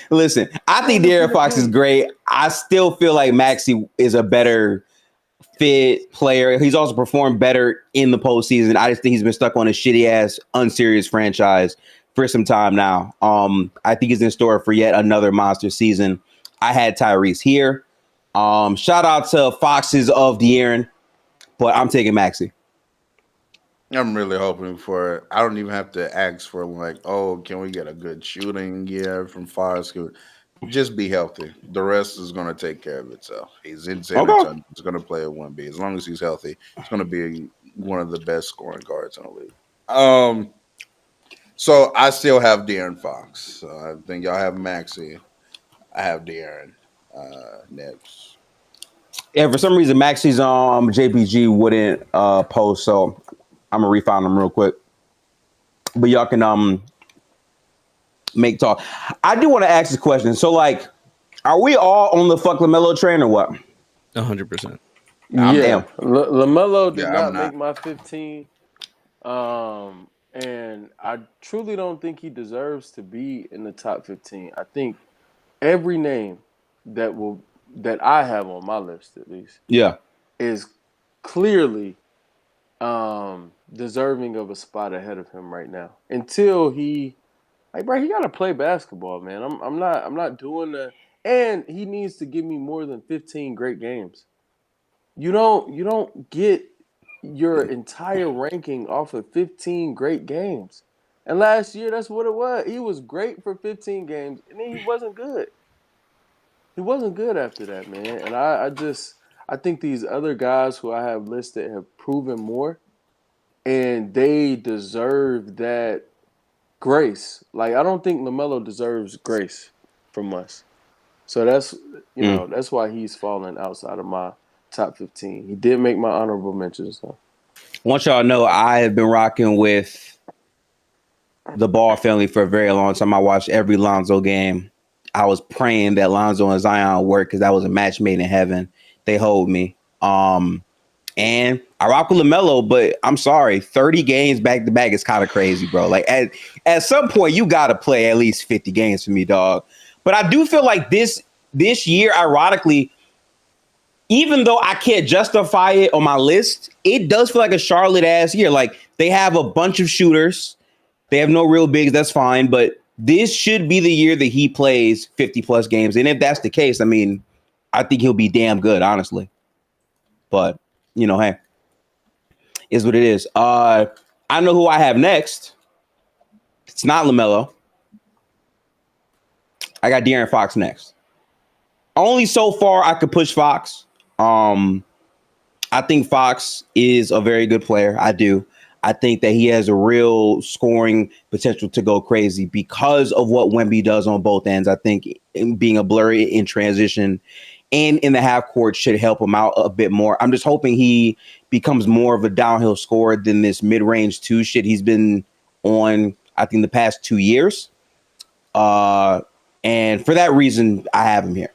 Listen. I think De'Aaron Fox is great. I still feel like Maxey is a better fit player. He's also performed better in the postseason. I just think he's been stuck on a shitty ass, unserious franchise for some time now. I think he's in store for yet another monster season. I had Tyrese here. Shout out to Foxes of De'Aaron, but I'm taking Maxey. I'm really hoping for it. I don't even have to ask for like, oh, can we get a good shooting year from Fox? Just be healthy. The rest is going to take care of itself. He's in San Antonio. He's going to play at 1B. As long as he's healthy, he's going to be one of the best scoring guards in the league. So I still have De'Aaron Fox. So I think y'all have Maxey. I have De'Aaron next. Yeah, for some reason, Maxey's JPG wouldn't post, so I'm gonna refind them real quick. But y'all can make talk. I do want to ask this question. So, like, are we all on the fuck LaMelo train or what? 100%. Yeah, LaMelo did Yeah, not make my 15. And I truly don't think he deserves to be in the top 15. I think every name that I have on my list, at least, Yeah. is clearly deserving of a spot ahead of him right now. Until he bro, he gotta play basketball, man. I'm not doing that. And he needs to give me more than 15 great games. You don't get your entire ranking off of 15 great games. And last year, that's what it was. He was great for 15 games, and then he wasn't good. He wasn't good after that, man. And I think these other guys who I have listed have proven more, and they deserve that grace. Like I don't think LaMelo deserves grace from us. So that's why he's falling outside of my top 15. He did make my honorable mentions though. I want y'all to know I have been rocking with the Ball family for a very long time. I watched every Lonzo game. I was praying that Lonzo and Zion work because that was a match made in heaven. They hold me. And I rock with LaMelo, but I'm sorry, 30 games back to back is kind of crazy, bro. Like at some point, you got to play at least 50 games for me, dog. But I do feel like this year, ironically, even though I can't justify it on my list, it does feel like a Charlotte ass year. Like they have a bunch of shooters. They have no real bigs. That's fine. But this should be the year that he plays 50 plus games. And if that's the case, I mean, I think he'll be damn good, honestly. But, hey, is what it is. I know who I have next. It's not LaMelo. I got De'Aaron Fox next. Only so far I could push Fox. I think Fox is a very good player. I do. I think that he has a real scoring potential to go crazy because of what Wemby does on both ends. I think being a blurry in transition and in the half court should help him out a bit more. I'm just hoping he becomes more of a downhill scorer than this mid-range 2 shit he's been on, I think, the past 2 years. And for that reason, I have him here.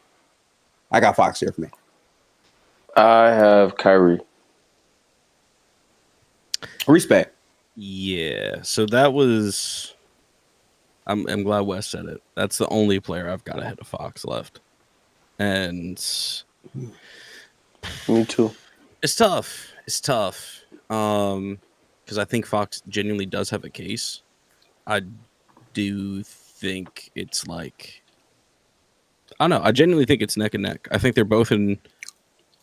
I got Fox here for me. I have Kyrie. Respect. Yeah. So that was. I'm glad Wes said it. That's the only player I've got ahead of Fox left, and Me too. it's tough. It's tough. Because I think Fox genuinely does have a case. I do think it's like. I don't know. I genuinely think it's neck and neck. I think they're both in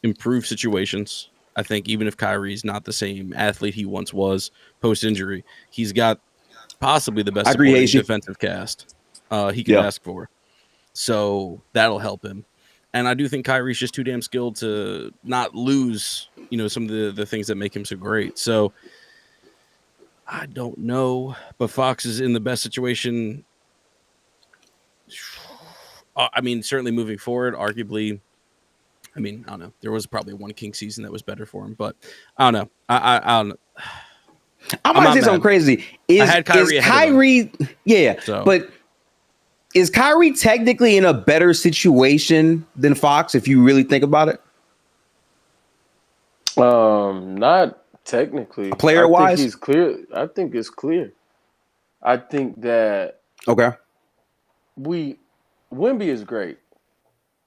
improved situations. I think even if Kyrie's not the same athlete he once was post-injury, he's got possibly the best supporting defensive cast he could ask for. So that'll help him. And I do think Kyrie's just too damn skilled to not lose, some of the things that make him so great. So I don't know, but Fox is in the best situation. I mean, certainly moving forward, arguably. I mean, I don't know. There was probably one King season that was better for him, but I don't know. I don't know. I might say something crazy. I had Kyrie yeah, so. But is Kyrie technically in a better situation than Fox if you really think about it? Not technically. Player wise, he's clear. I think it's clear. I think that Wemby is great.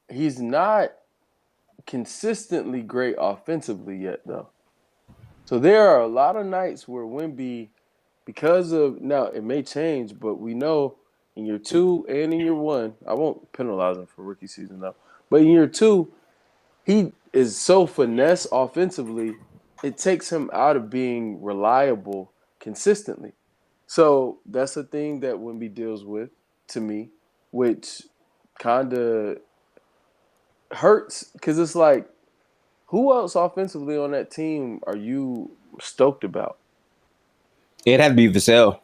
He's not consistently great offensively yet, though. So there are a lot of nights where Wemby, because of now it may change, but we know in year 2 and in year 1, I won't penalize him for rookie season though. But in year 2, he is so finesse offensively, it takes him out of being reliable consistently. So that's a thing that Wemby deals with to me, which kind of hurts because it's like, who else offensively on that team are you stoked about? It'd have to be Vassell.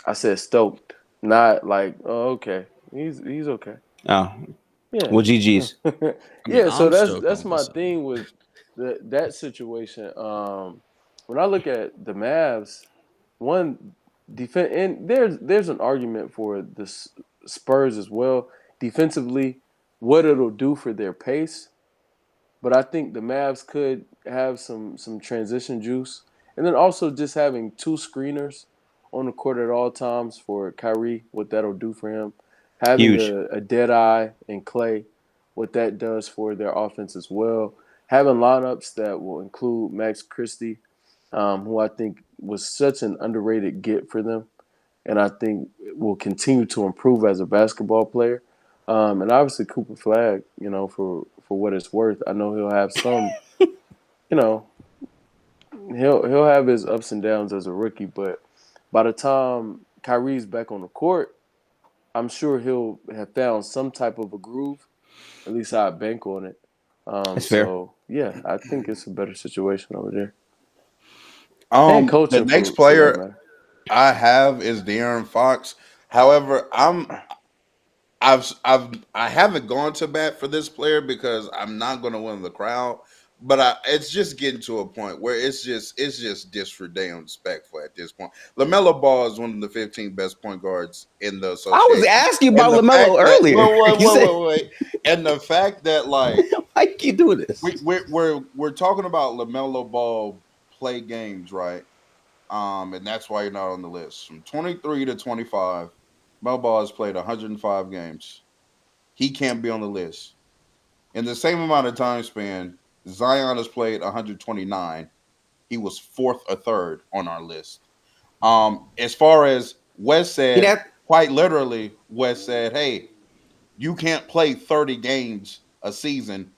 I said stoked, not like, oh, okay, he's okay. Oh, yeah. Well, GG's. Yeah, so that's my thing with that situation. When I look at the Mavs, one defense, and there's an argument for the Spurs as well defensively, what it'll do for their pace. But I think the Mavs could have some transition juice. And then also just having 2 screeners on the court at all times for Kyrie, what that'll do for him. Having a dead eye in Clay, what that does for their offense as well. Having lineups that will include Max Christie, who I think was such an underrated get for them, and I think will continue to improve as a basketball player. And obviously Cooper Flag, for what it's worth, I know he'll have some, you know, he'll have his ups and downs as a rookie, but by the time Kyrie's back on the court, I'm sure he'll have found some type of a groove. At least I bank on it. That's fair. So yeah, I think it's a better situation over there. And The coaching next for that player matter. I have is De'Aaron Fox. However, I haven't gone to bat for this player because I'm not going to win the crowd. But it's just getting to a point where it's just disrespectful at this point. LaMelo Ball is one of the 15 best point guards in the association. I was asking about And the LaMelo fact that- earlier. wait. And the fact that like I keep doing this. we're talking about LaMelo Ball play games, right? And that's why you're not on the list. From 23 to 25, Mel Ball has played 105 games. He can't be on the list. In the same amount of time span, Zion has played 129. He was fourth or third on our list. As far as Wes said, quite literally, Wes said, "Hey, you can't play 30 games a season,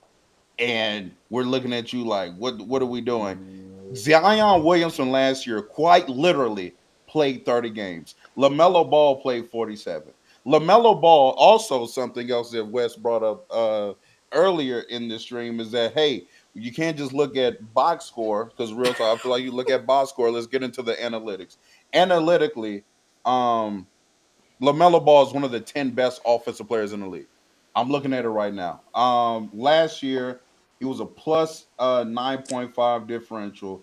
and we're looking at you like, what are we doing?" Zion Williamson last year quite literally played 30 games. LaMelo Ball played 47. LaMelo Ball, also something else that Wes brought up earlier in this stream, is that, hey, you can't just look at box score, because real talk, I feel like you look at box score. Let's get into the analytics. Analytically, LaMelo Ball is one of the 10 best offensive players in the league. I'm looking at it right now. Last year, he was a plus 9.5 differential.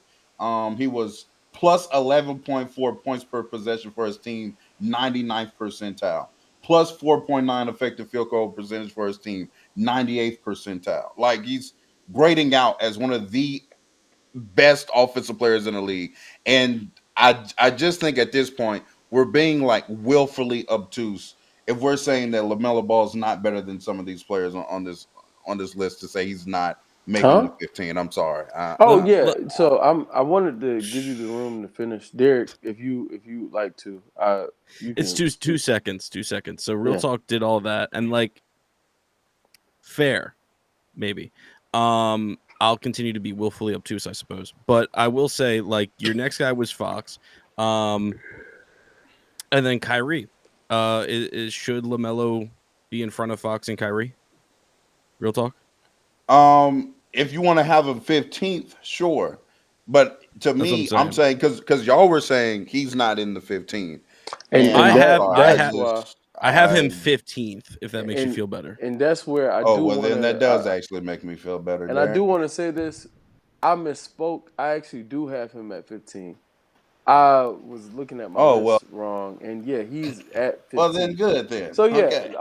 He was plus 11.4 points per possession for his team, 99th percentile. Plus 4.9 effective field goal percentage for his team, 98th percentile. Like, he's grading out as one of the best offensive players in the league. And I just think at this point, we're being like willfully obtuse if we're saying that LaMelo Ball is not better than some of these players on this list to say he's not making the 15. I'm sorry. So I wanted to give you the room to finish, Derek. If you like to, you can. It's 2 seconds. 2 seconds. So Real Yeah. Talk did all that, and like, fair, maybe. I'll continue to be willfully obtuse, I suppose. But I will say, like, your next guy was Fox, and then Kyrie. Should LaMelo be in front of Fox and Kyrie? Real talk. If you want to have him 15th, sure. But to That's me, what I'm I'm saying because y'all were saying he's not in the 15. And I have that's him why. 15th, if that makes you feel better. And that's where I do. Oh, well, wanna, then that does actually make me feel better. And I do want to say this. I misspoke. I actually do have him at 15. I was looking at my list wrong, and yeah, he's at 15. Well, then good then. So yeah. Okay. And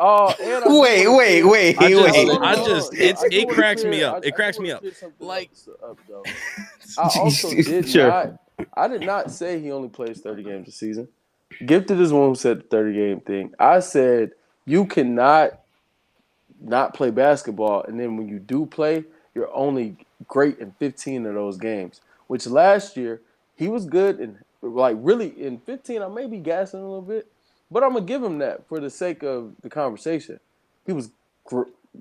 It cracks me up. It cracks me up. Like, though. I also did not. I did not say he only plays 30 games a season. Gifted is one who said the 30 game thing. I said you cannot not play basketball, and then when you do play, you're only great in 15 of those games. Which last year he was good and like really in 15. I may be gassing a little bit, but I'm gonna give him that for the sake of the conversation. He was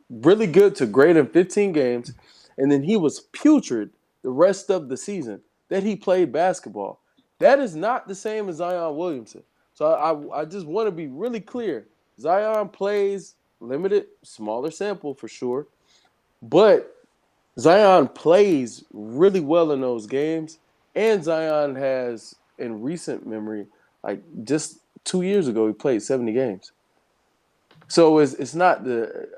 really good to great in 15 games, and then he was putrid the rest of the season that he played basketball. That is not the same as Zion Williamson. So I just want to be really clear. Zion plays limited, smaller sample for sure, but Zion plays really well in those games, and Zion has, in recent memory, like just 2 years ago, he played 70 games. So it's not the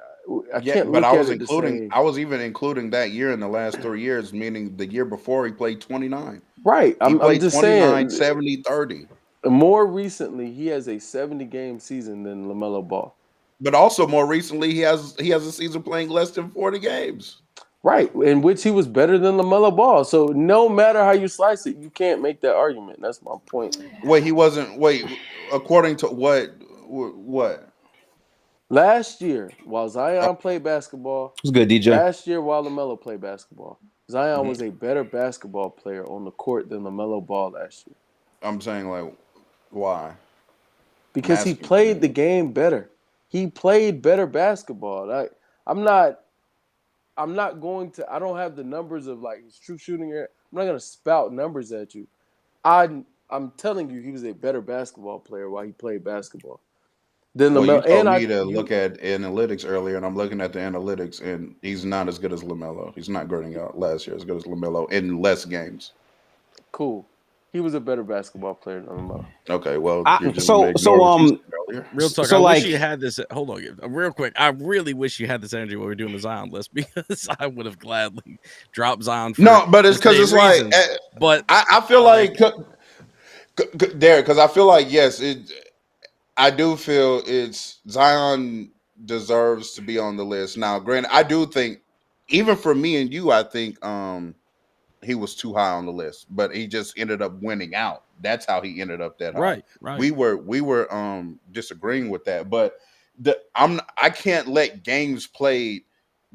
I can't look at it the same. I was even including that year in the last 3 years, meaning the year before he played 29. Right. He played just 29, saying 70, 30. More recently, he has a 70 game season than LaMelo Ball. But also more recently, he has a season playing less than 40 games. Right, in which he was better than LaMelo Ball. So no matter how you slice it, you can't make that argument. That's my point. Wait, he wasn't. Wait, according to what? What? Last year, while Zion played basketball, it was good, DJ. Last year, while LaMelo played basketball, Zion was a better basketball player on the court than LaMelo Ball last year I'm saying like, why? I'm because he asking played the you. game better. He played better basketball. I'm not. I'm not going to. I don't have the numbers of like his true shooting. I'm not going to spout numbers at you. I'm telling you, he was a better basketball player while he played basketball than Well, you LaMelo. told And me to look at analytics earlier, and I'm looking at the analytics, and he's not as good as LaMelo. He's not grading out last year as good as LaMelo in less games. cool. He was a better basketball player than LaMelo. Okay, well, I, you're just so gonna ignore so what you said earlier. Real talk. so I wish like you had this. Hold on, real quick. I really wish you had this energy while we were doing the Zion list because I would have gladly dropped Zion for No, but the it's because same it's like reasons. But I feel like Derek, because I feel like yes, I do feel it's Zion deserves to be on the list. Now, granted, I do think even for me and you, I think he was too high on the list, but he just ended up winning out. That's how he ended up that high. right. We were disagreeing with that, but I can't let games played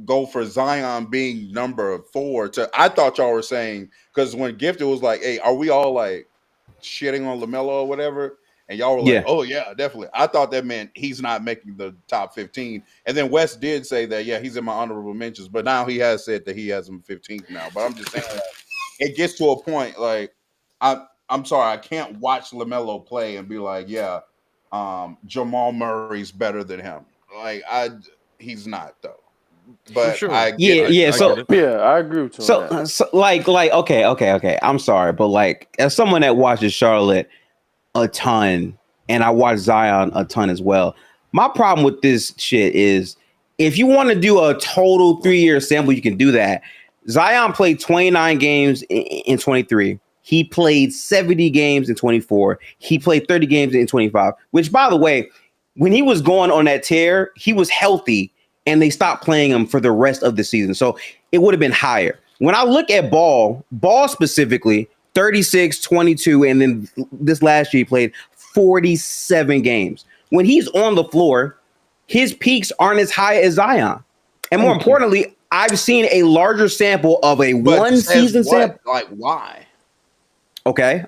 go for Zion being number 4 to I thought y'all were saying because when Gifted was like, hey, are we all like shitting on LaMelo or whatever? And y'all were like, yeah. oh yeah, definitely. I thought that meant he's not making the top 15. And then West did say that, yeah, he's in my honorable mentions, but now he has said that he has him 15th now. But I'm just saying like, it gets to a point like I'm sorry, I can't watch LaMelo play and be like, yeah, Jamal Murray's better than him. Like he's not though. For But sure. I Yeah, get it. yeah. I So get it. Yeah, I agree with you on that. so like okay. I'm sorry, but like as someone that watches Charlotte a ton, and I watch Zion a ton as well. My problem with this shit is if you want to do a total 3-year sample, you can do that. Zion played 29 games in 23. He played 70 games in 24. He played 30 games in 25, which, by the way, when he was going on that tear, he was healthy and they stopped playing him for the rest of the season. So it would have been higher. When I look at Ball specifically, 36, 22, and then this last year he played 47 games. When he's on the floor, his peaks aren't as high as Zion. And more Thank you. importantly, I've seen a larger sample of a But one says season what? sample. Like why? Okay.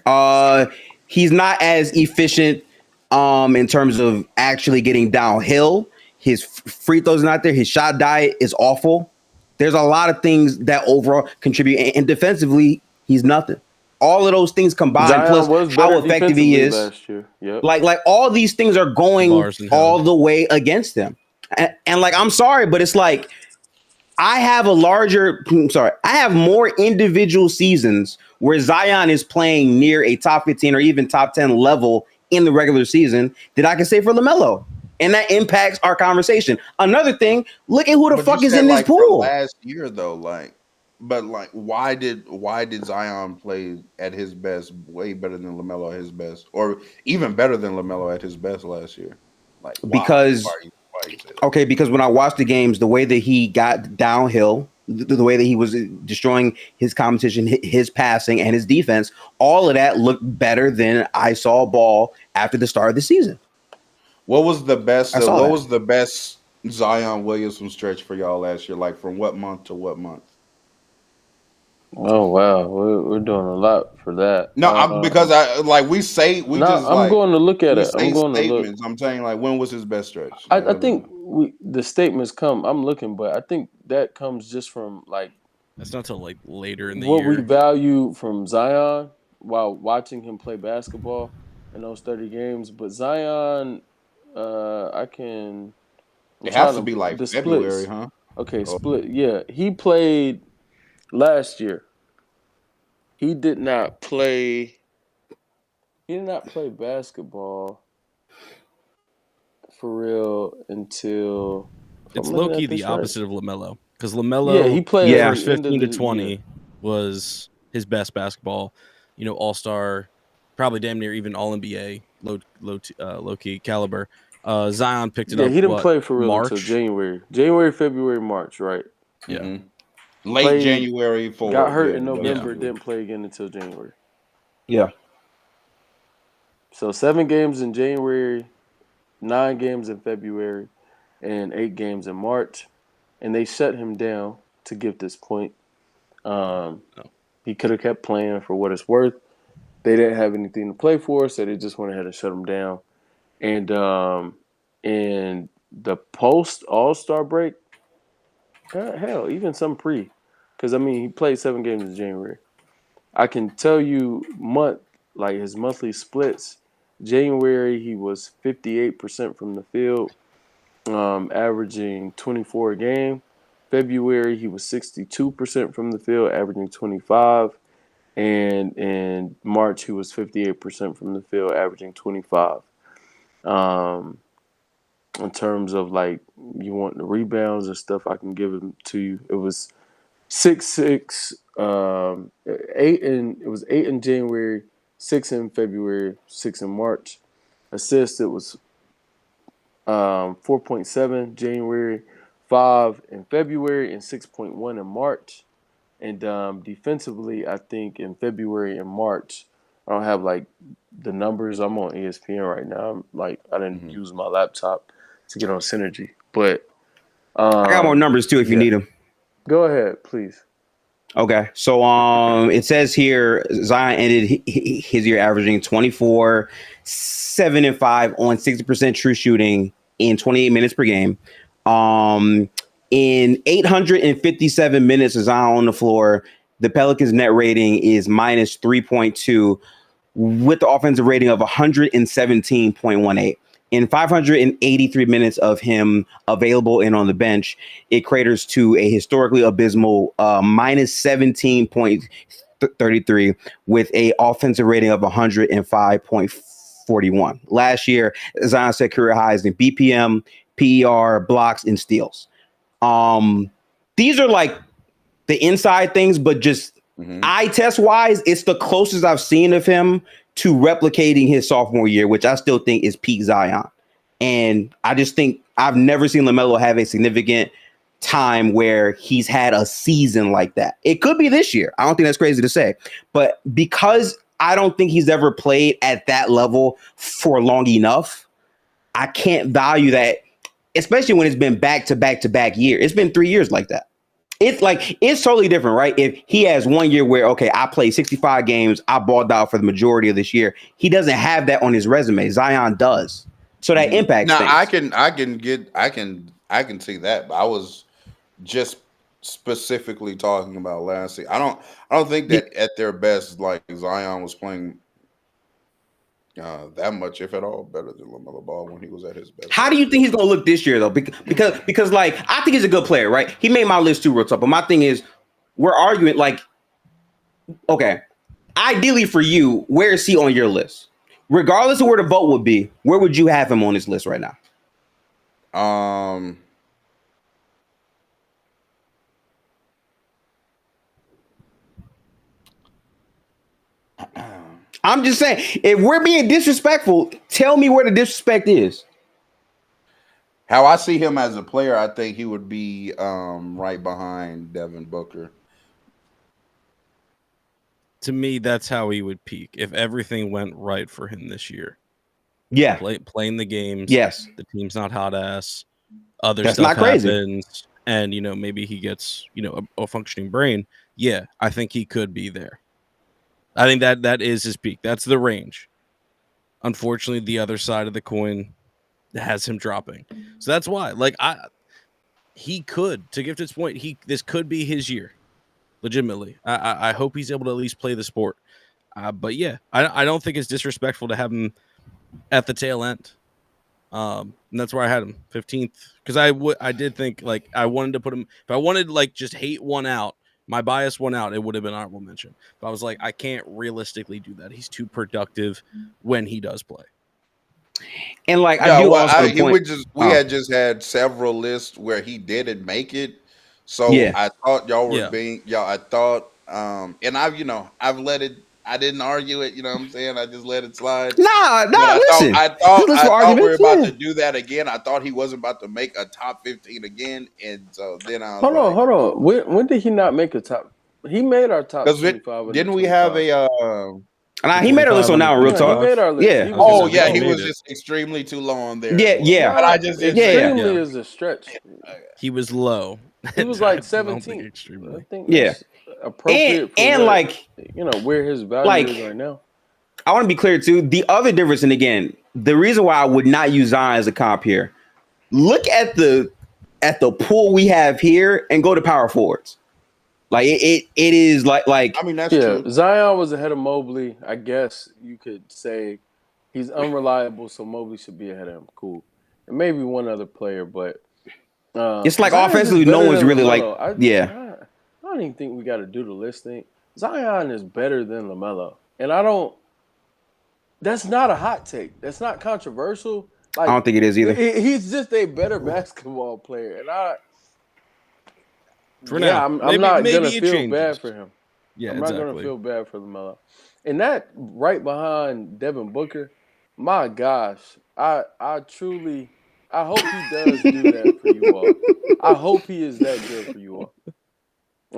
He's not as efficient in terms of actually getting downhill. His free throws not there. His shot diet is awful. There's a lot of things that overall contribute. And defensively, he's nothing. All of those things combined, Zion plus was how better effective he defensively is, last year. Yep. like all these things are going Bars in all hell. the way against him. And like, I'm sorry, but it's like I have I have more individual seasons where Zion is playing near a top 15 or even top 10 level in the regular season that I can say for LaMelo. And that impacts our conversation. Another thing, look at who the But you fuck is said in this like for pool. last year though, like but like why did Zion play at his best way better than LaMelo at his best? Or even better than LaMelo at his best last year? Like why? Because Why you say that? Okay, because when I watched the games, the way that he got downhill, the way that he was destroying his competition, his passing, and his defense, all of that looked better than I saw Ball after the start of the season. What was the best I saw what that was the best Zion Williamson stretch for y'all last year? Like from what month to what month? Oh wow, we're doing a lot for that. No, because I like we Now just I'm like going to look at we it. I'm say going to look. statements. I'm saying like when was his best stretch? Like I think the statements come. I'm looking, but I think that comes just from like That's not till like later in the what we year. value from Zion while watching him play basketball in those 30 games. But Zion, I can. I'm it has trying to be to like the February, splits. huh? Okay, Oh, split. Yeah, he played last year. He did not play. He did not play basketball for real until. If I'm It's looking low key at the this right. opposite of LaMelo because Yeah, he LaMelo played the at yeah, first the end of 15 to the year. 20 was his best basketball. All star, probably damn near even all NBA, low key caliber. Zion picked it Yeah, up he didn't what play for real until March? January, February, March, right? Yeah, late Played, January got for hurt in those yeah. November, two. didn't play again until January. yeah. So 7 games in January, 9 games in February, and 8 games in March. And they shut him down to give this point. He could have kept playing for what it's worth. They didn't have anything to play for, so they just went ahead and shut him down. And in the post All-Star break, hell, even some pre, because I mean he played 7 games in January. I can tell you his monthly splits. January he was 58% from the field, averaging 24 a game. February he was 62% from the field, averaging 25. And in March, he was 58% from the field, averaging 25. In terms of like you want the rebounds and stuff, I can give them to you. It was 6-6, 8 in January, 6 in February, 6 in March. Assists, it was 4.7 January, 5 in February, and 6.1 in March. And defensively, I think in February and March, I don't have like the numbers. I'm on ESPN right now. I didn't use my laptop to get on Synergy, but I got more numbers too if you need them. Go ahead, please. Okay, so it says here Zion ended his year averaging 24, 7 and 5 on 60% true shooting in 28 minutes per game. In 857 minutes of Zion on the floor, the Pelicans' net rating is minus 3.2 with the offensive rating of 117.18. In 583 minutes of him available and on the bench, it craters to a historically abysmal minus 17.33 with a offensive rating of 105.41. Last year, Zion set career highs in BPM, PER, blocks, and steals. These are like the inside things, but just eye test wise, it's the closest I've seen of him to replicating his sophomore year, which I still think is peak Zion. And I just think I've never seen LaMelo have a significant time where he's had a season like that. It could be this year. I don't think that's crazy to say, but because I don't think he's ever played at that level for long enough, I can't value that, especially when it's been back to back to back year. It's been 3 years like that. It's totally different, right? If he has 1 year where, okay, I played 65 games, I balled out for the majority of this year. He doesn't have that on his resume. Zion does. So that impacts things. I can see that, but I was just specifically talking about last season. I don't think that at their best, like Zion was playing that much, if at all, better than LaMelo Ball when he was at his best. How do you think he's going to look this year, though? Because like, I think he's a good player, right? He made my list too, real tough. But my thing is, we're arguing like, okay, ideally for you, where is he on your list? Regardless of where the vote would be, where would you have him on this list right now? I'm just saying, if we're being disrespectful, tell me where the disrespect is. How I see him as a player, I think he would be right behind Devin Booker. To me, that's how he would peak if everything went right for him this year. Yeah, playing the games. Yes, the team's not hot ass. Other that's stuff not crazy. happens, and maybe he gets a functioning brain. Yeah, I think he could be there. I think that is his peak. That's the range. Unfortunately, the other side of the coin has him dropping. So that's why, he could, to Gifted's point, this could be his year. Legitimately. I hope he's able to at least play the sport. But yeah, I don't think it's disrespectful to have him at the tail end. And that's where I had him 15th. Because I did think I wanted to put him, if I wanted just hate one out, my bias one out, it would have been honorable mention. But I was like, I can't realistically do that. He's too productive when he does play. And we had just had several lists where he didn't make it. So yeah. I thought y'all were and I've let it, I didn't argue it, you know what I'm saying? I just let it slide. Listen. I thought we were about to do that again. I thought he wasn't about to make a top 15 again. And so then I was Hold on. When did he not make a top? He made our top 25. Didn't we have he made our list on Now Real Talk. He made our list. Yeah. He was just extremely too low on there. Yeah. But I just extremely is a stretch. He was low. He was like I don't think 17. I extremely. think Yeah. that's appropriate And for what, like, where his value like- is right now. I want to be clear too. The other difference, and again, the reason why I would not use Zion as a comp here. Look at the pool we have here, and go to power forwards. Like it is like I mean, that's Yeah, true. Zion was ahead of Mobley. I guess you could say he's unreliable, so Mobley should be ahead of him. Cool. And maybe one other player, but it's like Zion is offensively, better no one's than really LaMelo. like yeah. I don't even think we got to do the list thing. Zion is better than LaMelo, and I don't. That's not a hot take. That's not controversial. Like, I don't think it is either. He's just a better basketball player, and For now. I'm Maybe- not maybe gonna it feel changes. bad for him. Yeah, I'm not exactly. gonna feel bad for LaMelo. And that right behind Devin Booker, my gosh, I truly, I hope he does do that for you all. I hope he is that good for you all.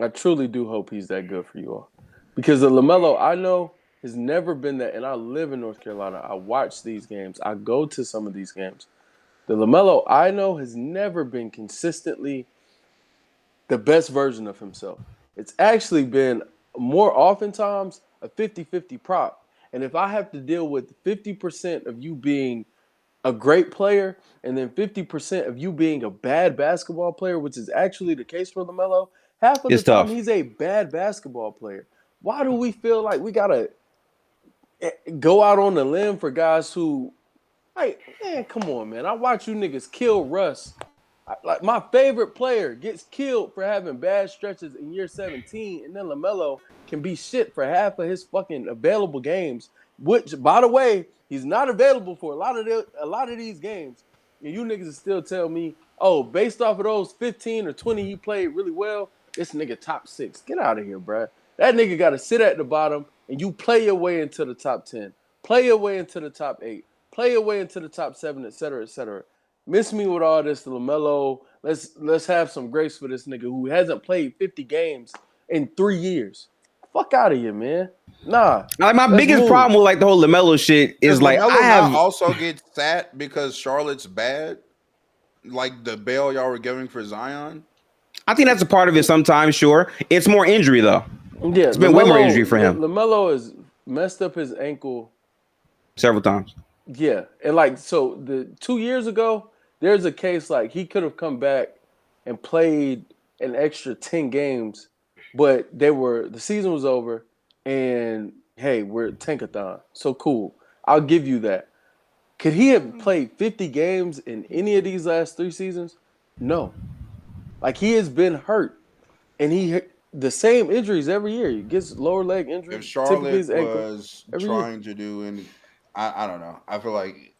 I truly do hope he's that good for you all. Because the LaMelo I know has never been that, and I live in North Carolina. I watch these games. I go to some of these games. The LaMelo I know has never been consistently the best version of himself. It's actually been more oftentimes a 50-50 prop. And if I have to deal with 50% of you being a great player and then 50% of you being a bad basketball player, which is actually the case for LaMelo, half of It's the time tough. he's a bad basketball player. Why do we feel like we got to go out on the limb for guys who, like, man, come on, man. I watch you niggas kill Russ. Like, my favorite player gets killed for having bad stretches in year 17, and then LaMelo can be shit for half of his fucking available games, which, by the way, he's not available for a lot of these games. And you niggas still tell me, oh, based off of those 15 or 20 he played really well, this nigga top 6. Get out of here, bruh. That nigga got to sit at the bottom, and you play your way into the top 10, play your way into the top 8, play your way into the top 7, et cetera, et cetera. Miss me with all this, LaMelo. Let's have some grace for this nigga who hasn't played 50 games in 3 years. Fuck out of here, man. Nah. Like my let's biggest move. problem with like the whole LaMelo shit is Does like LaMelo I have not also get sat because Charlotte's bad? Like the bail y'all were giving for Zion? I think that's a part of it sometimes, sure. It's more injury though. Yeah, It's been way more injury for him. LaMelo has messed up his ankle Several times. Yeah, and like so, the 2 years ago, there's a case like he could have come back and played an extra 10 games, but the season was over, and hey, we're at tankathon, so cool. I'll give you that. Could he have played 50 games in any of these last 3 seasons? No. Like, he has been hurt, and the same injuries every year. He gets lower leg injury. If typically Charlotte his ankle. was Every trying to do, and I don't know. I feel like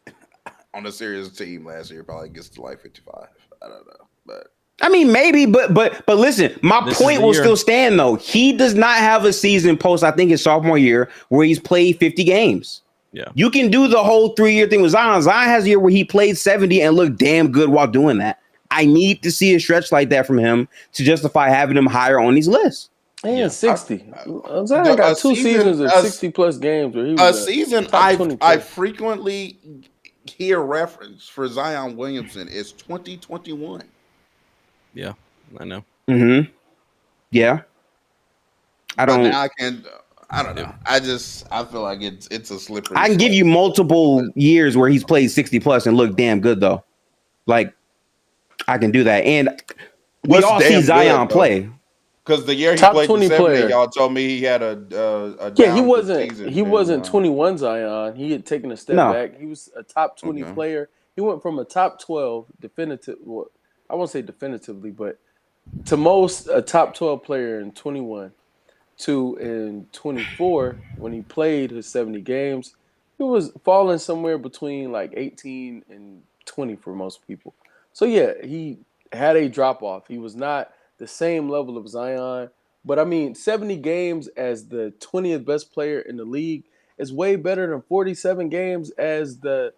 on a serious team last year, probably gets to like 55. I don't know, but I mean, maybe, but listen, my This is point the will year. still stand though. He does not have a season post, I think, his sophomore year where he's played 50 games. Yeah. You can do the whole 3-year thing with Zion. Zion has a year where he played 70 and looked damn good while doing that. I need to see a stretch like that from him to justify having him higher on these lists. And Yeah. 60. Zion got 2 seasons of 60 plus games where he was a season top 20 I player. frequently hear reference for Zion Williamson is 2021. Yeah, I know. Mm-hmm. Yeah. I But don't. now I don't know. I feel like it's a slippery. I can give slope. you multiple years where he's played 60 plus and looked damn good though. Like I can do that, and we What's all damn see good, Zion though? play. Because the year he Top played 20 the 70, player. y'all told me he had a Yeah, he down wasn't. season, He and, wasn't 21 Zion. He had taken a step No. back. He was a top 20 Okay. player. He went from a top 12 definitive. Well, I won't say definitively, but to most a top 12 player in 21 to in 24 when he played his 70 games. He was falling somewhere between like 18 and 20 for most people. So yeah, he had a drop off. He was not the same level of Zion. But I mean, 70 games as the 20th best player in the league is way better than 47 games as the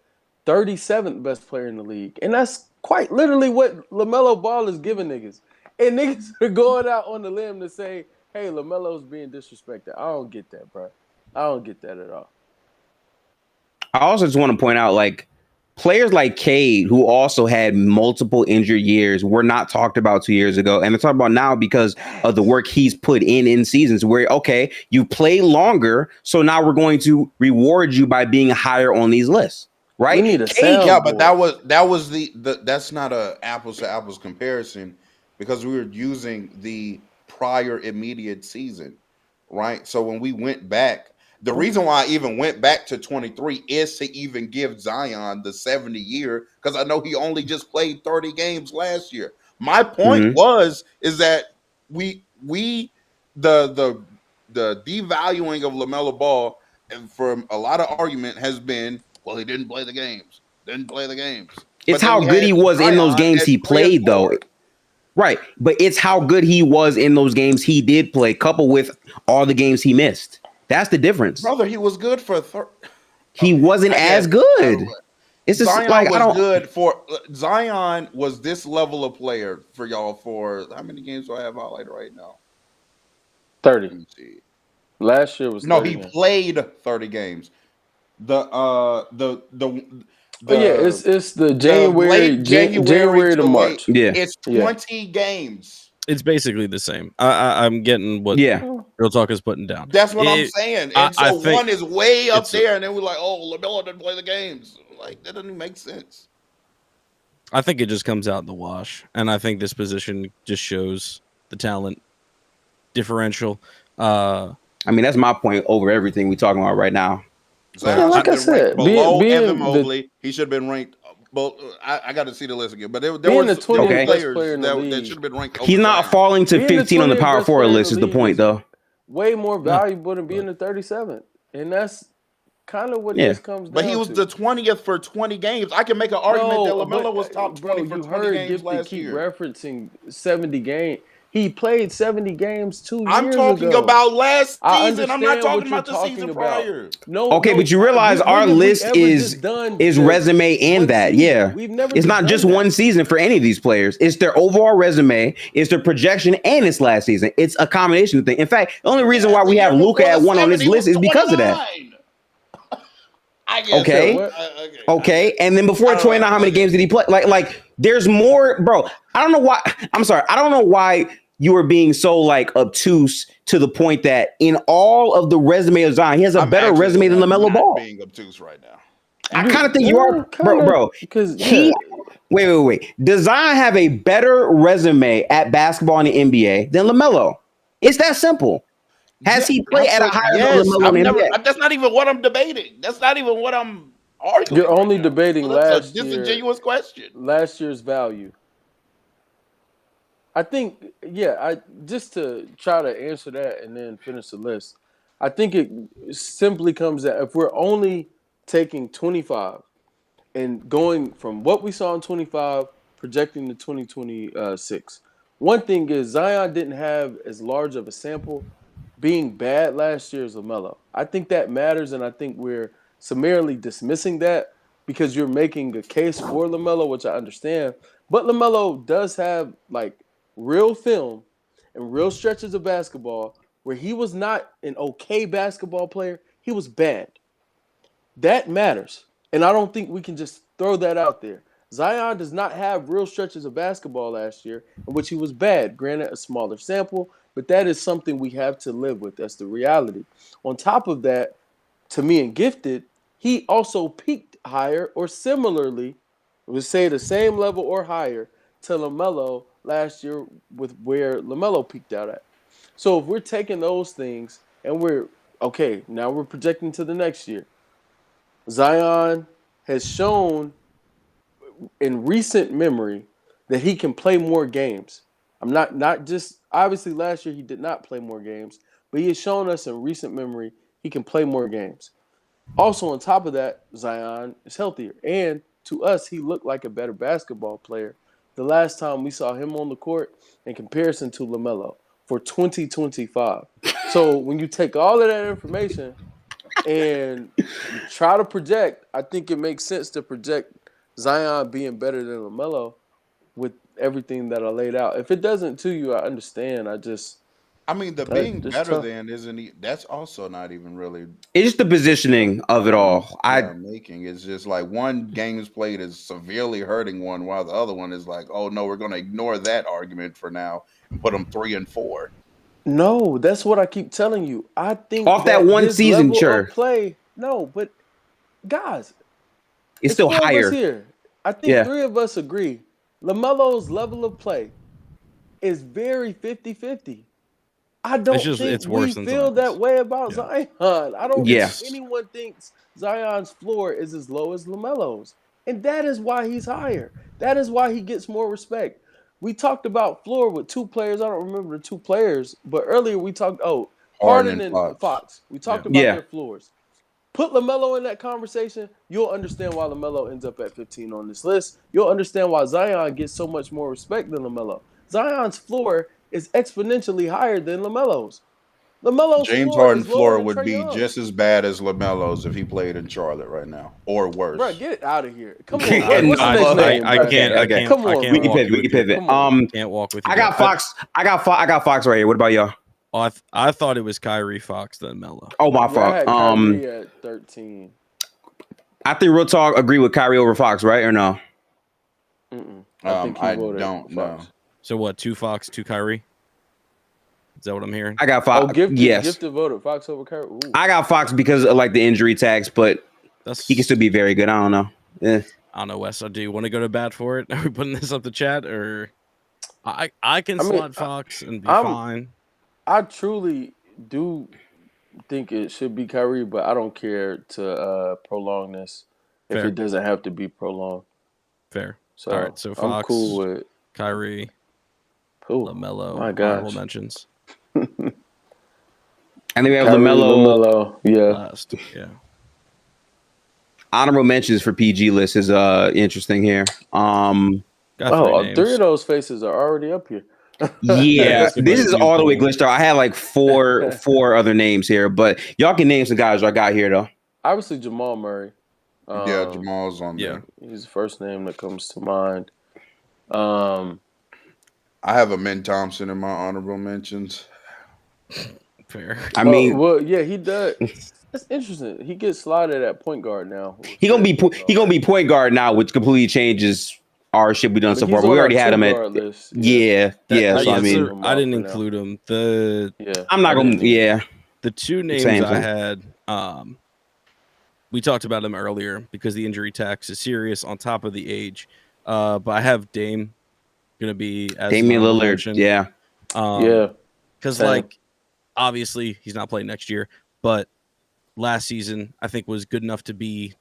37th best player in the league. And that's quite literally what LaMelo Ball is giving niggas. And niggas are going out on the limb to say, hey, LaMelo's being disrespected. I don't get that, bro. I don't get that at all. I also just want to point out, like, players like Cade, who also had multiple injured years, were not talked about 2 years ago, and they're talked about now because of the work he's put in seasons. Where okay, you play longer, so now we're going to reward you by being higher on these lists, right? We need a Cade, sound. Yeah, but that was the that's not a apples to apples comparison because we were using the prior immediate season, right? So when we went back, the reason why I even went back to 23 is to even give Zion the 70 year because I know he only just played 30 games last year. My point Mhm. is that we the devaluing of LaMelo Ball and from a lot of argument has been, well, he didn't play the games. Didn't play the games. it's But then how we good had he was in those Zion games as he playing played, though. forward. Right, but it's how good he was in those games he did play, coupled with all the games he missed. That's the difference. Brother, he was good for He okay. wasn't I as get good. It's just Zion like I was don't. good for Zion was this level of player for y'all for how many games do I have highlighted right now? 30. Let me see. Last year was No, 30 he games. played 30 games. The Oh yeah, the it's the the late January January to to late March. Yeah, it's Yeah. 20 games. It's basically the same. I'm getting what yeah. Real Talk is putting down. That's what I'm It- saying. I- And I so think one is way up it's there, and then we're like, oh, LaMelo didn't play the games. Like that doesn't make sense. I think it just comes out in the wash, and I think this position just shows the talent differential. I mean, that's my point over everything we're talking about right now. Yeah, Zion like should I have been ranked said, below Evan being Mobley. He should have been ranked. Well, I got to see the list again, but there being were the 20th Okay. best players player in the that league. should have been ranked over He's not Zion. falling to Being the 15 on the 20th power best forward player in list the is the league point, is though. way more Yeah. valuable than being the 37th, and that's kind of what Yeah. this comes down But he was to. the 20th for 20 games. I can make an argument that LaMelo was top 20 for you 20 heard games Gifty last keep year. referencing 70 games. He played 70 games 2 I'm years talking ago. about last I season. I'm not understand talking what you're about the talking season about. prior. No, Okay, but you realize when our have we list ever is just done resume and one that. season? Yeah, We've never it's not done just that. one season for any of these players. It's their overall resume, it's their projection, and it's last season. It's a combination of things. In fact, the only reason why The we have year Luka before at the one on this 70 list was is because of that. 29. I guess. Okay. What? Okay, and then before I don't 29, know. how many Okay. games did he play? Like, there's more, bro. I don't know why. I'm sorry. I don't know why you are being so like obtuse to the point that in all of the resume of Zion, he has a I'm better actually resume than LaMelo not Ball. being obtuse right now. I kind of think you are, bro. Because He wait. Does Zion have a better resume at basketball in the NBA than LaMelo? It's that simple. Has he played at a higher level Yes, than LaMelo I've in the never. NBA? That's not even what I'm debating. That's not even what I'm arguing. You're only right now. debating So that's last a disingenuous question. last year's value. I think, I just to try to answer that and then finish the list. I think it simply comes that if we're only taking 25 and going from what we saw in 25, projecting to 2026. One thing is Zion didn't have as large of a sample being bad last year as LaMelo. I think that matters, and I think we're summarily dismissing that because you're making a case for LaMelo, which I understand. But LaMelo does have like real film and real stretches of basketball where he was not an okay basketball player. He was bad. That matters. And I don't think we can just throw that out there. Zion does not have real stretches of basketball last year in which he was bad. Granted, a smaller sample, but that is something we have to live with. That's the reality. On top of that, to me and Gifted, he also peaked higher or similarly, we say the same level or higher to LaMelo last year with where LaMelo peaked out at. So if we're taking those things and now we're projecting to the next year. Zion has shown in recent memory that he can play more games. I'm not just obviously last year he did not play more games, but he has shown us in recent memory he can play more games. Also on top of that, Zion is healthier, and to us he looked like a better basketball player the last time we saw him on the court in comparison to LaMelo for 2025. So when you take all of that information and you try to project, I think it makes sense to project Zion being better than LaMelo with everything that I laid out. If it doesn't to you, I understand. I mean, the being better than isn't. That's also not even really. It's just the positioning of it all. Making it's just like one game's played is severely hurting one, while the other one is like, oh no, we're going to ignore that argument for now and put them 3 and 4. No, that's what I keep telling you. I think off that one season, sure. Play, no, but guys, it's still higher here. I think 3 of us agree. LaMelo's level of play is very 50-50. I don't think we feel that way about Zion. I don't think anyone thinks Zion's floor is as low as LaMelo's. And that is why he's higher. That is why he gets more respect. We talked about floor with 2 players. I don't remember the 2 players, but earlier we talked, Harden and Fox. We talked about their floors. Put LaMelo in that conversation, you'll understand why LaMelo ends up at 15 on this list. You'll understand why Zion gets so much more respect than LaMelo. Zion's floor is exponentially higher than LaMelo's. James Harden's floor would be just as bad as LaMelo's if he played in Charlotte right now, or worse. Bro, get it out of here! Come on, what's the next name? I can't. Come on, we can pivot. Can't walk with you. I got Fox. I got Fox right here. What about y'all? Oh, I thought it was Kyrie, Fox, then Melo. Oh, my fault. I had Kyrie at 13. I think real talk agree with Kyrie over Fox, right or no? I think he voted don't know. So what? 2 Fox, 2 Kyrie. Is that what I'm hearing? I got Fox. Gifted voted Fox over Kyrie. Ooh. I got Fox because of like the injury tags, but he can still be very good. I don't know. I don't know, Wes. Do you want to go to bat for it? Are we putting this up the chat, or I can slot Fox and be fine. I truly do think it should be Kyrie, but I don't care to prolong this if it doesn't have to be prolonged. Fair. So, all right, so Fox, I'm cool with Kyrie, LaMelo, my gosh. honorable mentions. And then we have LaMelo. Last. Yeah. Honorable mentions for PG list is interesting here. 3 of those faces are already up here. Yeah, this is all the way glitched out. I had like four other names here, but y'all can name some guys I got here though. Obviously Jamal Murray. Jamal's on there. He's the first name that comes to mind. I have a Min Thompson in my honorable mentions. Fair. I mean, he does. That's interesting. He gets slotted at point guard now. He gonna be point guard now, which completely changes our shit we done so far. But we already had him at list. So I mean, I didn't include him. I'm not gonna. The 2 names I had. We talked about him earlier because the injury tax is serious on top of the age. But I have Dame gonna be as Damian Lillard. Yeah. Because like obviously he's not playing next year, but last season I think was good enough to be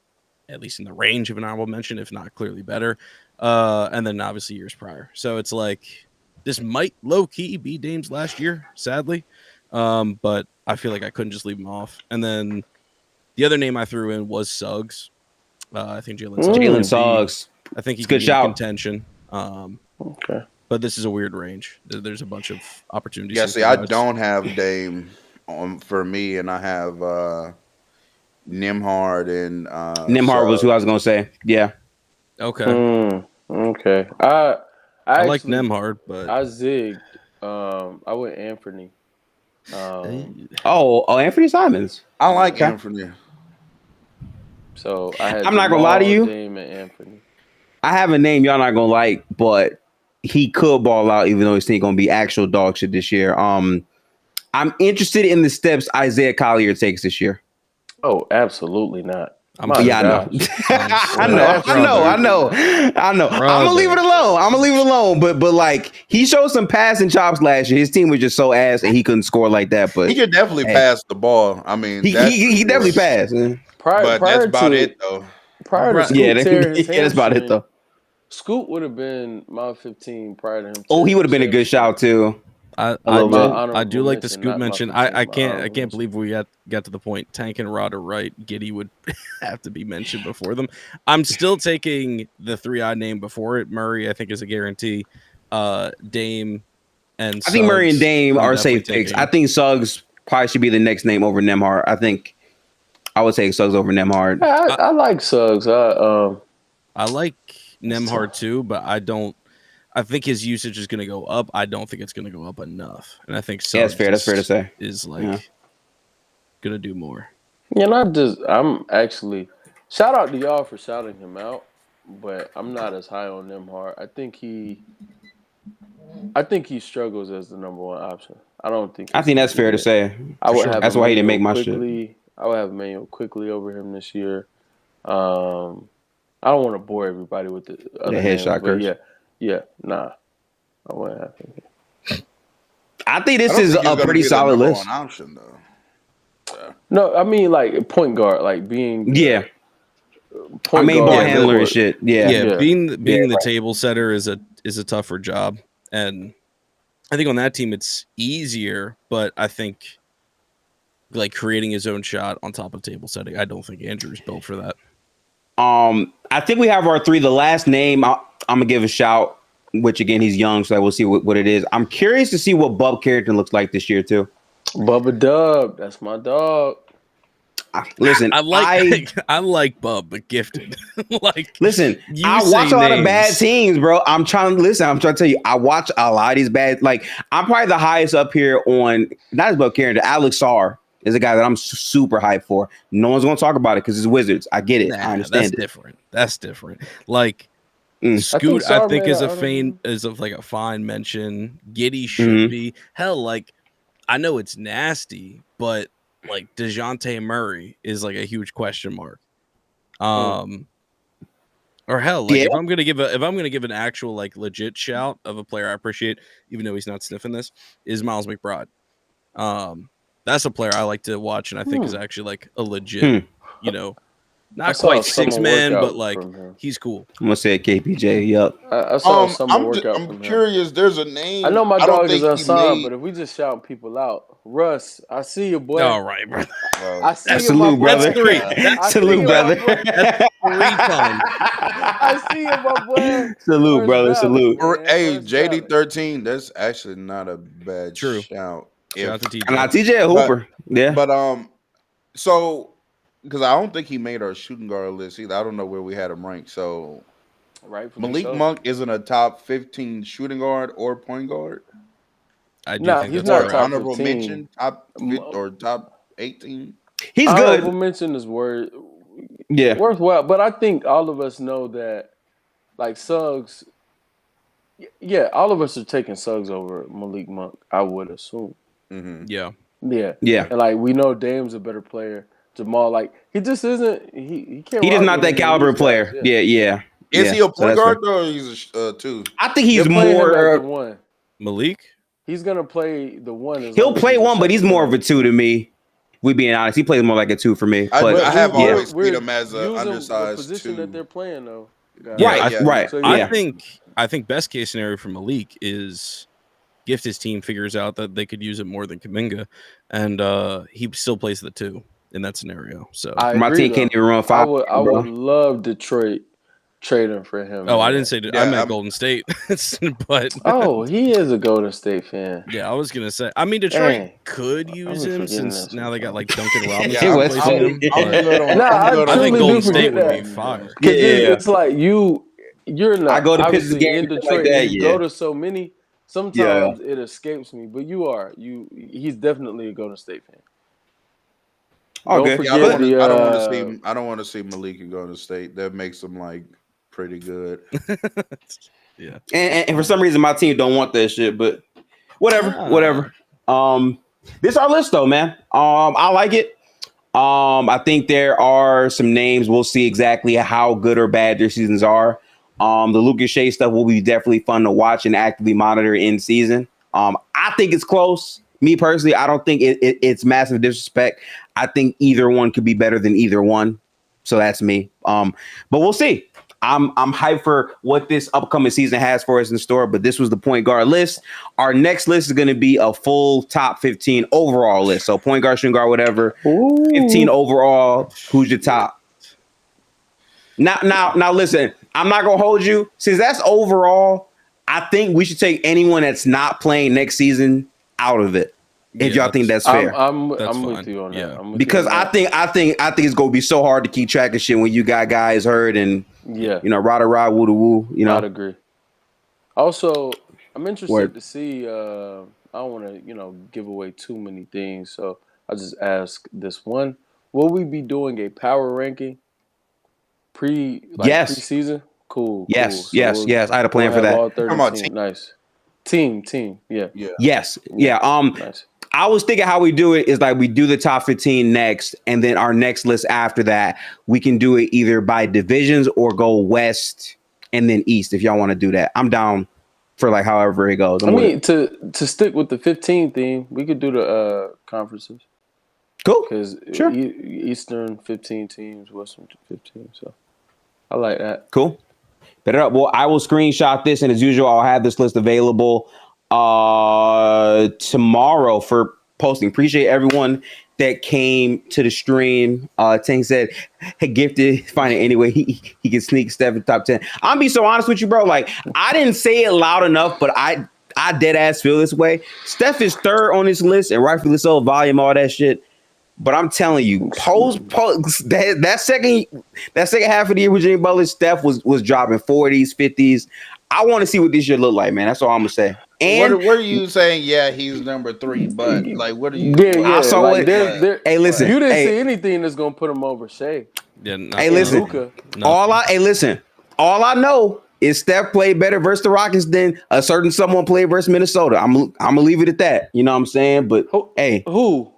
at least in the range of an honorable mention, if not clearly better. And then obviously years prior. So it's like this might low key be Dame's last year, sadly. But I feel like I couldn't just leave him off. And then the other name I threw in was Suggs. I think Jalen Suggs. I think he's good shout. Contention. Okay. But this is a weird range. There's a bunch of opportunities. Yeah, see, I don't have Dame for me, and I have Nembhard and Nembhard was who I was gonna say. Yeah. Okay. Okay. I like Nembhard, but I zigged. I went Anthony. Anthony Simons. I like Anthony. So I'm not gonna lie to you. Dame and Anthony. I have a name y'all not gonna like, but he could ball out even though his team gonna be actual dog shit this year. I'm interested in the steps Isaiah Collier takes this year. Oh, absolutely not. I know. I know. I'm gonna leave it alone. But like he showed some passing chops last year. His team was just so ass and he couldn't score like that. But he could definitely pass the ball. I mean, he definitely passed. Prior that's about to it though. Prior to Scoot that's about it though. Scoot would have been my 15 prior to him. He would have been a good shout too. I do like the Scoot mention. I can't believe we got to the point. Tank and Rod are right. Giddey would have to be mentioned before them. I'm still taking the 3 I named before it. Murray, I think, is a guarantee. Dame and Suggs, I think Murray and Dame are safe picks. I think Suggs probably should be the next name over Nembhard. I think I would take Suggs over Nembhard. I like Suggs. I like Nembhard too, but I don't. I think his usage is going to go up. I don't think it's going to go up enough, and I think that's fair. That's fair to say. Is like Yeah. going to do more. Yeah, I'm actually shout out to y'all for shouting him out, but I'm not as high on Nembhard. I think he struggles as the number one option. I don't think. I think that's fair to say. I would have. That's why he didn't make my quickly, shit. I would have Emmanuel quickly over him this year. I don't want to bore everybody with the other headshot curse. Yeah, nah. I wouldn't have him. I think this is a pretty solid list. Option, though. Yeah. No, I mean like point guard, like being ball handler and shit. Yeah. Being the table setter is a tougher job, and I think on that team it's easier. But I think like creating his own shot on top of table setting, I don't think Andrew's built for that. I think we have our three. The last name I'm gonna give a shout, which again he's young, so we'll see what it is. I'm curious to see what Bub Carrington looks like this year too. Bubba Dub, that's my dog. Listen, I like Bub, but gifted. Listen, I watch a lot of bad teams, bro. I'm trying to tell you, I watch a lot of these bad. Like I'm probably the highest up here on not as Bub Carrington. Alex Sarr is a guy that I'm super hyped for. No one's gonna talk about it because it's Wizards. I get it. I understand. That's different. Like Scoot, I think is a fine mention. Giddey should be. Hell, like I know it's nasty, but like DeJounte Murray is like a huge question mark. Or hell, like if I'm gonna give an actual like legit shout of a player I appreciate, even though he's not sniffing this, is Miles McBride. That's a player I like to watch, and I think is actually like a legit, not quite six man, but like he's cool. I'm gonna say KPJ. Yup. I saw some workout. I'm curious. There's a name. I know my dog is Hassan, but if we just shout people out, Russ, I see you, boy. All right, bro. I see you, salute, brother. That's three. Salute, brother. That's 3 times. I see you, my boy. Salute, brother. Salute. Hey, JD13. That's actually not a bad shout. Shout out to TJ. TJ Hooper. But so. Because I don't think he made our shooting guard list either. I don't know where we had him ranked. So, Malik Monk isn't a top 15 shooting guard or point guard. I do think he's that's not honorable mention, top 15 or top 18. He's good. Honorable mention is worthwhile. But I think all of us know that, like Suggs. Yeah, all of us are taking Suggs over Malik Monk. I would assume. Mm-hmm. Yeah. And like we know Dame's a better player. Jamal, like he just isn't. He can't. He is not that caliber player. Yeah. Is he a point guard though? Or he's a two. I think he's more one. Malik. He's gonna play the one. He'll play one, but he's more of a two to me. We being honest, he plays more like a two for me. I have always seen him as an undersized position two. that they're playing though. Right. So, I think best case scenario for Malik is if his team figures out that they could use it more than Kuminga, and he still plays the two in that scenario. So my team can't even run 5. I would love Detroit trading for him. Oh, I didn't say I meant Golden State, but he is a Golden State fan. Yeah, I was gonna say. I mean, Detroit could use him since now they got like Duncan Robinson. I think Golden State would be fire. It's like you're not. I go to Pistons games in Detroit. Like that, you go to so many. Sometimes it escapes me, but he's definitely a Golden State fan. Okay. I don't want to see Malik in Golden State. That makes him like pretty good. Yeah. And for some reason my team don't want that shit, but whatever. This is our list though, man. I like it. I think there are some names. We'll see exactly how good or bad their seasons are. The Luka Shea stuff will be definitely fun to watch and actively monitor in season. I think it's close. Me personally, I don't think it's massive disrespect. I think either one could be better than either one. So that's me. But we'll see. I'm hyped for what this upcoming season has for us in store. But this was the point guard list. Our next list is going to be a full top 15 overall list. So point guard, shooting guard, whatever. Ooh. 15 overall. Who's your top? Now, listen. I'm not gonna hold you. Since that's overall, I think we should take anyone that's not playing next season out of it. If y'all think that's fair, I'm with you on that. Yeah. Because I think it's gonna be so hard to keep track of shit when you got guys hurt and rah woo woo. I'd agree. Also, I'm interested Word. to see. I don't want to, give away too many things, so I'll just ask this one: will we be doing a power ranking Yes. preseason? Cool. Yes. So Yes. Yes. I had a plan for have that. all 30 Talking about teams. team. Nice. Team. Yeah. Yeah. Yes. Yeah. Nice. I was thinking how we do it is like we do the top 15 next, and then our next list after that, we can do it either by divisions or go west and then east if y'all want to do that. I'm down for like however it goes. I mean, to stick with the 15 theme, we could do the conferences Cool. because Sure. Eastern 15 teams, Western 15. So I like that. Cool. Bet it up. Well, I will screenshot this, and as usual, I'll have this list available tomorrow for posting. Appreciate everyone that came to the stream. Ting said, hey, Gifted, find it anyway. He can sneak Steph in top 10. I'm be so honest with you, bro. Like, I didn't say it loud enough, but I dead ass feel this way. Steph is third on this list, and rightfully so, volume, all that shit. But I'm telling you, that second half of the year with Jimmy Butler, Steph was dropping 40s, 50s. I want to see what this year look like, man. That's all I'm gonna say. And what are you saying? Yeah, he's number 3, but like, what are you? Yeah. I saw like, what. Hey, listen. You didn't hey, see anything that's gonna put him over Shea. Yeah, no, Hey, listen. Luka. no. Listen. All I know is Steph played better versus the Rockets than a certain someone played versus Minnesota. I'm gonna leave it at that. You know what I'm saying? But hey, Who?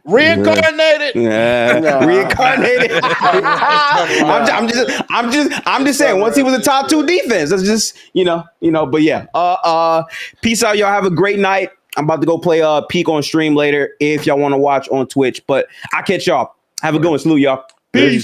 Reincarnated. Reincarnated. I'm just saying. Once he was a top 2 defense, that's just But yeah. Peace out, y'all. Have a great night. I'm about to go play Peak on stream later if y'all want to watch on Twitch. But I catch y'all. Have a good one. Salute, y'all. Peace.